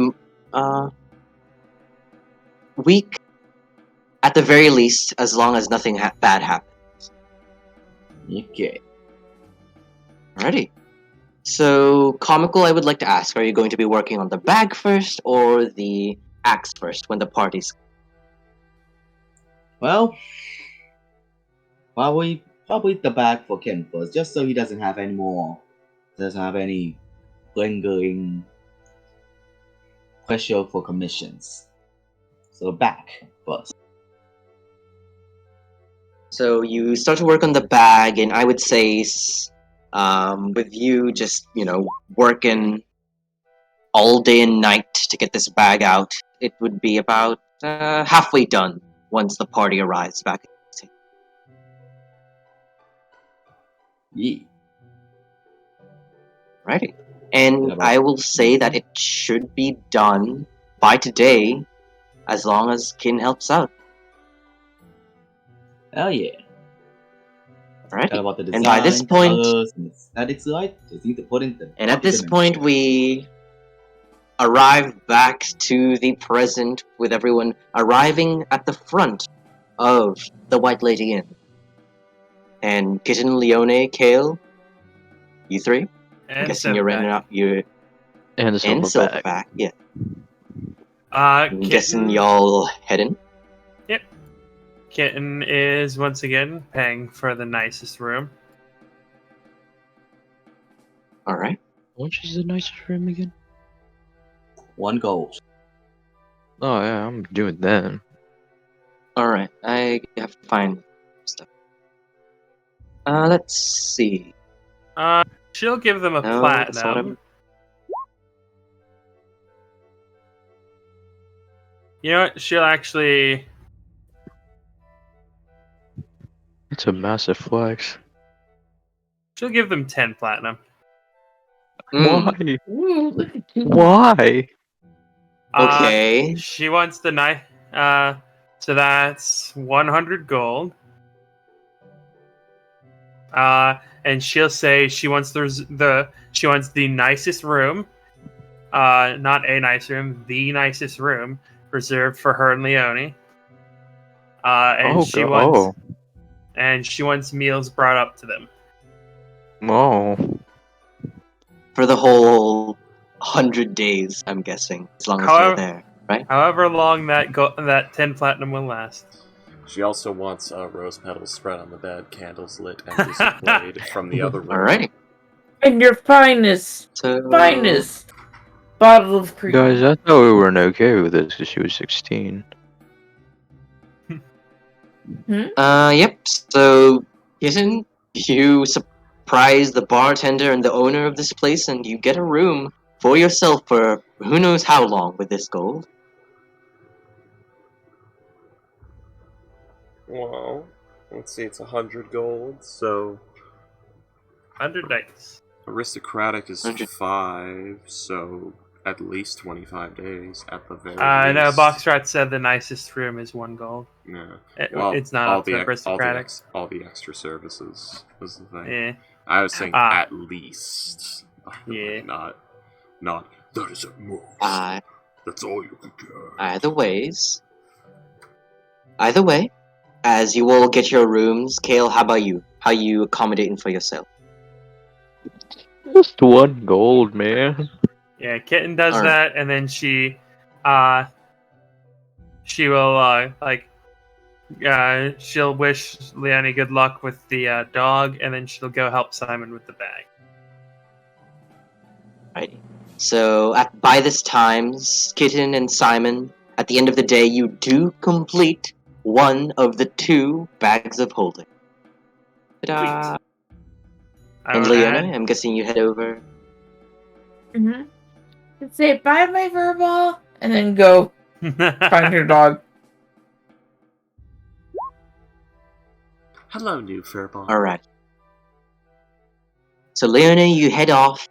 week at the very least, as long as nothing bad happens.
Okay.
Alrighty. So, Comical, I would like to ask, are you going to be working on the bag first or the axe first when the party's...
Well, probably the bag for Ken first, just so he doesn't have any lingering pressure for commissions. So back first.
So you start to work on the bag, and I would say, with you just, working all day and night to get this bag out, it would be about halfway done once the party arrives back.
Yeah.
Righty. And I will say that it should be done by today, as long as Kin helps out.
Hell yeah.
Alright.
About the design,
And by this point,
colors, and aesthetics, right? Just need to put in the
and at this point, we arrive back to the present with everyone arriving at the front of the White Lady Inn. And Kitten, Leone, Kale, You three? I'm
And
guessing you're renting
Silverback.
out your
And the
and
silverback.
Silverback. Yeah. I'm guessing
Kitten.
y'all heading.
Yep. Kitten is once again paying for the nicest room.
All right.
How much is the nicest room again?
1 gold.
Oh yeah, I'm doing that.
All right. I have to find stuff. Let's see.
She'll give them a
No, that's not what
platinum. You know what? She'll actually.
It's a massive flex.
She'll give them 10 platinum.
Why?
Ooh, look at you.
Why?
Okay.
She wants the knife. So that's 100 gold. And she'll say she wants she wants the nicest room. Not a nice room, the nicest room reserved for her and Leone. And she wants meals brought up to them.
Oh.
For the whole 100 days, I'm guessing, as long as you're there, right?
However long that 10 platinum will last.
She also wants rose petals spread on the bed, candles lit, and music played from the other room.
Alrighty.
And your finest bottle of cream.
Guys, I thought we weren't okay with this because she was 16.
Yep. So, Kitten, you surprise the bartender and the owner of this place, and you get a room for yourself for who knows how long with this gold.
Well, let's see, it's 100 gold, so
100 dice.
aristocratic is
100.
5, so at least 25 days at the very
No,
least.
Boxrat said the nicest room is 1 gold.
Yeah.
It's not up to aristocratic.
All the extra services is the thing.
Yeah.
I was saying at least.
Yeah.
Not. That is at most. That's all you can get.
Either way, as you all get your rooms, Kale, how about you? How you accommodating for yourself?
Just 1 gold, man.
Yeah, Kitten does
Alright.
that, and then she will she'll wish Leonie good luck with the dog, and then she'll go help Simon with the bag.
Right. So by this time, Kitten and Simon, at the end of the day, you do complete 1 of the 2 bags of holding. Ta-da! And Leona, I'm guessing you head over.
Say bye, my furball, and then go find your dog.
Hello, new furball.
Alright. So Leona, you head off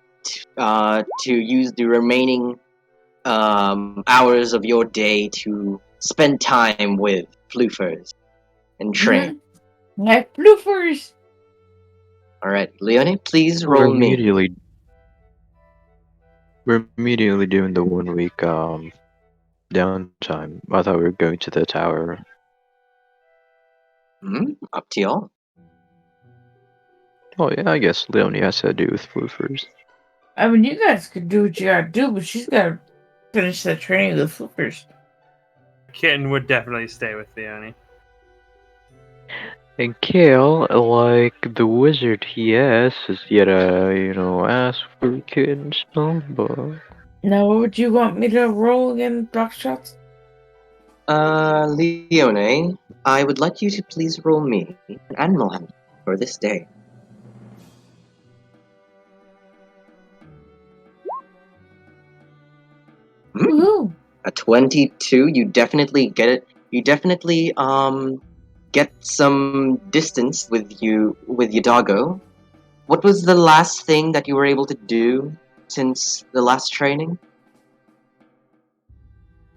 to use the remaining hours of your day to spend time with Floofers and train.
My bloopers.
Alright, Leone, please roll me.
We're immediately doing the 1 week downtime. I thought we were going to the tower.
Up to y'all.
Oh yeah, I guess Leonie has to do with Floofers.
I mean, you guys could do what you gotta do, but she's gotta finish that training with the flippers.
Kitten would definitely stay with Leonie.
And Kale, like the wizard he has yet ask for Kitten's number.
Now, what would you want me to roll again, box shots?
Leone, I would like you to please roll me an animal handling for this day.
Woohoo!
A 22, you definitely get it. You definitely get some distance with your doggo. What was the last thing that you were able to do since the last training?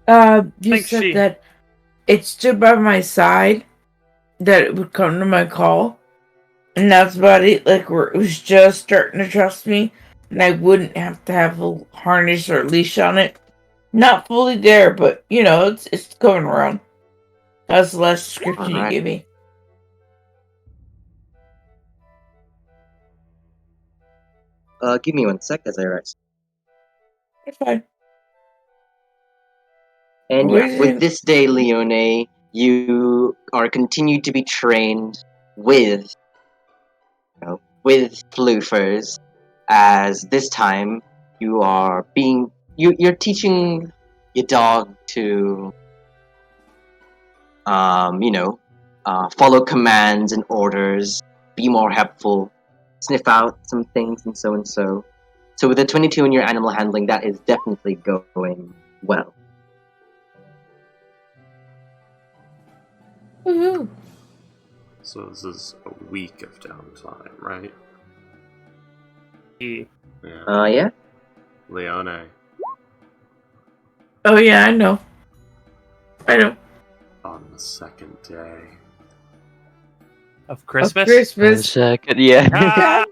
You said that it stood by my side, that it would come to my call, and that's about it. Like, where it was just starting to trust me, and I wouldn't have to have a harness or leash on it. Not fully there, but it's going around. That's the last description you gave me.
give me 1 sec as I rise.
It's fine.
And
Wait,
yeah, with this day, Leone, you are continued to be trained with, with floofers, as this time you are you're teaching your dog to, follow commands and orders, be more helpful, sniff out some things, and so and so. So with a 22 in your animal handling, that is definitely going well.
woohoo.
So this is a week of downtime, right?
E.
Yeah.
Yeah.
Leone,
Oh yeah, I know. I know.
on the second day.
Of Christmas?
One second, yeah.
Ah!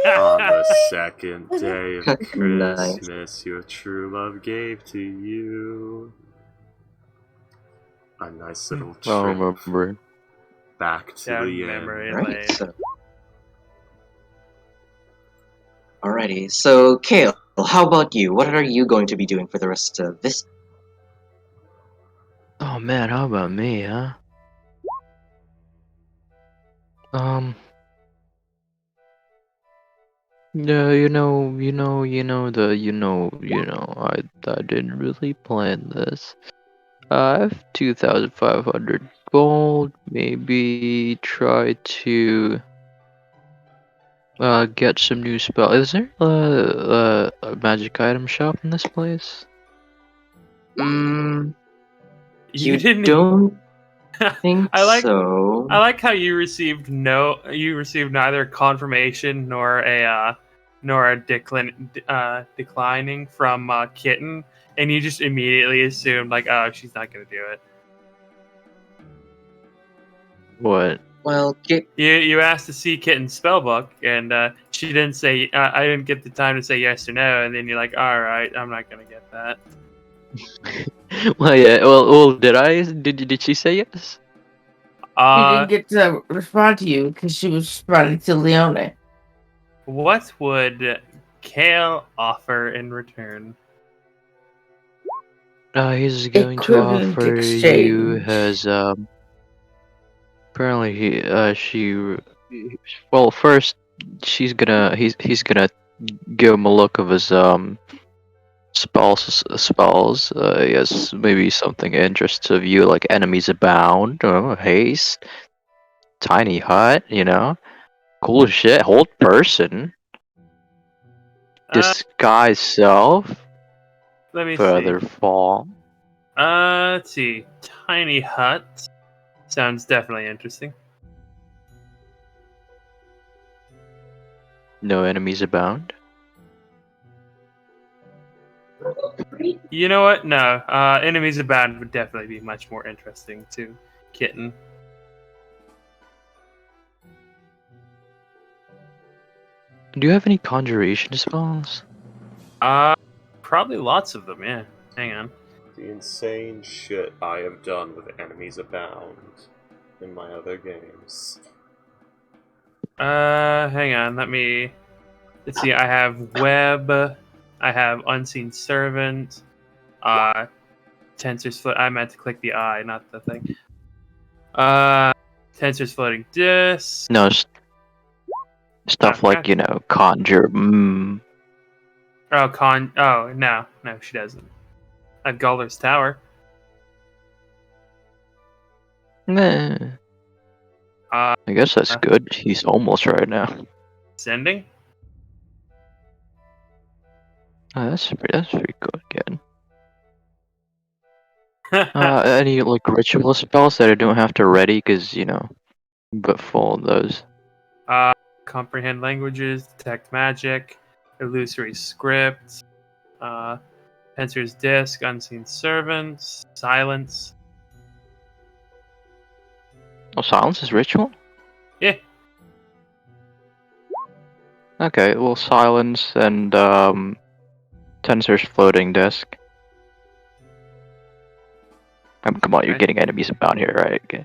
On the second day of
Nice.
Christmas, your true love gave to you a nice little
I don't
trip
remember.
back to
Down
the
memory
inn.
lane.
Right. So. Alrighty. So, Kale, how about you? What are you going to be doing for the rest of this?
Oh man, how about me, huh? Yeah, I didn't really plan this. I have 2,500 gold. Maybe try to get some new spell. Is there a magic item shop in this place?
You
You didn't.
don't think
I like.
so.
I like how you received neither confirmation nor a declining from Kitten, and you just immediately assumed like, oh, she's not gonna do it.
What?
Well,
You asked to see Kitten's spellbook, and she didn't say. I didn't get the time to say yes or no, and then you're like, all right, I'm not gonna get that.
Well, yeah. Well, did she say yes?
She didn't get to respond to you because she was responding to Leone.
What would Kale offer in return?
He's going to
Equivalent
offer you
exchange.
his Apparently well, first he's gonna give him a look of his spells. Yes, maybe something interests of you like enemies abound, haste, tiny hut, cool shit, hold person, disguise self,
Let me
further
see.
fall.
Let's see. Tiny hut sounds definitely interesting.
No enemies abound.
You know what? No. Enemies abound would definitely be much more interesting to Kitten.
Do you have any conjuration spells?
Probably lots of them. Yeah. Hang on.
The insane shit I have done with enemies abound in my other games.
Hang on. Let's see. I have web. I have unseen servant. Tensor's float. I meant to click the eye, not the thing. Tensor's floating disc.
No, stuff like conjure.
Oh, no, she doesn't. I have Guller's Tower.
Nah. I guess that's good. He's almost right now.
Sending.
Oh, that's pretty good. Any like ritual spells that I don't have to ready because but full of those.
Comprehend languages, detect magic, illusory script, Tensor's disc, unseen servants, silence.
Oh, silence is ritual?
Yeah.
Okay, well, silence and Tensor's floating disc. Come on, you're getting enemies abound here, right? Okay.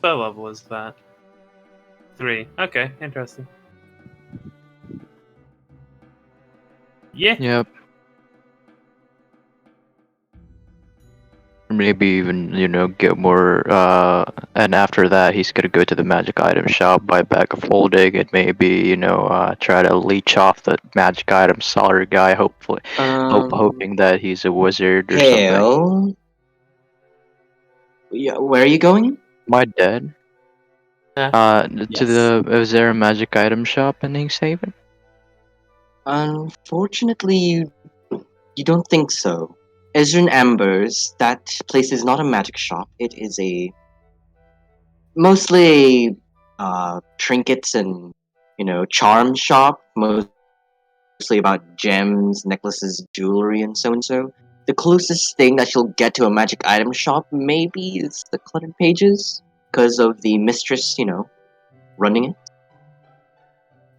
What level is that? 3. Okay, interesting. Yeah.
Yep. Maybe even, get more, and after that he's gonna go to the magic item shop, buy a bag of holding, and maybe, try to leech off the magic item seller guy, hopefully, hoping that he's a wizard or something.
Hale? Yeah, where are you going?
My dad?
Yes.
Is there a magic item shop in Haven?
Unfortunately, you don't think so. Ezrin Ambers, that place is not a magic shop. It is mostly trinkets and charm shop. Mostly about gems, necklaces, jewelry, and so and so. The closest thing that you'll get to a magic item shop maybe is the Cluttered Pages, because of the mistress, running it.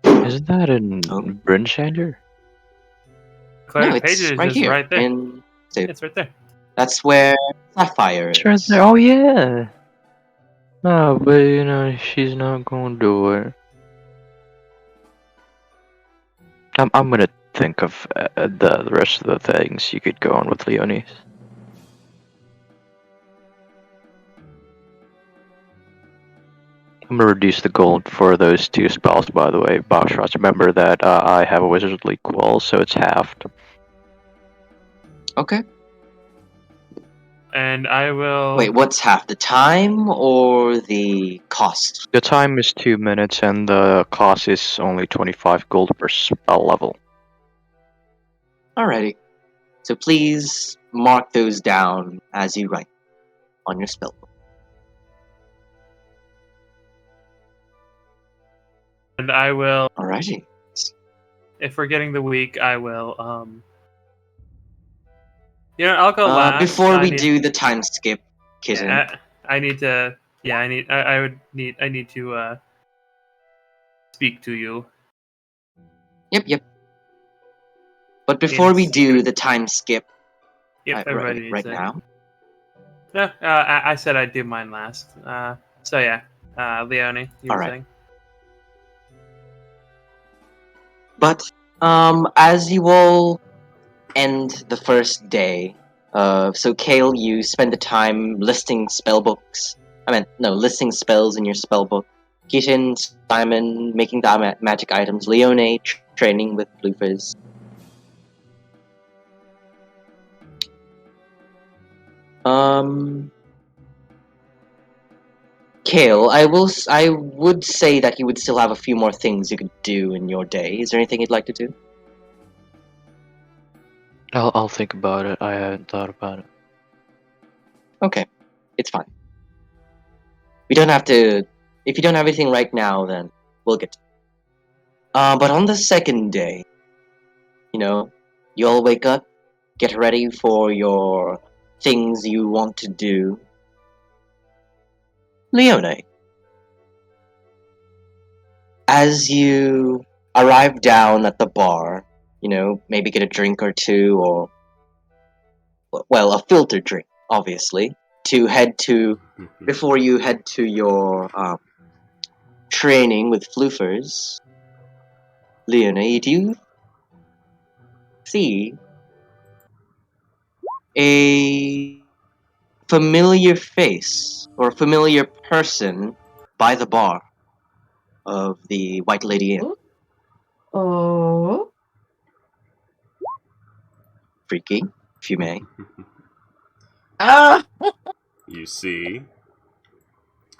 Isn't that in Bryn Shander?
Cluttered
No, it's
Pages is
right
just
here.
right there.
It's
right there.
That's where Sapphire is.
It's right there. Oh yeah. Oh, but she's not gonna do it. I'm gonna think of the rest of the things you could go on with Leonis. I'm gonna reduce the gold for those 2 spells, by the way, Boxrods. Remember that I have a wizardly quill, so it's halved.
Okay.
And I will.
Wait, what's half, the time or the cost?
The time is 2 minutes, and the cost is only 25 gold per spell level.
Alrighty. So please mark those down as you write on your spell book.
And I will.
Alrighty.
If we're getting the week, I will. I'll go last.
Before we do the time skip, Kitten.
Yeah, I need to. Yeah, I need to speak to you.
Yep. But before we do the time skip,
Everybody needs
right
it.
now.
No, I said I'd do mine last. So yeah, Leone, you were saying.
But as you all end the first day, so Kale, you spend the time listing listing spells in your spell book. Keaton, Simon making the magic items. Leone training with Bluefizz. Kale, I would say that you would still have a few more things you could do in your day. Is there anything you'd like to do?
I'll think about it. I haven't thought about it.
Okay, it's fine. We don't have to. If you don't have anything right now, then we'll get to it. But on the second day, you all wake up, get ready for your things you want to do. Leone, as you arrive down at the bar, maybe get a drink or two, or a filtered drink, obviously, before you head to your training with Floofers. Leone, do you see a familiar face or a familiar person by the bar of the White Lady Inn?
Oh.
Freaky, if you may.
Ah.
You see?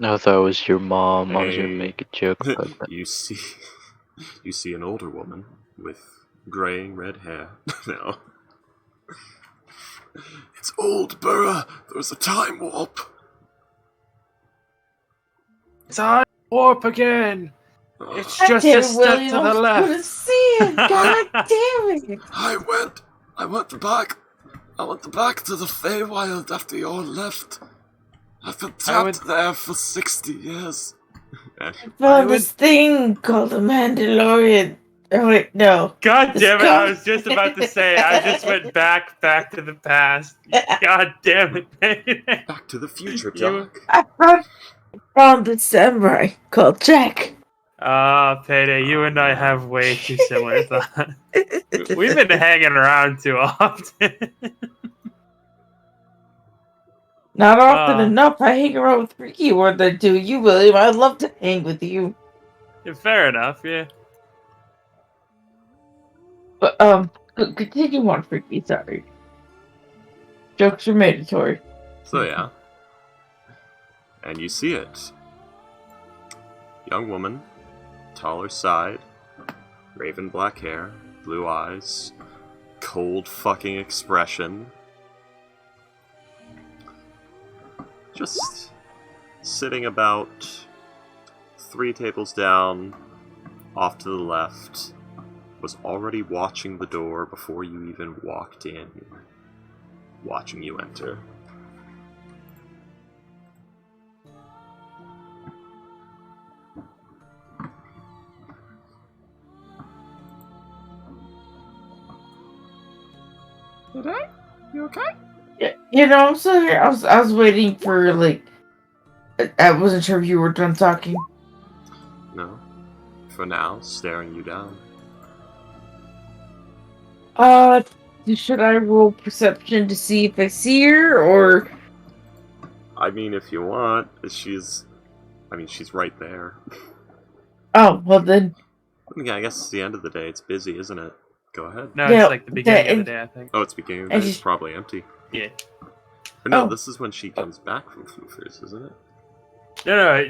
I thought it was your mom. I was gonna make a joke about that.
You see an older woman with graying red hair. No. It's old, Burra. There's a time warp.
Time warp again. It's just
Damn
a
it,
step
William,
to the
I was
left.
gonna see it. God damn it.
I went back to the Feywild after you all left. I've been trapped there for 60 years.
Found this thing called the Mandalorian. Oh wait, no.
God damn it! I was just about to say. I just went back to the past. God damn it!
Back to the future, Doc.
I found the samurai called Jack.
Payday, you and I have way too similar thoughts. We've been hanging around too often.
Not often enough. I hang around with Ricky more than I do you, William. I'd love to hang with you.
Fair enough, yeah.
But, continue on, Ricky, sorry. Jokes are mandatory.
So yeah. And you see it. Young woman, taller side, raven black hair, blue eyes, cold fucking expression. Just sitting about 3 tables down, off to the left, was already watching the door before you even walked in, watching you enter. Today? You okay?
Yeah, I'm still here. I was waiting for, like... I wasn't sure if you were done talking.
No. For now, staring you down.
Should I roll perception to see if I see her, or...
I mean, if you want, she's right there.
Oh, well then...
Yeah, I guess it's the end of the day. It's busy, isn't it? Go ahead.
No, it's like the beginning of the day, I think.
Oh, it's beginning of the day. It's probably empty.
Yeah.
But no, this is when she comes back from Floofers, isn't it?
No,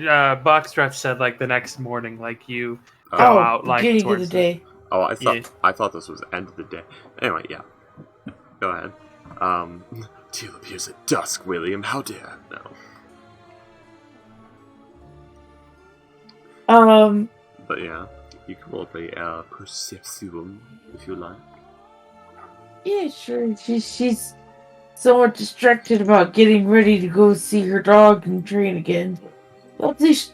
Boxdrive said like the next morning, like you go out like
beginning
towards
of the day.
Oh, I thought this was end of the day. Anyway, yeah. Go ahead. Teal appears at dusk, William. How dare? No. But yeah, you can roll a perception if you like.
Yeah, sure. She's somewhat distracted about getting ready to go see her dog and train again. Well, at least,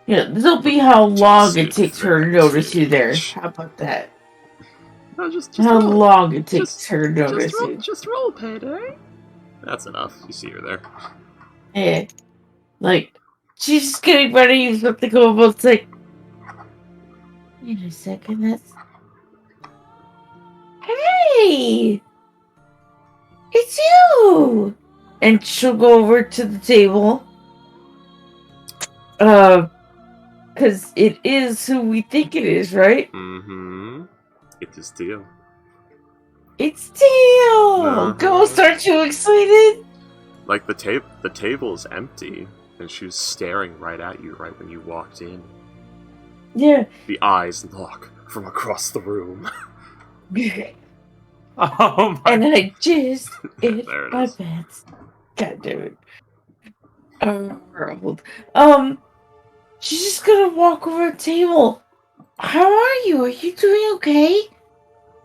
this'll be how long it takes her to notice you there. How about that?
No, just
how
roll.
long it takes her to notice you.
Just roll, Payday. That's enough. You see her there.
Yeah. Like, she's just getting ready to something over. It's like, wait a second, that's... Hey! It's you! And she'll go over to the table. Because it is who we think it is, right?
Mm-hmm. It is Teal.
It's Teal! Ghost, aren't you excited?
Like, the table is empty, and she was staring right at you right when you walked in.
Yeah.
The eyes lock from across the room.
Oh my!
And I just ate
There it
my
is.
pants. God damn it. She's just gonna walk over the table. How are you? Are you doing okay?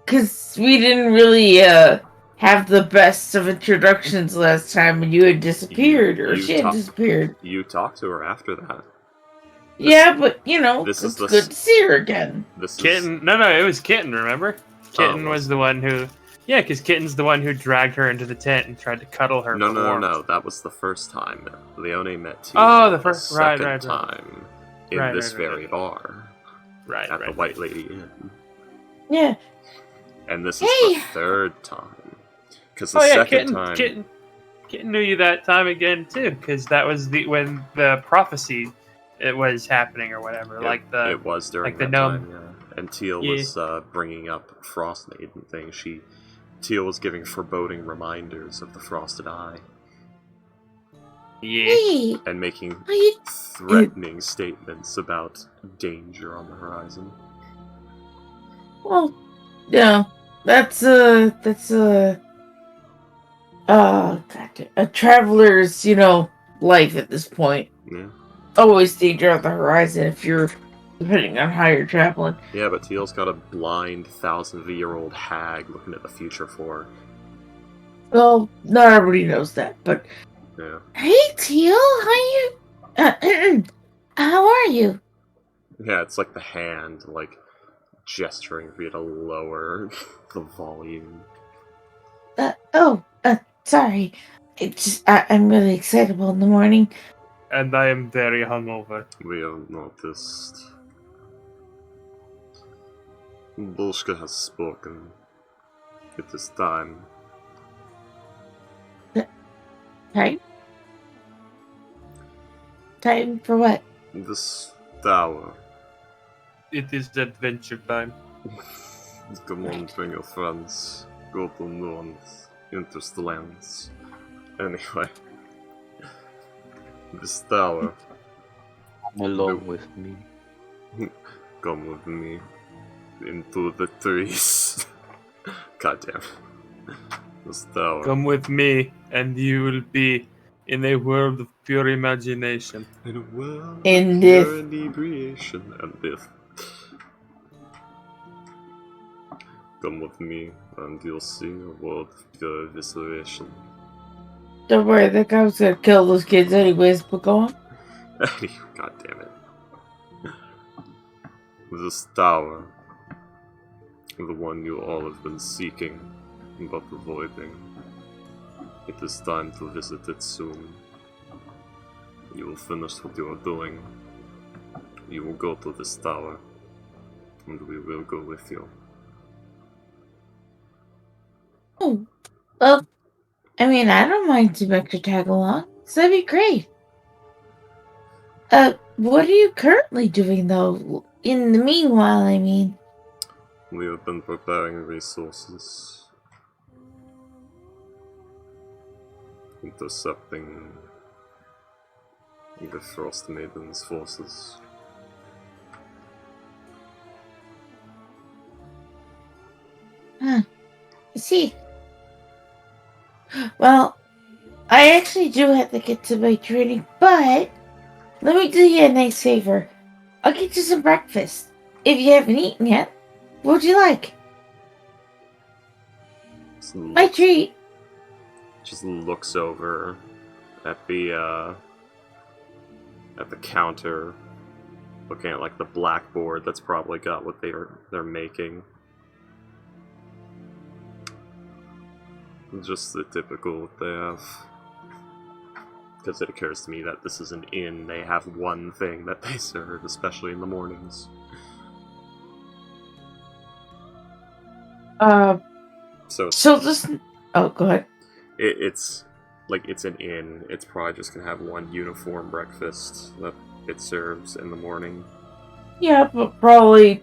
Because we didn't really have the best of introductions last time when you had disappeared, or she had disappeared.
You talked to her after that.
Yeah, but
this
it's
is
good to see her again.
Kitten. No, it was Kitten. Remember, Kitten was the one who. Yeah, because Kitten's the one who dragged her into the tent and tried to cuddle her.
No. That was the first time Leone met Teal.
Oh, the first
second time in this very bar.
Right.
At the White Lady Inn.
Yeah.
And this is the third time. Because the second time...
Kitten knew you that time again, too, because that was when the prophecy was happening or whatever.
It was during that time, yeah. And Teal was bringing up Frost Maiden thing. Teal was giving foreboding reminders of the Frosted Eye.
Yeah.
Hey,
and making threatening statements about danger on the horizon.
Well, yeah, that's a traveler's, life at this point.
Yeah.
Always danger on the horizon if you're depending on how you're traveling.
Yeah, but Teal's got a blind 1,000-year-old hag looking at the future for her.
Well, not everybody knows that, but
yeah.
Hey, Teal, how are you?
Yeah, it's like the hand, gesturing for you to lower the volume.
Sorry. I'm really excitable in the morning.
And I am very hungover.
We have noticed. Bolshka has spoken. It is time.
Time? Time for what?
This tower.
It is adventure time.
Come on, bring your friends. Go to north. Interest lands. Anyway. This tower.
Along with me.
Come with me. Into the trees. Goddamn. This tower.
Come with me, and you will be in a world of pure imagination.
In a world
In
of
this.
pure inebriation and death. Come with me, and you'll see a world of pure evisceration.
Don't worry, that guy was gonna kill those kids anyways, but go on.
God damn it. This tower, the one you all have been seeking, but avoiding. It is time to visit it soon. You will finish what you are doing. You will go to this tower, and we will go with you.
Oh, well, I mean, I don't mind to make your tag along. So that'd be great. What are you currently doing, though? In the meanwhile, I mean.
We have been preparing resources. Intercepting the Frost Maiden's forces.
I see. Well, I actually do have to get to my training, but let me do you a nice favor. I'll get you some breakfast. If you haven't eaten yet, what would you like? My treat.
Just looks over at the counter, looking at like the blackboard that's probably got what they're making. Just the typical they have. Because it occurs to me that this is an inn, they have one thing that they serve, especially in the mornings.
So this. Oh, go ahead.
It's like it's an inn. It's probably just gonna have one uniform breakfast that it serves in the morning.
Yeah, but probably,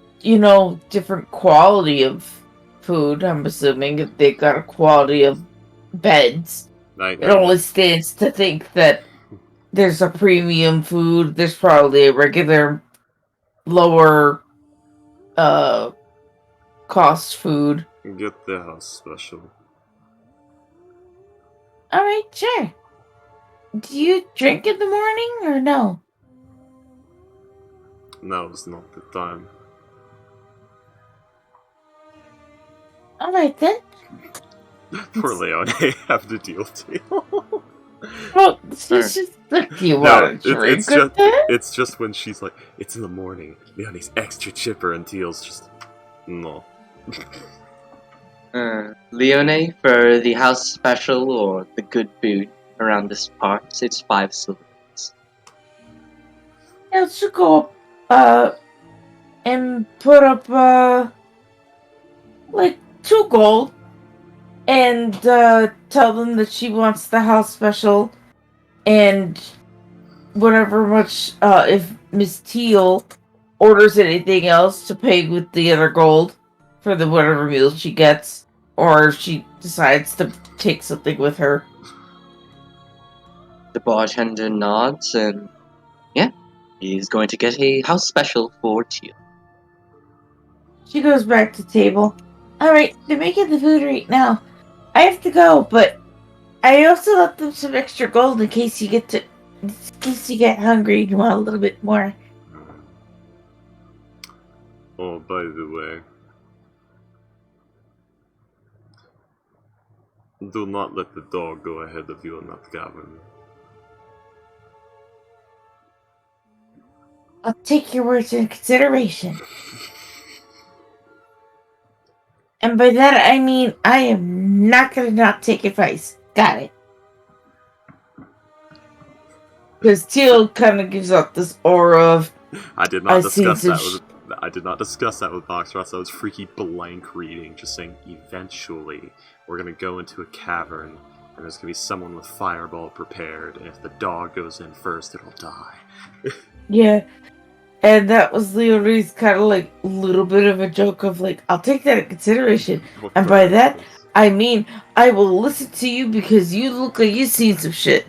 different quality of food, I'm assuming, if they got a quality of beds. It only stands to think that there's a premium food, there's probably a regular lower cost food.
Get the house special.
Alright, sure. Do you drink in the morning or no?
Now's not the time.
Alright then.
Poor Leone have to deal deal.
Well, she's just like, do you want to drink with that?
It's just when she's like, it's in the morning. Leone's extra chipper and Teal's just no.
Leone, for the house special or the good food around this part, it's 5 silvers.
Yeah, she'll go up, and put up, like 2 gold, and, tell them that she wants the house special, and whatever much, if Miss Teal orders anything else, to pay with the other gold for the whatever meal she gets, or if she decides to take something with her.
The bartender nods and, yeah, he's going to get a house special for Teal.
She goes back to table. Alright, they're making the food right now. I have to go, but I also left them some extra gold in case you get hungry and you want a little bit more.
Oh, by the way, do not let the dog go ahead of you in that cabin.
I'll take your words into consideration. And by that I mean I am not gonna not take advice. Got it. Because Teal kind of gives off this aura of...
I did not discuss that I did not discuss that with Box Ross. That was freaky blank reading, just saying eventually we're gonna go into a cavern and there's gonna be someone with fireball prepared, and if the dog goes in first, it'll die.
Yeah. And that was Leonie's kind of like a little bit of a joke of like, I'll take that into consideration. And by that, I mean, I will listen to you because you look like you've seen some shit.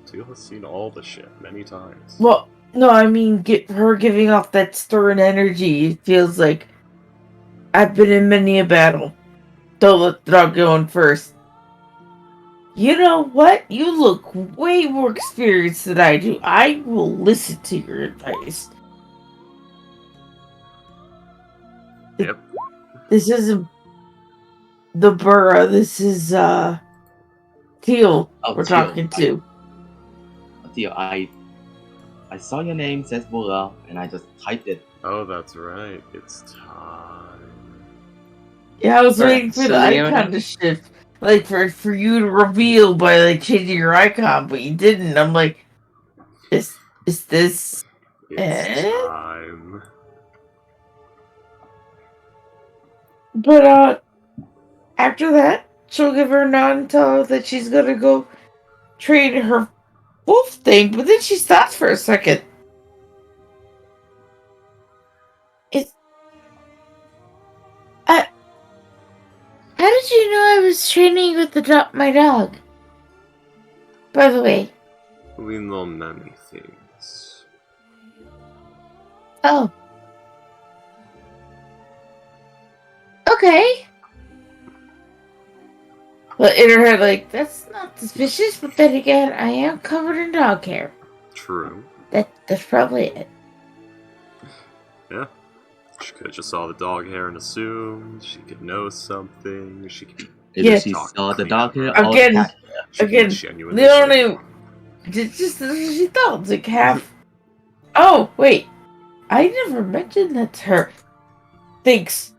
Teal has seen all the shit many times.
Well, no, I mean, her giving off that stern energy. It feels like I've been in many a battle. Don't let the dog go in first. You know what? You look way more experienced than I do. I will listen to your advice.
Yep.
This isn't the Burra. This is Teal. We're
Teal.
talking to.
Teal, I saw your name says Bula, and I just typed it.
Oh, that's right. It's time.
Yeah, I was waiting for
So
the
Leonie?
icon to shift, like for you to reveal by like changing your icon, but you didn't. I'm like, is this?
It's time.
But after that, she'll give her a nod and tell her that she's gonna go train her wolf thing. But then she stops for a second. How did you know I was training with my dog? By the way.
We know many things.
Oh. Okay.
But in her head, like, that's not suspicious, but then again, I am covered in dog hair.
True.
That's probably it.
Yeah. She could have just saw the dog hair and assumed she could know something. She could
Either she saw the dog hair or
Again,
the cat hair.
Leonie, just she thought it's like half. Oh wait, I never mentioned that to her. Thanks.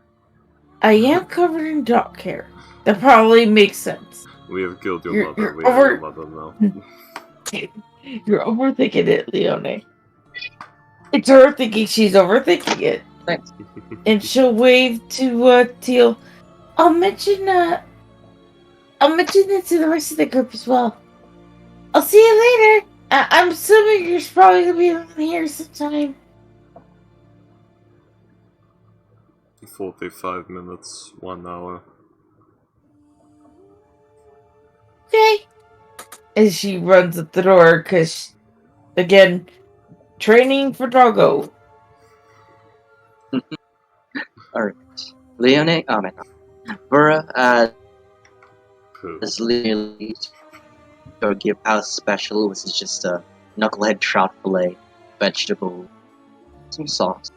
I am covered in dog hair. That probably makes sense.
We have killed your mother.
You're
We have your mother now.
You're overthinking it, Leonie. It's her thinking she's overthinking it.
Thanks.
And she'll wave to Teal. I'll mention that to the rest of the group as well. I'll see you later. I'm assuming you're probably gonna be around here sometime.
45 minutes, 1 hour.
Okay. As she runs up the door, because, again, training for doggo.
Alright. Leonie, Burra, as Leonie to give house special, which is just a knucklehead trout fillet, vegetable, some sauce.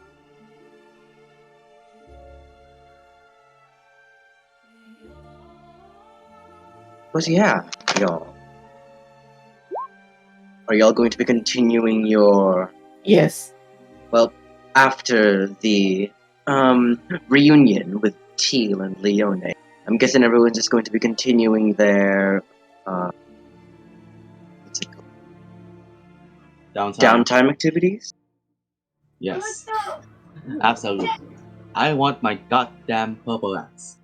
But yeah, y'all. Are y'all going to be continuing your...
Yes.
Well, after the reunion with Teal and Leone, I'm guessing everyone's just going to be continuing their what's it called? Downtime activities?
Yes. Absolutely. I want my goddamn purple axe.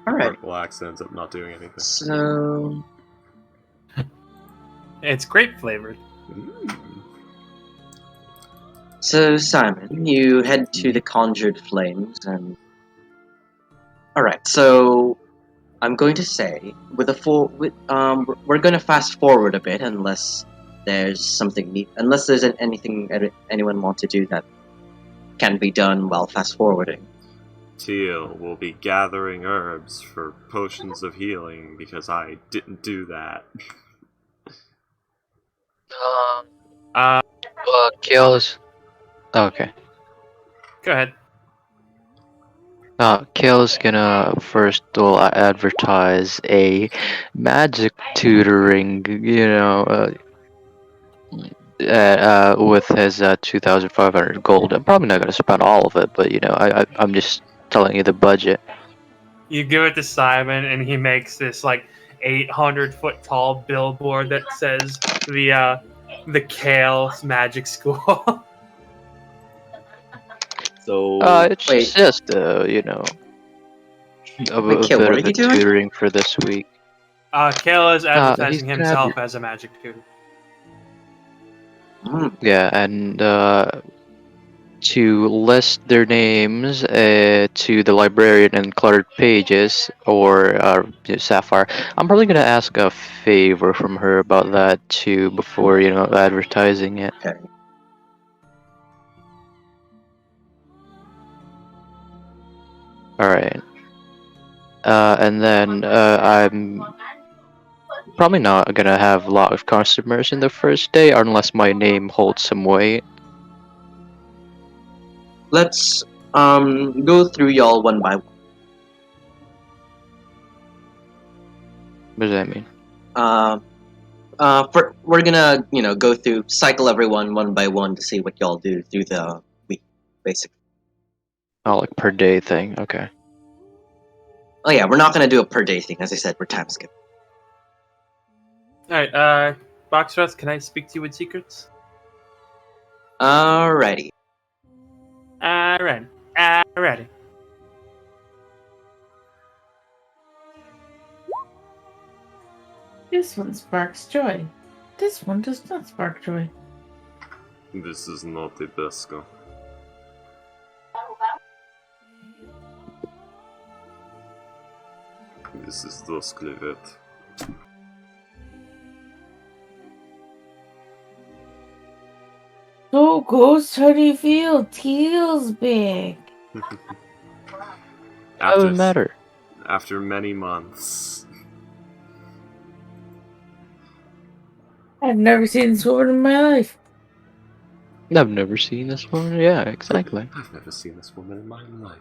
Alright.
Purple axe ends up not doing anything.
So...
It's grape flavored.
So, Simon, you head to the Conjured Flames, and... Alright, so... I'm going to say, we're gonna fast forward a bit, unless there's something... Unless there's anything anyone wants to do that can be done while fast forwarding.
Teal will be gathering herbs for potions of healing, because I didn't do that.
Kale's... Okay.
Go ahead.
Kale's gonna first advertise a magic tutoring, with his 2,500 gold. I'm probably not gonna spend all of it, but I'm just telling you the budget.
You give it to Simon, and he makes this like 800-foot tall billboard that says the Kale's Magic School.
So
It's
Wait.
just you know,
Wait,
a
Kale,
bit
what are
of a
you doing?
tutoring for this week.
Kayla is
He's
advertising
gonna have
himself as a magic tutor.
yeah, and to list their names to the librarian in cluttered pages or Sapphire. I'm probably gonna ask a favor from her about that too before advertising it.
Okay.
All right. And then I'm probably not gonna have a lot of customers in the first day unless my name holds some weight.
Let's go through y'all one by one.
What does that mean?
We're gonna go through cycle everyone one by one to see what y'all do through the week, basically.
Oh, like per day thing. Okay.
Oh yeah, we're not gonna do a per day thing. As I said, we're time skipping.
Alright, Boxroth, can I speak to you with secrets?
Alrighty.
Alrighty.
This one sparks joy. This one does not spark joy.
This is not a Besco. This is Dos Clivet.
So, Ghost, how do you feel? Teal's big.
Doesn't matter.
After many months.
I've never seen this woman in my life.
I've never seen this one. Yeah, exactly.
I've never seen this woman in my life.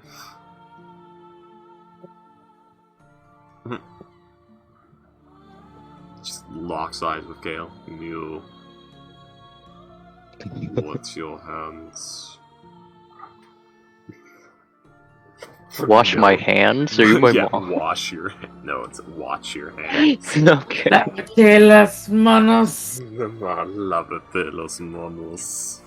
Just locks eyes with Gale. You. What's your hands?
Wash
No.
my hands? Are you my
Yeah,
mom?
wash your No, it's watch your hands.
Okay.
Lávate las manos.
Lávate los manos.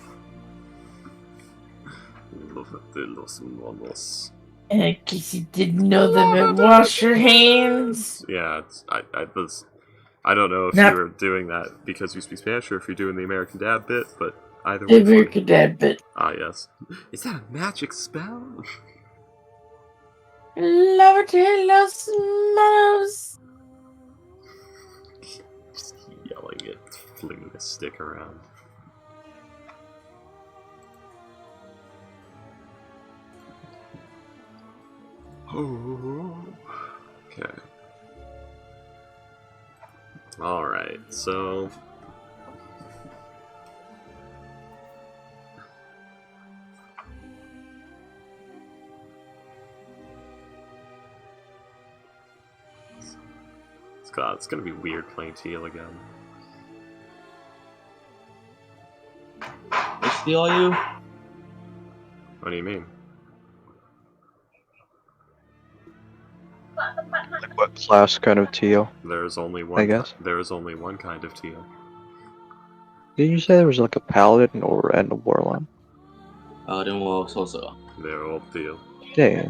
Lávate los manos.
And in case you didn't know them, wash your hands.
Yeah, I don't know if
Nah.
you're doing that because you speak Spanish or if you're doing the American Dad bit, but either
The
way. funny.
American Dad bit.
Ah, yes. Is that a magic spell?
Lávate las manos.
Just yelling it, flinging a stick around. Oh, okay. Alright, so... God, it's gonna be weird playing Teal again.
Which deal are you?
What do you mean?
Like what class kind of teal?
There's only one.
I guess.
There is only one kind of Teal.
Didn't you say there was like a paladin and a warlock?
Then we'll also.
They're all Teal.
Yeah.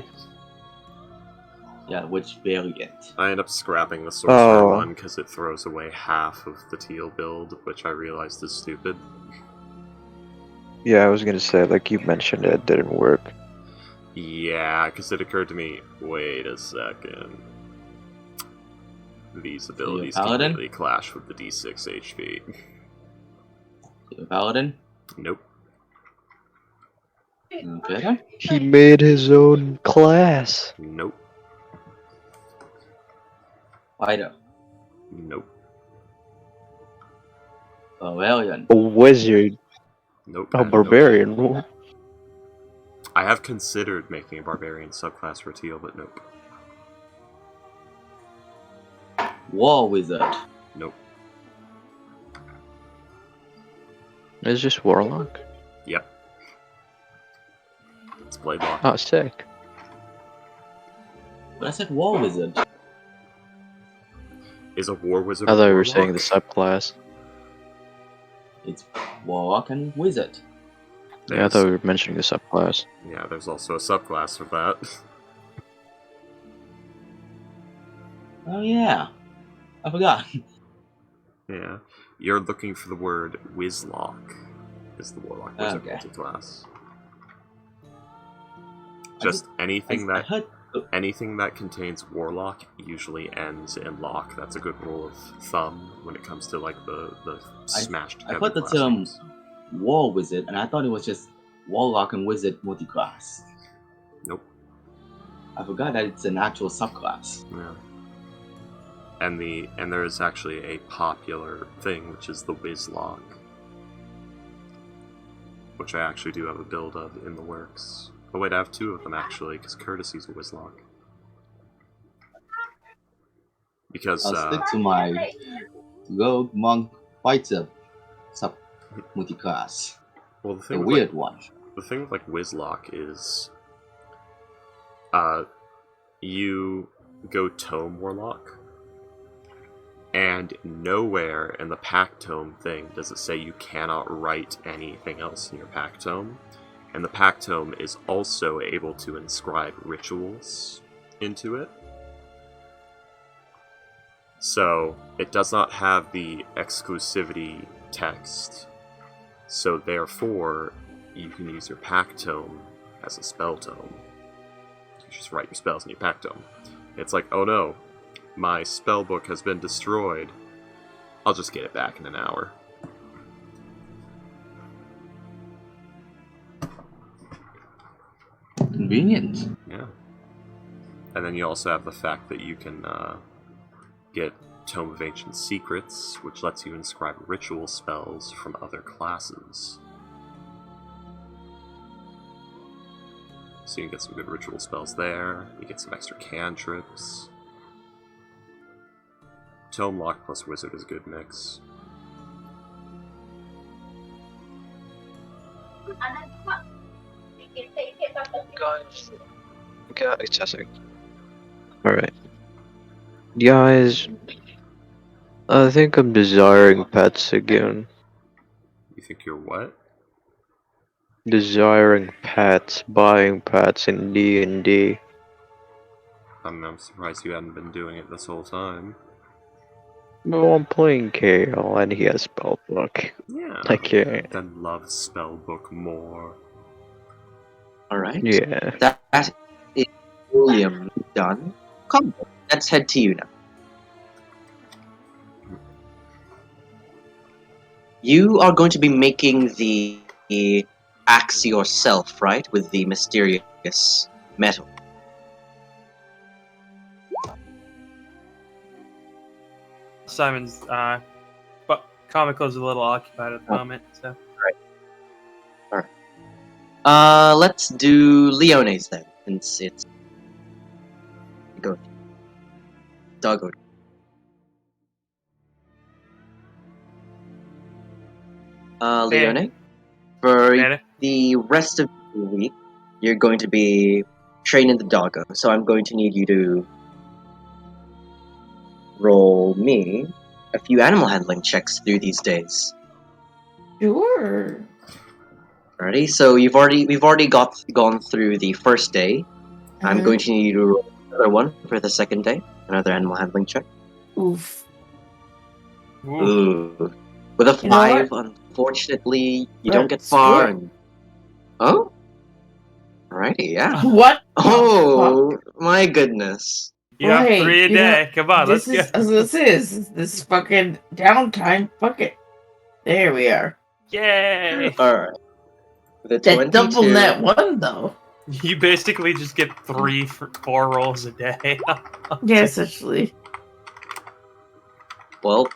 Yeah, which variant?
I end up scrapping the sorcerer
Oh.
one because it throws away half of the Teal build, which I realized is stupid.
Yeah, I was gonna say, like you mentioned, it didn't work.
Yeah, because it occurred to me, wait a second. These abilities
Paladin?
completely clash with the D6 HP.
The Paladin?
Nope.
Okay.
He made his own class.
Nope.
Fighter.
Nope.
Barbarian.
A wizard.
Nope.
A
and
barbarian.
nope. I have considered making a barbarian subclass for Teal, but nope.
War Wizard.
Nope.
It's just warlock.
Yep. It's Blade Lock.
Oh, sick.
But I said War Wizard.
Is a War Wizard
I
a
thought you were
warlock?
saying the subclass.
It's Warlock and Wizard.
Yeah, I thought we were mentioning the subclass.
Yeah, there's also a subclass of that.
Oh yeah, I forgot.
Yeah. You're looking for the word Wizlock, is the Warlock Wizard
Okay.
multi-class. Just anything
I
that
heard.
anything that contains Warlock usually ends in lock. That's a good rule of thumb when it comes to like the smashed
I
together
heard the
class
term
names.
War Wizard, and I thought it was just Warlock and Wizard multiclass.
Nope.
I forgot that it's an actual subclass.
Yeah. And there is actually a popular thing, which is the Wizlock, which I actually do have a build of in the works. Oh wait, I have two of them actually, because Courtesy's a Wizlock. Because
I'll stick to my Rogue Monk Fighter sub multiclass.
well,
The weird one.
The thing with like Wizlock is, you go Tome Warlock, and nowhere in the Pack Tome thing does it say you cannot write anything else in your Pack Tome. And the Pack Tome is also able to inscribe rituals into it. So it does not have the exclusivity text. So therefore, you can use your Pack Tome as a spell tome. You just write your spells in your Pack Tome. It's like, oh no, my spell book has been destroyed. I'll just get it back in an hour.
Convenient.
Yeah. And then you also have the fact that you can get Tome of Ancient Secrets, which lets you inscribe ritual spells from other classes. So you can get some good ritual spells there. You get some extra cantrips. Tome Lock plus Wizard is a good mix.
Guys, testing. Alright. Guys, I think I'm desiring pets again.
You think you're what?
Desiring pets, buying pets in D&D.
I'm surprised you hadn't been doing it this whole time.
Well, I'm playing Kale and he has spellbook.
Yeah.
I can't.
Then love Spellbook more.
Alright.
Yeah.
That is William done. Come, let's head to you now. You are going to be making the axe yourself, right? With the mysterious metal.
Simon's but Comical's a little occupied at the moment, so
Let's do Leone's then, since it's go. Doggo. Leone, for
Ready?
the rest of the week, you're going to be training the doggo. So I'm going to need you to roll me a few animal handling checks through these days.
Sure.
Alrighty, so we've already gone through the first day. I'm going to need you to roll another one for the second day, another animal handling check.
Oof.
Ooh. With a
You know
5, unfortunately, you don't get
Screw
far.
it.
And... Oh? Alrighty, yeah.
What?
Oh, my goodness.
you have
Hey,
3 a
you know,
day. Come on, let's
This
go.
is this fucking downtime. Fuck it. There we are.
Yay!
Alright. The
That
22.
double net one though.
You basically just get 4 rolls a day.
Yeah, essentially.
Well.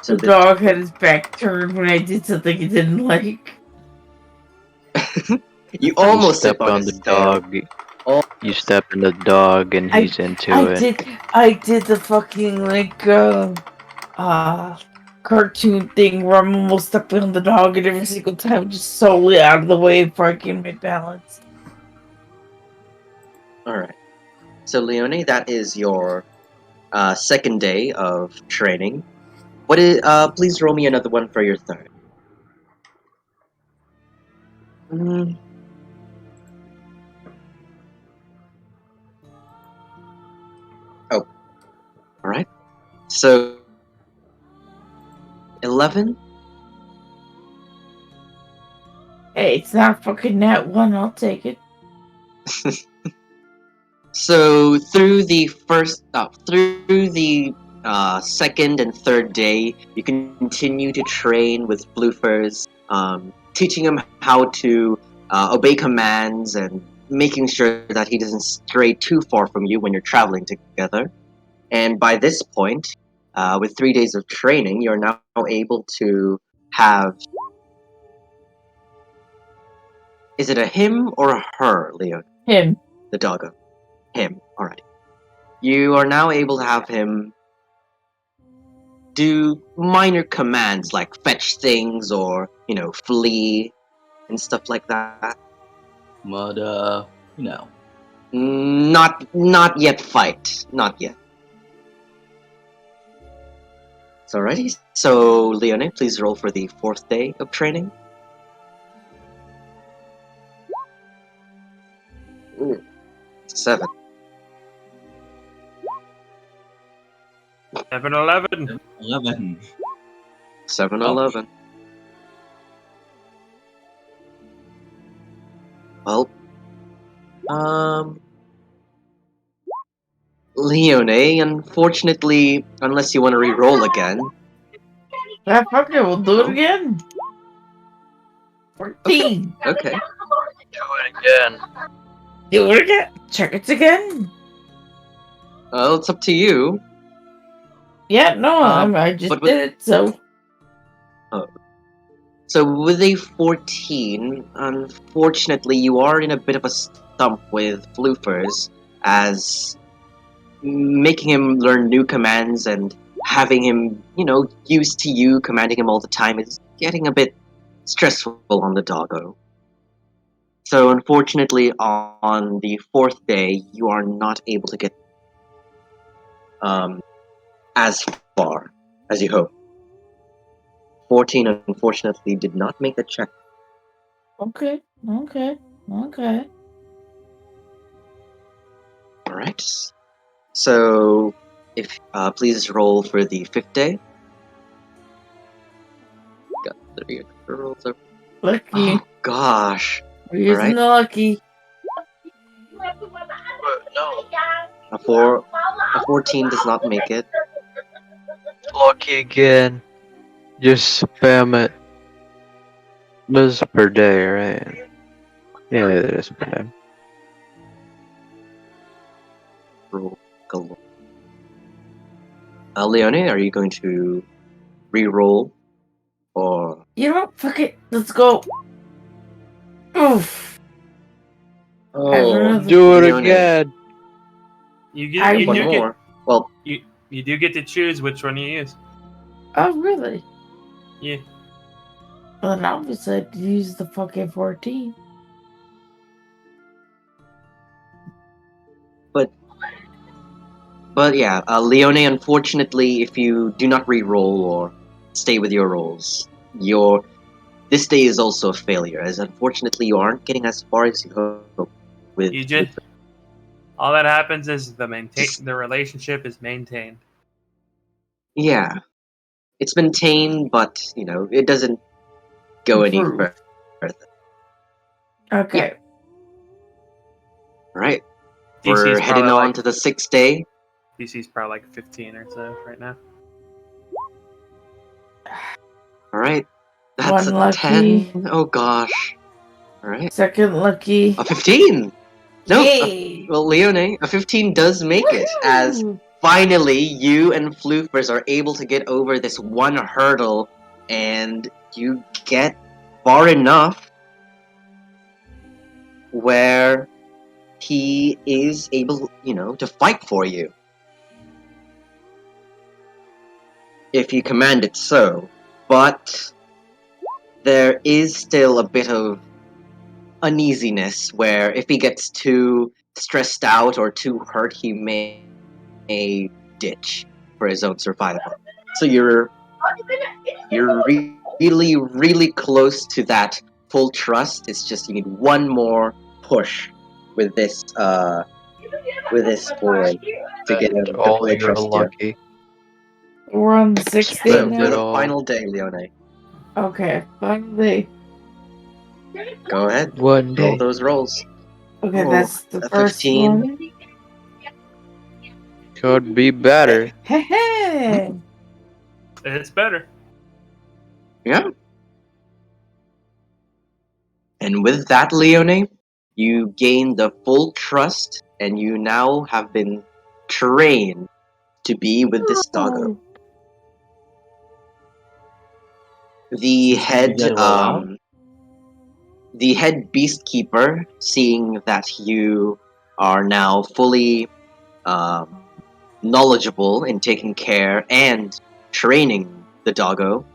So
The dog had his back turned when I did something he didn't like.
You almost
stepped on the dog. You step in the dog and he's into it.
I did the fucking cartoon thing where I'm almost stepping on the dog and every single time just solely out of the way before I can make balance.
Alright. So Leone, that is your second day of training. Please roll me another one for your third. Mm. Oh, all right. So 11.
Hey, it's not fucking that one. I'll take it.
So through the second and third day, you continue to train with Bluefurs, teaching him how to obey commands and making sure that he doesn't stray too far from you when you're traveling together. And by this point, with 3 days of training, you're now able to have. Is it a him or a her, Leo?
Him.
The doggo. Him. Alright. You are now able to have him do minor commands like fetch things or, flee and stuff like that.
But,
Not yet fight. Not yet. So alrighty. So Leone, please roll for the 4th day of training. Ooh, 7.
7-Eleven.
11.
7-11. Well, Leone, unfortunately, unless you want to re-roll again.
Ah, fuck it. We'll do it
Oh.
again. 14.
Okay.
Do it again.
Do it again. Check it again.
Well, it's up to you.
Yeah, no, I just
but with-
did it, so.
So with a 14, unfortunately, you are in a bit of a stump with Floofers, as making him learn new commands and having him, used to you commanding him all the time is getting a bit stressful on the doggo. So unfortunately, on the 4th day, you are not able to get as far as you hoped. 14, unfortunately, did not make the check.
Okay.
Alright. So, if please roll for the 5th day. Got 3 rolls up.
Lucky.
Oh gosh.
We're using
Alright.
the lucky.
No.
A 14 does not make it.
Lucky again. Just spam it. This is per day, right? Yeah, it is per day.
Roll galore. Leone, are you going to re-roll? Or
You know what? Fuck it. Let's go. Oof.
Do it
Leone.
again.
You
One
do
more.
get
Well,
you do get to choose which one you use.
Oh, really?
Yeah.
Well, then obviously I'd use the fucking 14.
but yeah, Leone, unfortunately, if you do not re-roll or stay with your rolls, this day is also a failure, as unfortunately you aren't getting as far as you hope with
You just all that happens is the relationship is maintained.
Yeah. It's maintained, but, it doesn't go any
Improve.
further.
Okay.
Alright.
DC's
We're heading
probably
on to the 6th day.
DC's probably like 15 or so right now.
Alright. That's
One
a
lucky.
10. Oh gosh. Alright.
Second lucky.
A 15! No,
Yay!
well, Leone, a 15 does make it, as
Woohoo!
finally you and Floofers are able to get over this one hurdle, and you get far enough where he is able, to fight for you. If you command it so. But there is still a bit of uneasiness where if he gets too stressed out or too hurt, he may ditch for his own survival. So you're really, really close to that full trust. It's just you need one more push with this boy to get him to
Oh,
fully
you're
trust you.
lucky.
We're on the sixth day
Spend
For
it
the
now.
all.
final day, Leone.
Okay, finally.
Go ahead.
One
Roll
day.
those rolls.
Okay,
Oh,
that's the
a
first
15.
one.
Could be better.
Hey, hey.
It's better.
Yeah. And with that, Leone, you gain the full trust, and you now have been trained to be with this doggo. The head,
gotta roll out?
the head beast keeper, seeing that you are now fully knowledgeable in taking care and training the doggo,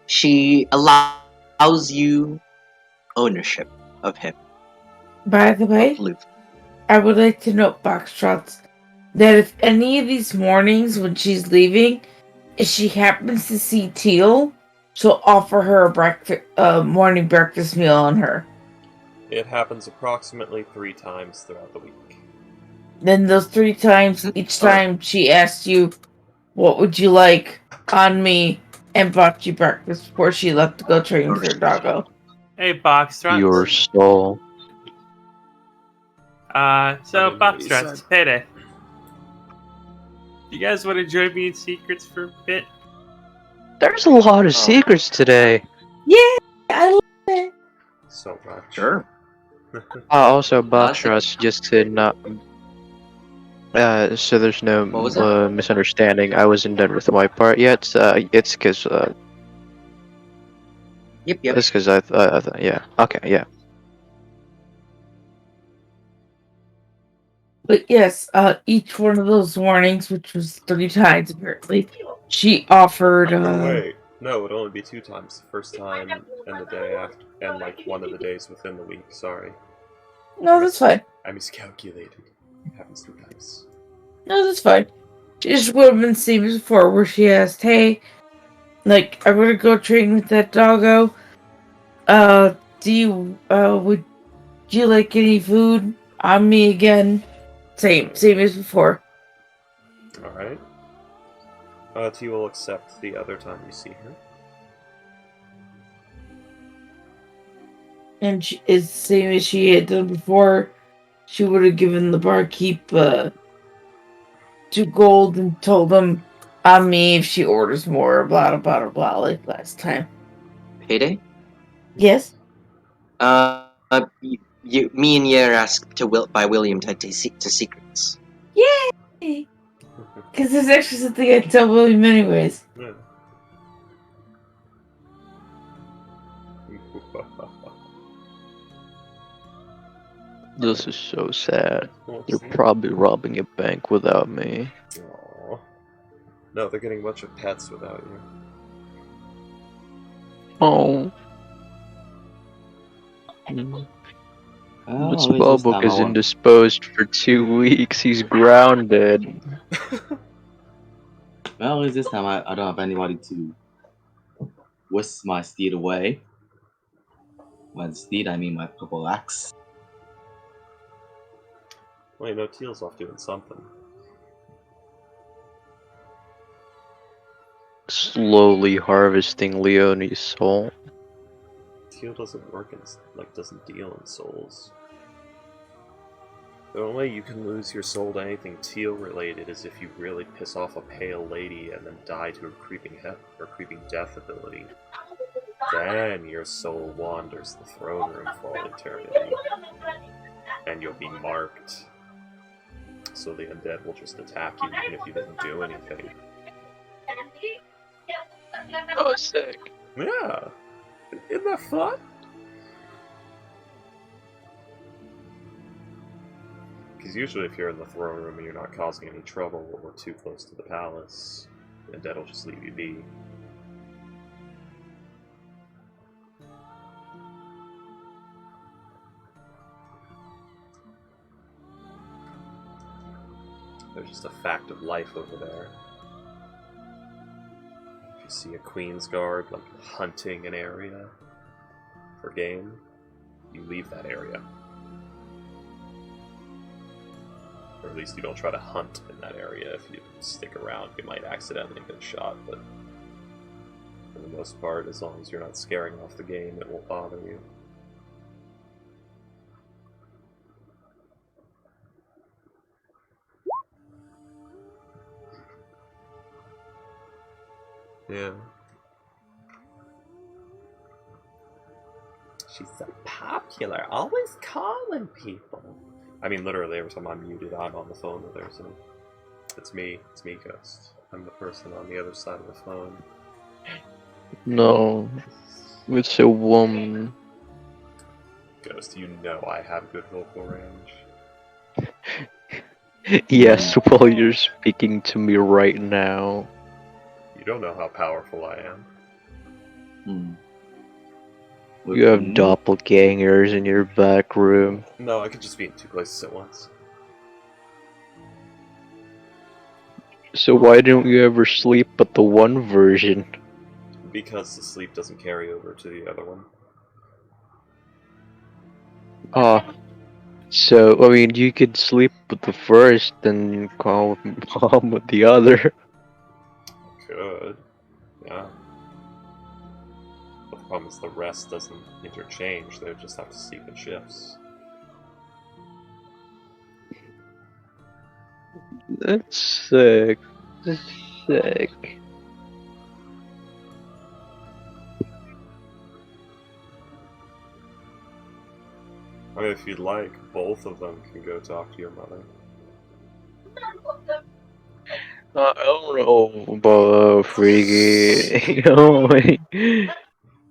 she allows you ownership of him,
By the
of
way,
Luke.
I would like to note, Boxtrots, that if any of these mornings when she's leaving, if she happens to see Teal, she'll offer her a morning breakfast meal on her.
It happens approximately 3 times throughout the week.
Then those 3 times, each
Alright.
time she asks you, "What would you like on me?" and bought you breakfast before she left to go train with her doggo.
Hey, Boxtrot.
Your soul.
So
I didn't hear what you
Boxtrot,
said.
it's payday. You guys want to join me in secrets for a bit?
There's a lot of secrets today.
Yeah, I love it.
So much.
Sure.
Also,
That's it.
Boxross just to not. So there's no
What was it?
misunderstanding. I wasn't done with my part yet. It's because
Yep.
it's because I thought yeah. Okay, yeah.
But yes, each one of those warnings, which was 3 times apparently, she offered.
Oh, wait. No, it would only be 2 times. The first time and the day after, and like one of the days within the week. Sorry.
No, that's fine.
I miscalculated. It happens 3 times.
No, that's fine. She just would have been same as before, where she asked, "Hey, like, I'm gonna go train with that doggo. Do you would you like any food on me again?" Same as before.
Alright. T will accept the other time you see her.
And she is same as she had done before. She would have given the barkeep 2 gold and told him on me if she orders more, blah blah blah blah, like last time.
Payday?
Yes?
Me and Yer asked by William to secrets.
Yay! Because there's actually something I'd tell William anyways.
Yeah.
This is so sad.
What's
They're
that?
probably robbing a bank without me.
Aw. No, they're getting a bunch of pets without you.
Oh.
Well,
This
at least this
Bobuk
time I
is
won't.
indisposed for 2 weeks. He's grounded.
Well, at least this time I don't have anybody to whisk my steed away. By steed, I mean my purple axe.
Well, you know, Teal's off doing something.
Slowly harvesting Leonie's soul.
Teal doesn't work in, doesn't deal in souls. The only way you can lose your soul to anything Teal related is if you really piss off a pale lady and then die to her creeping death ability. Then your soul wanders the throne room for all eternity. And you'll be marked. So the undead will just attack you even if you didn't do anything.
Oh, sick.
Yeah! Isn't that fun? Because usually if you're in the throne room and you're not causing any trouble or too close to the palace, the undead will just leave you be. There's just a fact of life over there. If you see a Queen's Guard, hunting an area, for game, you leave that area. Or at least you don't try to hunt in that area. If you stick around, you might accidentally get shot, but for the most part, as long as you're not scaring off the game, it won't bother you. Yeah. She's so popular, always calling people. I mean, literally, every time I'm muted, I'm on the phone with her, so it's me, Ghost. I'm the person on the other side of the phone.
No, it's a woman.
Ghost, you know I have good vocal range.
Yes, while you're speaking to me right now.
You don't know how powerful I am.
You have doppelgangers in your back room.
No, I could just be in 2 places at once.
So why don't you ever sleep at the one version?
Because the sleep doesn't carry over to the other one.
So, I mean, you could sleep with the first and calm with the other.
Could. Yeah. But the problem is the rest doesn't interchange, they just have to sleep in shifts.
That's sick. That's sick.
I mean, if you'd like, both of them can go talk to your mother.
I don't know about freaky. Oh my.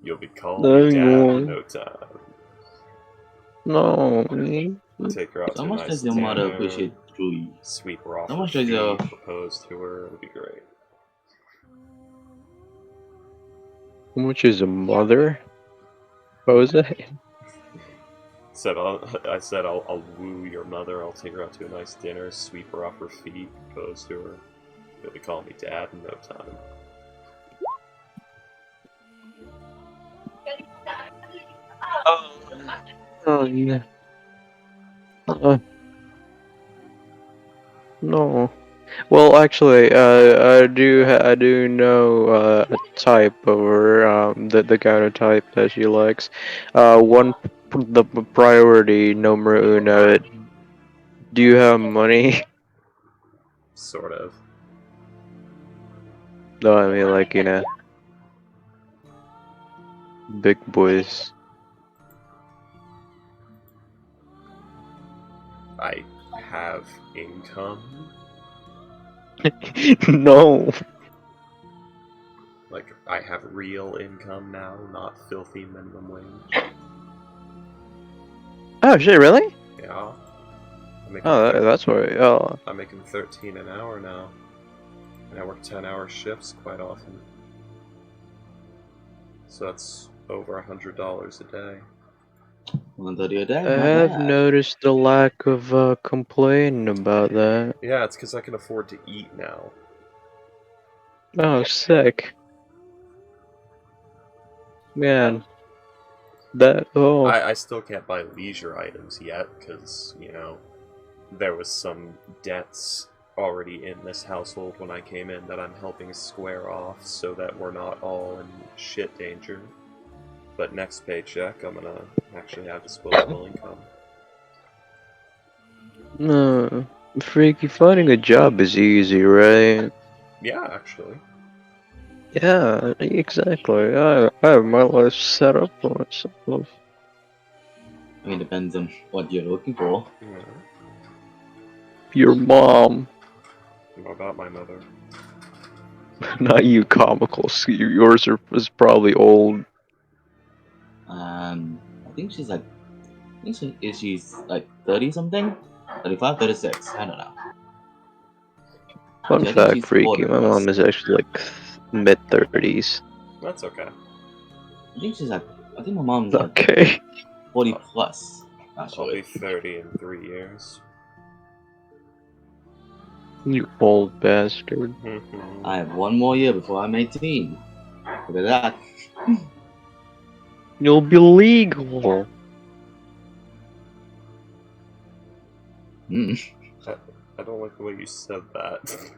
You'll be calling Dad in no time.
No.
Take her out to
How
a
much
nice
does your mother
dinner,
appreciate Drewy?
sweep her off
How
her
much does
feet,
your...
propose to her, it'll be great.
How much is a mother? What was that?
I said I'll woo your mother, I'll take her out to a nice dinner, sweep her off her feet, propose to her. You'll be calling me Dad in no time.
Oh yeah. No. Well, actually, I do know a type or the kind of type that she likes. The priority numero uno. Do you have money?
Sort of.
No, I mean like big boys.
I have income.
No.
Like, I have real income now, not filthy minimum wage.
Oh shit! Really?
Yeah.
That's why. Oh.
I'm making 13 an hour now. And I work 10-hour shifts quite often. So that's over $100 a day.
$130 a day?
I have noticed the lack of complaining about that.
Yeah, it's because I can afford to eat now.
Oh, sick. Man.
I still can't buy leisure items yet, because, there was some debts already in this household when I came in that I'm helping square off so that we're not all in shit danger. But next paycheck, I'm gonna actually have disposable income.
Freaky, finding a job is easy, right?
Yeah, actually.
Yeah, exactly. I have my life set up for myself.
I mean, depends on what you're looking for.
Yeah.
Your mom.
What about my mother?
Not you, comical. Yours is probably old.
I think she's like... she's like 30 something? 35, 36, I don't know.
Fun
I think
fact,
she's
Freaky,
40
my
plus.
mom is actually like mid-30s.
That's okay.
I think my mom's
Okay.
40 plus.
I'll be 30 in 3 years.
You old bastard.
I have one more year before I'm 18. Look at that.
You'll be legal.
Hmm.
I don't like the way you said that.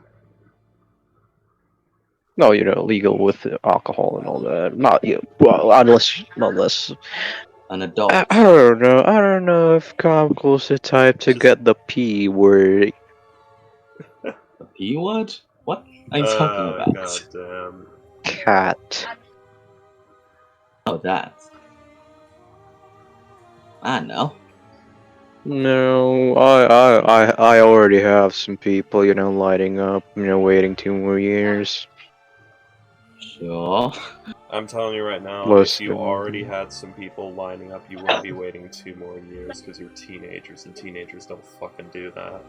No, legal with alcohol and all that. Not well, unless
An adult.
I don't know. I don't know if Comical's the type to get the P word.
A P word? What are you talking about?
God damn.
Cat.
Oh, that. I don't know.
No, I already have some people, lighting up, waiting 2 more years.
Sure.
I'm telling you right now, if you
Listen.
already had some people lining up, you wouldn't be waiting 2 more years because you're teenagers, and teenagers don't fucking do that.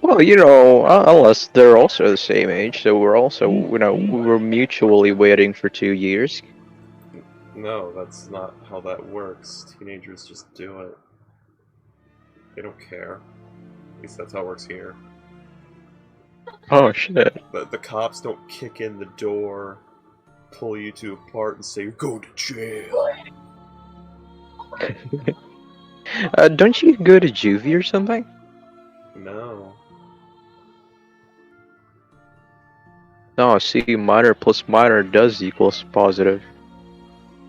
Well, unless they're also the same age, so we're also, we're mutually waiting for 2 years.
No, that's not how that works. Teenagers just do it. They don't care. At least that's how it works here.
Oh shit.
The cops don't kick in the door, pull you two apart, and say, go to jail.
Don't you go to juvie or something?
No.
No, see, minor plus minor does equals positive.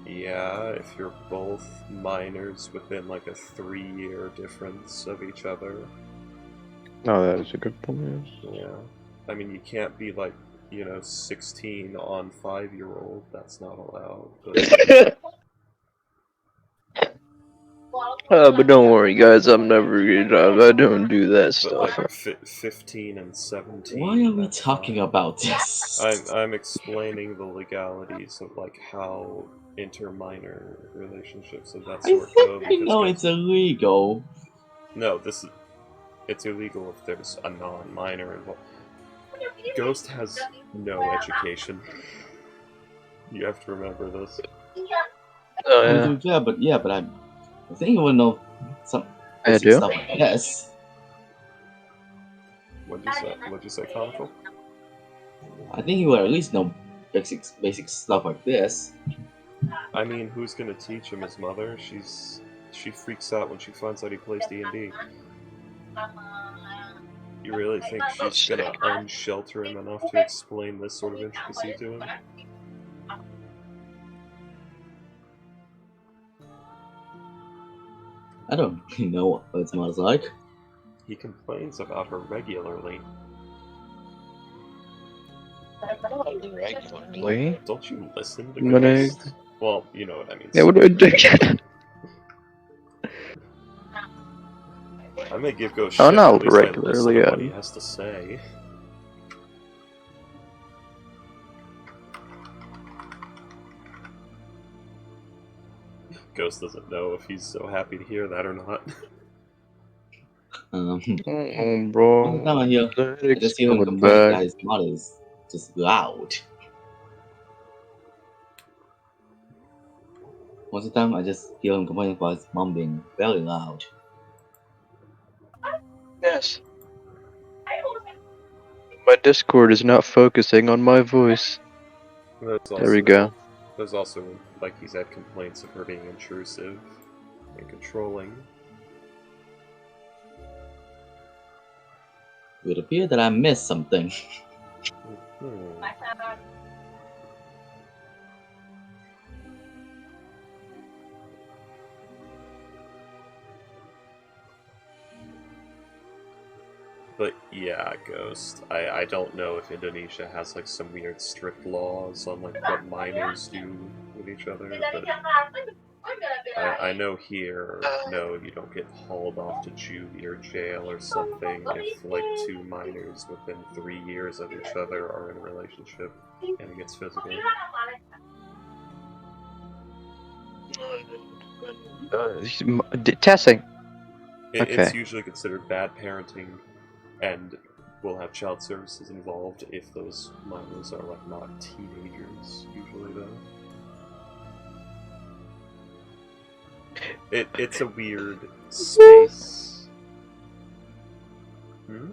Yeah, if you're both minors within like a 3-year difference of each other.
Oh, that is a good point.
Yeah. I mean, you can't be like, 16 on 5-year-old. That's not allowed. But
But don't worry, guys. I'm never. I don't do that
but
stuff.
like 15 and 17.
Why are we
that's
talking
fine.
about this?
I'm explaining the legalities of like how inter-minor relationships of that
I
sort go.
think we know it's illegal.
No, it's illegal if there's a non-minor involved. Ghost has no education. You have to remember this.
Oh,
I
yeah.
mean, but I think you would know some
I
basic
do.
stuff like this.
What'd you say, comical?
I think you would at least know basic stuff like this.
I mean, who's gonna teach him? His mother? She freaks out when she finds out he plays D&D. You really think she's gonna unshelter him enough to explain this sort of intricacy to him?
I don't really know what his mother's like.
He complains about her regularly.
Regularly.
Don't you listen to
But
Ghost? Well, you know what I mean.
Yeah, what do I do?
I may give Ghost
Oh,
shit,
not
but at least I listen
regularly,
to
yeah.
what he has to say. Ghost doesn't know if he's so happy to hear that or not.
Oh,
All the
bro.
time I just hear him
Coming
complain that
back.
his mother is just loud. Most of the time, I just hear him complaining about his mom being very loud.
Yes. My Discord is not focusing on my voice. There we go.
There's also, like he's had complaints of her being intrusive and controlling.
It would appear that I missed something.
Hmm. But yeah, Ghost. I don't know if Indonesia has like some weird strict laws on like what minors do with each other, but I know here, no, you don't get hauled off to juvie or jail or something if like two minors within 3 years of each other are in a relationship and it gets physical.
Testing.
It's
Okay.
usually considered bad parenting, and will have child services involved if those minors are like not teenagers. Usually, though, it's a weird space. Hmm?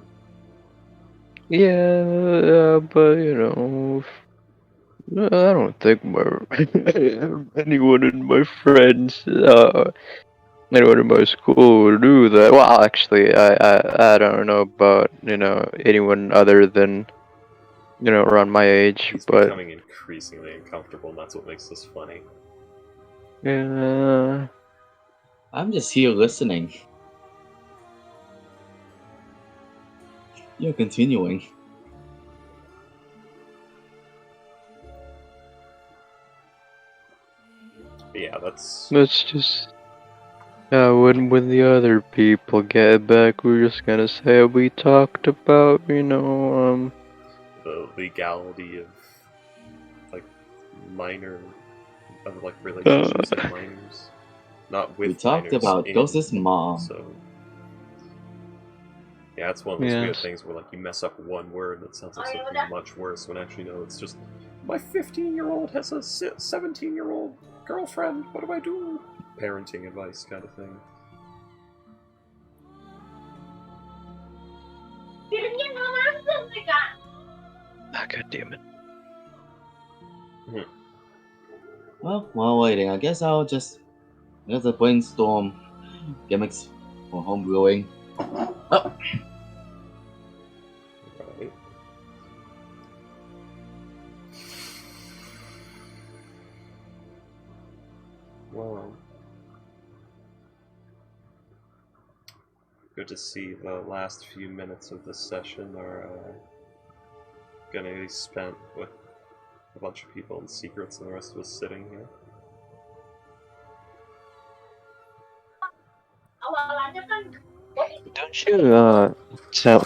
Yeah, but I don't think anyone in my friends, anyone in my school would do that. Well, actually, I don't know about anyone other than around my age,
He's
but
becoming increasingly uncomfortable, and that's what makes this funny.
yeah.
I'm just here listening. You're continuing.
But yeah, that's
Let's just. When the other people get back, we're just gonna say we talked about,
the legality of like minor of like relationships of minors, not with
We talked
minors
about
in,
Ghost's mom.
So yeah, it's one of those weird
Yes.
things where like you mess up one word and it sounds like something much worse when actually no, it's just my 15-year-old has a 17-year-old girlfriend. What do I do? Parenting advice kind of thing.
Ah, God damn it.
Well, while waiting, I guess I'll just brainstorm gimmicks for homebrewing. Oh,
Right. Well, good to see the last few minutes of this session are gonna be spent with a bunch of people in secrets and the rest of us sitting here.
Don't you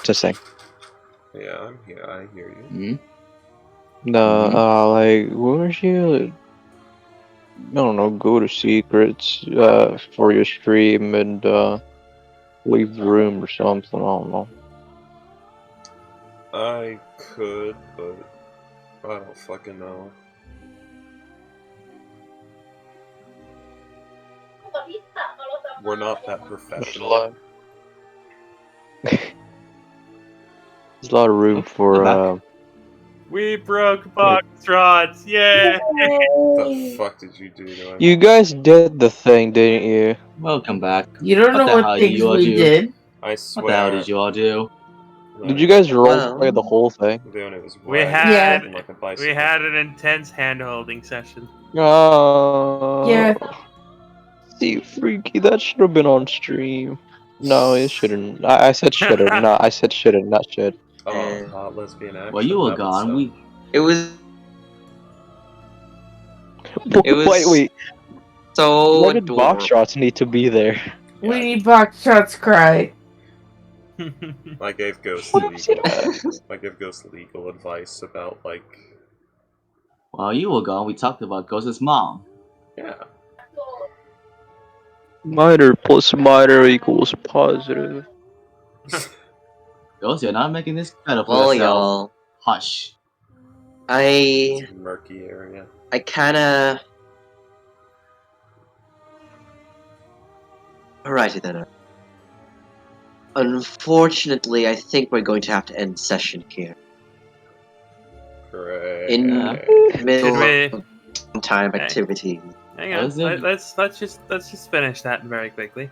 testing?
Yeah, I'm here. I hear you.
Like, wouldn't you, I don't know, go to secrets for your stream and leave the room or something? I don't know.
I could, but I don't fucking know. We're not that professional.
There's a lot of room for
We broke Boxtrots! Yay!
What the fuck did you do to him?
You guys did the thing, didn't you?
welcome back.
You don't
What
know
the
what
hell
things
you all
we
do?
did.
I
What the hell
swear.
did you all do?
Did you guys role
Well-
play the whole thing?
Doing it was
We
riding
had
like a bicycle.
we had an intense hand-holding session.
Yeah.
See, Freaky, that should have been on stream. No, it shouldn't. I said should've. No, I said shouldn't, not should.
Oh, hot lesbian action.
While you were
that would
gone,
suck.
we
It was
Wait.
so
Why did
adorable.
box shots need to be there?
We
Yeah.
need Boxtrots cry.
I gave Ghost
What is it?
I gave Ghost legal advice about like
while you were gone, we talked about Ghost's mom.
yeah.
Minor plus minor equals positive.
Ghost, you're not making this better for
Well,
yourself.
y'all,
Hush.
It's
I
a murky area.
kinda. Alrighty then. Unfortunately, I think we're going to have to end session here.
Correct.
In middle
Should
of time
Hey.
activities.
Hang
That
on.
was it.
Let's just finish that very quickly.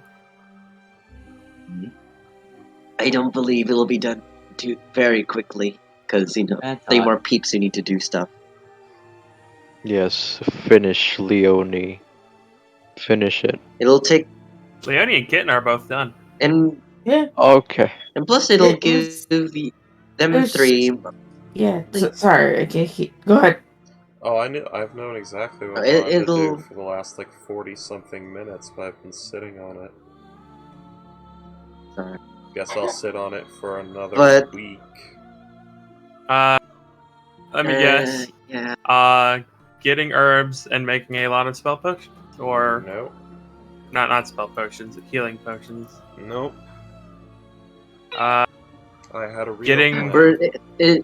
I don't believe it'll be done very quickly, because
Bad
they
thought.
more peeps who need to do stuff.
Yes, finish Leone. Finish it.
It'll take
Leonie and Kitten are both done.
and
Okay.
plus it'll
It
give
was-
them
it was-
three.
Yeah, sorry, I can't keep. Go ahead.
Oh, I've known exactly what I
It-
wanted to
it'll-
do for the last like 40-something minutes, but I've been sitting on it.
Sorry.
Guess I'll sit on it for another
But-
week.
Let me guess.
Yeah.
Getting herbs and making a lot of spell potions, or
Nope.
not spell potions, healing potions.
Nope.
Uh,
I had a real
Getting-
plan.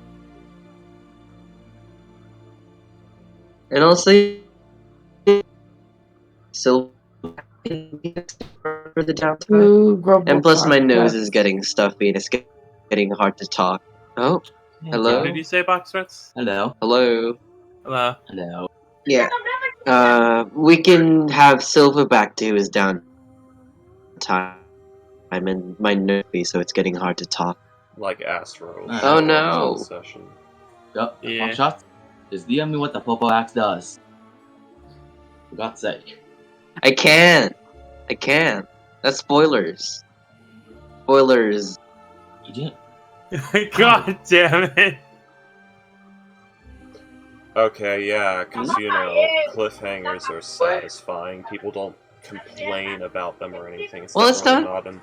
And also, still for the downtime.
Ooh, Grumble
And plus, my nose
Podcast.
is getting stuffy and it's getting hard to talk. Oh, hello?
What did you say, Boxrats?
Hello.
hello.
Hello.
No.
Yeah. We can have Silverback do his downtime and my nervy, so it's getting hard to talk.
Like Astro.
Oh,
no.
Session.
Yup,
Yeah.
shots. Just DM me what the Popo Axe does. For God's sake.
I can't. That's spoilers. Spoilers.
You didn't.
God damn it.
Okay, yeah, because, you know, cliffhangers are satisfying. People don't complain about them or anything. It's
Well, it's
definitely
not-
not an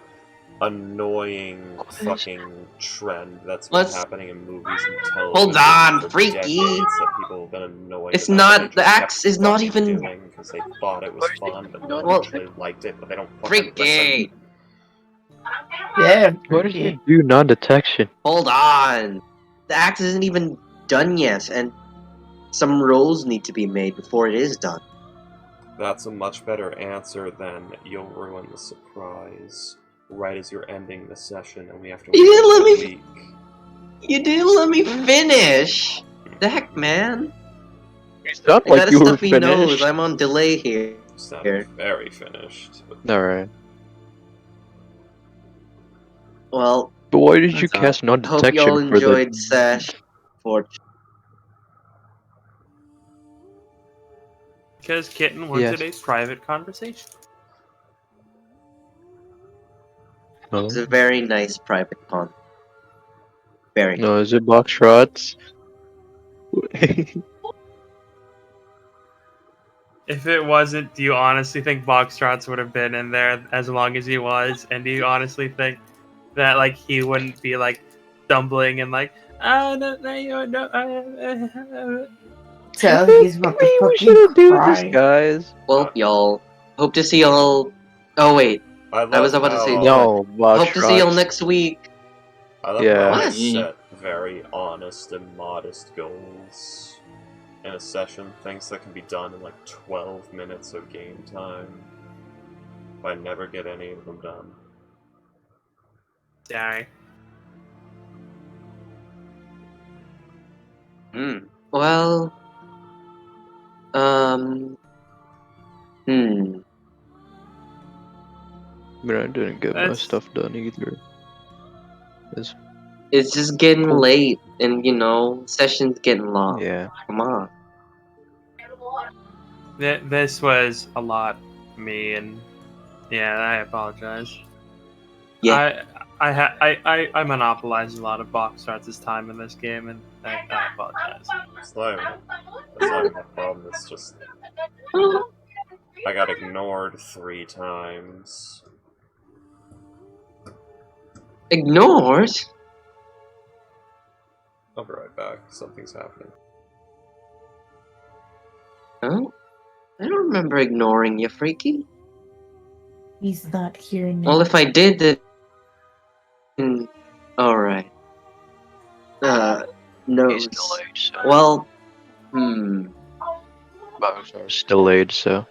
annoying fucking trend that's been
Let's-
happening in movies and television.
Hold on,
for
freaky.
decades that people have been annoyed
It's
about,
not-
but they
the
just
axe
kept
is not
fucking
even-
doing because they thought it was fun, but no one
Well-
actually liked it, but they don't fucking
Freaky.
listen.
Yeah.
What did
freaky.
you do? Non-detection.
Hold on. The axe isn't even done yet, and some rolls need to be made before it is done.
That's a much better answer than you'll ruin the surprise right as you're ending the session and we have to
You didn't let
wait a
me-
week.
You didn't let me finish. The heck, man?
It's not
I
like
got a
you were
stuffy nose.
finished.
I'm on delay here.
You sound
Here.
very finished. But
Alright.
Well,
But why did you
That's
cast
hope y'all
non-detection for
enjoyed
the...
Sesh. For
Because Kitten wanted
Yes.
a private conversation.
No,
it's a very nice private con. Very.
no, is it box shots?
If it wasn't, do you honestly think Boxtrots would have been in there as long as he was? And do you honestly think that like he wouldn't be like stumbling and like, oh no, no, you no,
Sounds like he's about to
we
fucking
shouldn't do
cry.
this, guys.
Well, y'all. Hope to see y'all. Oh wait,
I
was about to say-
No, box
hope to see y'all
shots.
next week.
I love
Yeah.
how I
What?
set very honest and modest goals in a session, things that can be done in like 12 minutes of game time. But I never get any of them done.
Sorry.
Well.
But I didn't get my
That's-
stuff done either. It's,
It's just getting late, and you know, session's getting long.
yeah.
Come on.
This was a lot for me, and yeah, I apologize.
Yeah.
I monopolized a lot of Boxtrots' time in this game, and I apologize.
It's not even, that's not even a problem, it's just I got ignored 3 times.
Ignored?
I'll be right back, something's happening.
Huh? I don't remember ignoring you, Freaky.
He's not here now.
Well, if I did, then. Alright. No.
He's delayed, so.
Well,
Box shots delayed, so.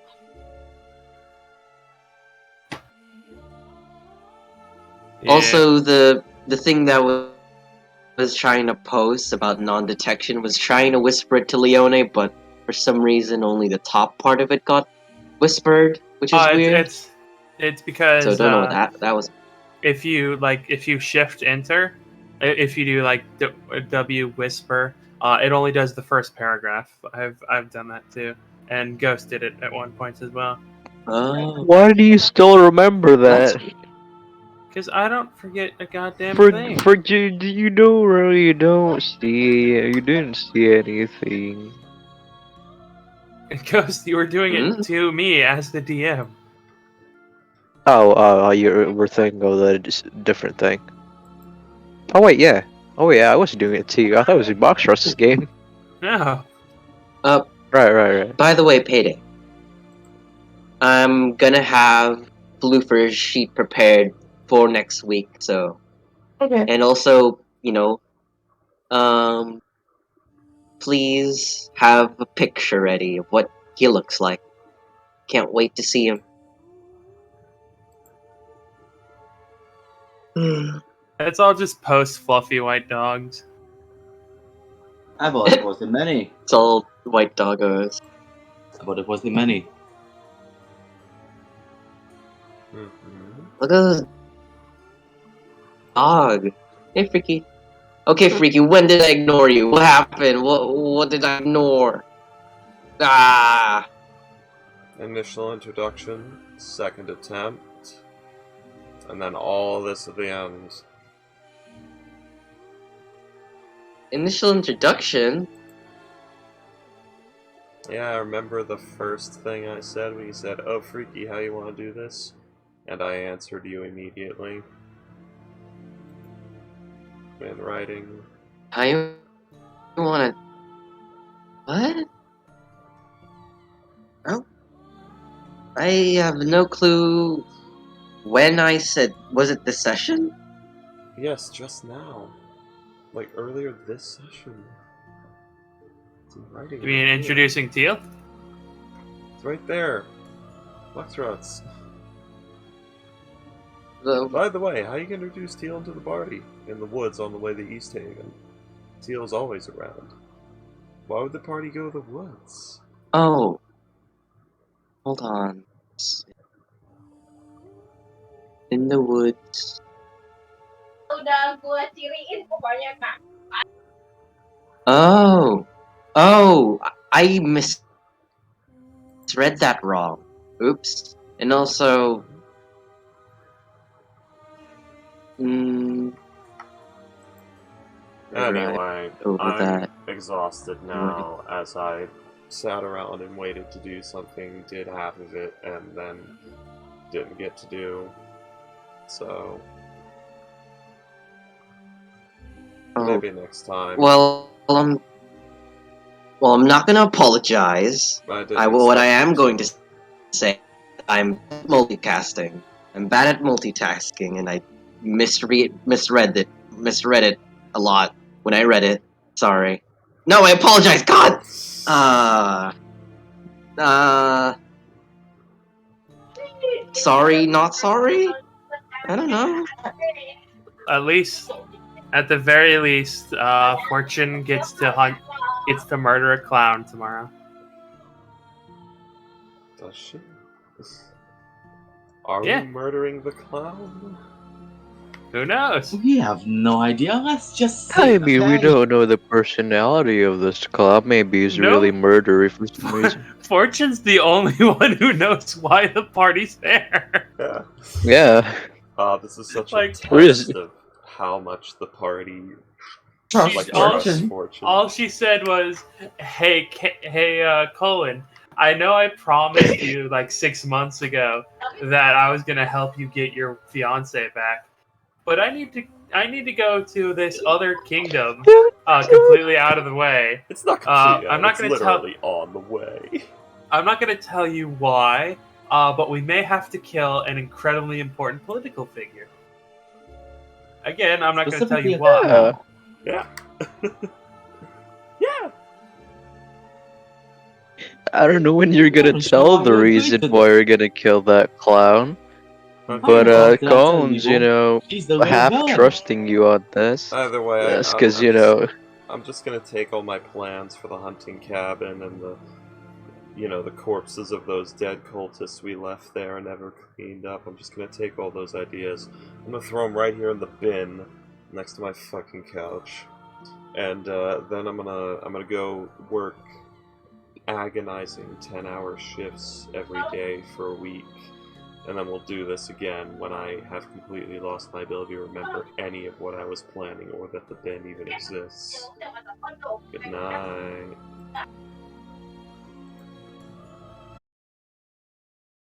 Yeah.
Also, the thing that was trying to post about non-detection was trying to whisper it to Leone, but for some reason only the top part of it got whispered, which is weird.
It's because
So don't know what that was.
if you shift enter, if you do like W whisper, it only does the first paragraph. I've done that too, and Ghost did it at one point as well.
Oh,
Why do you still remember that?
that's-
Because I don't forget a goddamn
For
thing.
you don't really don't see you didn't see anything.
Ghost, you were doing
Hmm?
it to me as the DM.
Oh, you were thinking of a different thing. Oh wait, yeah. Oh yeah, I was doing it to you. I thought it was a box shots game.
No.
Right.
By the way, Payday. I'm gonna have Bloofer's sheet prepared for next week, so.
Okay.
And also, please have a picture ready of what he looks like. Can't wait to see him.
Let's all just post fluffy white dogs.
I've already posted many.
It's all white doggos.
But it wasn't many.
Look at this dog. Hey, Freaky. Okay, Freaky, when did I ignore you? What happened? What did I ignore? Ah!
Initial introduction, second attempt, and then all this at the end.
Initial introduction?
Yeah, I remember the first thing I said when you said, "Oh, Freaky, how you want to do this?" And I answered you immediately. In writing.
How you wanna... What? Oh? I have no clue when I said... Was it this session?
Yes, just now. Like earlier this session. It's in writing.
You mean
right here.
introducing Teal?
It's right there. Foxtrots.
The...
By the way, how you gonna introduce Teal into the party? In the woods on the way to East Haven. Teal's always around. Why would the party go to the woods?
Oh. Hold on. In the woods. Oh. Oh. I misread that wrong. Oops. And also...
Anyway,
over
I'm
that.
exhausted now as I sat around and waited to do something, did half of it, and then didn't get to do. So...
Oh.
maybe next time.
Well, I'm not gonna apologize. What I am going to say, I'm multicasting. I'm bad at multitasking, and I misread it a lot when I read it. Sorry. No, I apologize. God. Sorry, not sorry. I don't know.
At the very least, Fortune gets to murder a clown tomorrow.
Does she? Are
Yeah.
we murdering the clown?
Who knows?
We have no idea. Let's just say.
I mean, we
okay?
don't know the personality of this club. Maybe he's
No.
really murdery for some reason.
Fortune's the only one who knows why the party's there.
Yeah.
Yeah.
This is such
Like,
a test
Really?
of how much the party
Trust
like
Fortune.
Fortune.
All she said was, "Hey, Colin, I know I promised you like 6 months ago that I was gonna help you get your fiance back, but I need to go to this other kingdom, completely out of the way.
It's not completely
I'm not
it's
gonna
literally on the way.
I'm not gonna tell you why, but we may have to kill an incredibly important political figure. Again, I'm not gonna tell you
Specifically,
why."
Yeah.
Yeah. Yeah.
I don't know when you're gonna
Not
tell
sure
the
I agree
reason
to
why
this.
you're gonna kill that clown.
Okay.
But
Did I tell
Collins, you
you?
know,
She's the real
half
villain.
trusting you on this.
Either way,
That's because, you know,
I'm just gonna take all my plans for the hunting cabin and the corpses of those dead cultists we left there and never cleaned up. I'm just gonna take all those ideas. I'm gonna throw them right here in the bin next to my fucking couch, and then I'm gonna go work agonizing 10-hour shifts every day for a week, and then we'll do this again when I have completely lost my ability to remember any of what I was planning or that the bin even exists. Good night.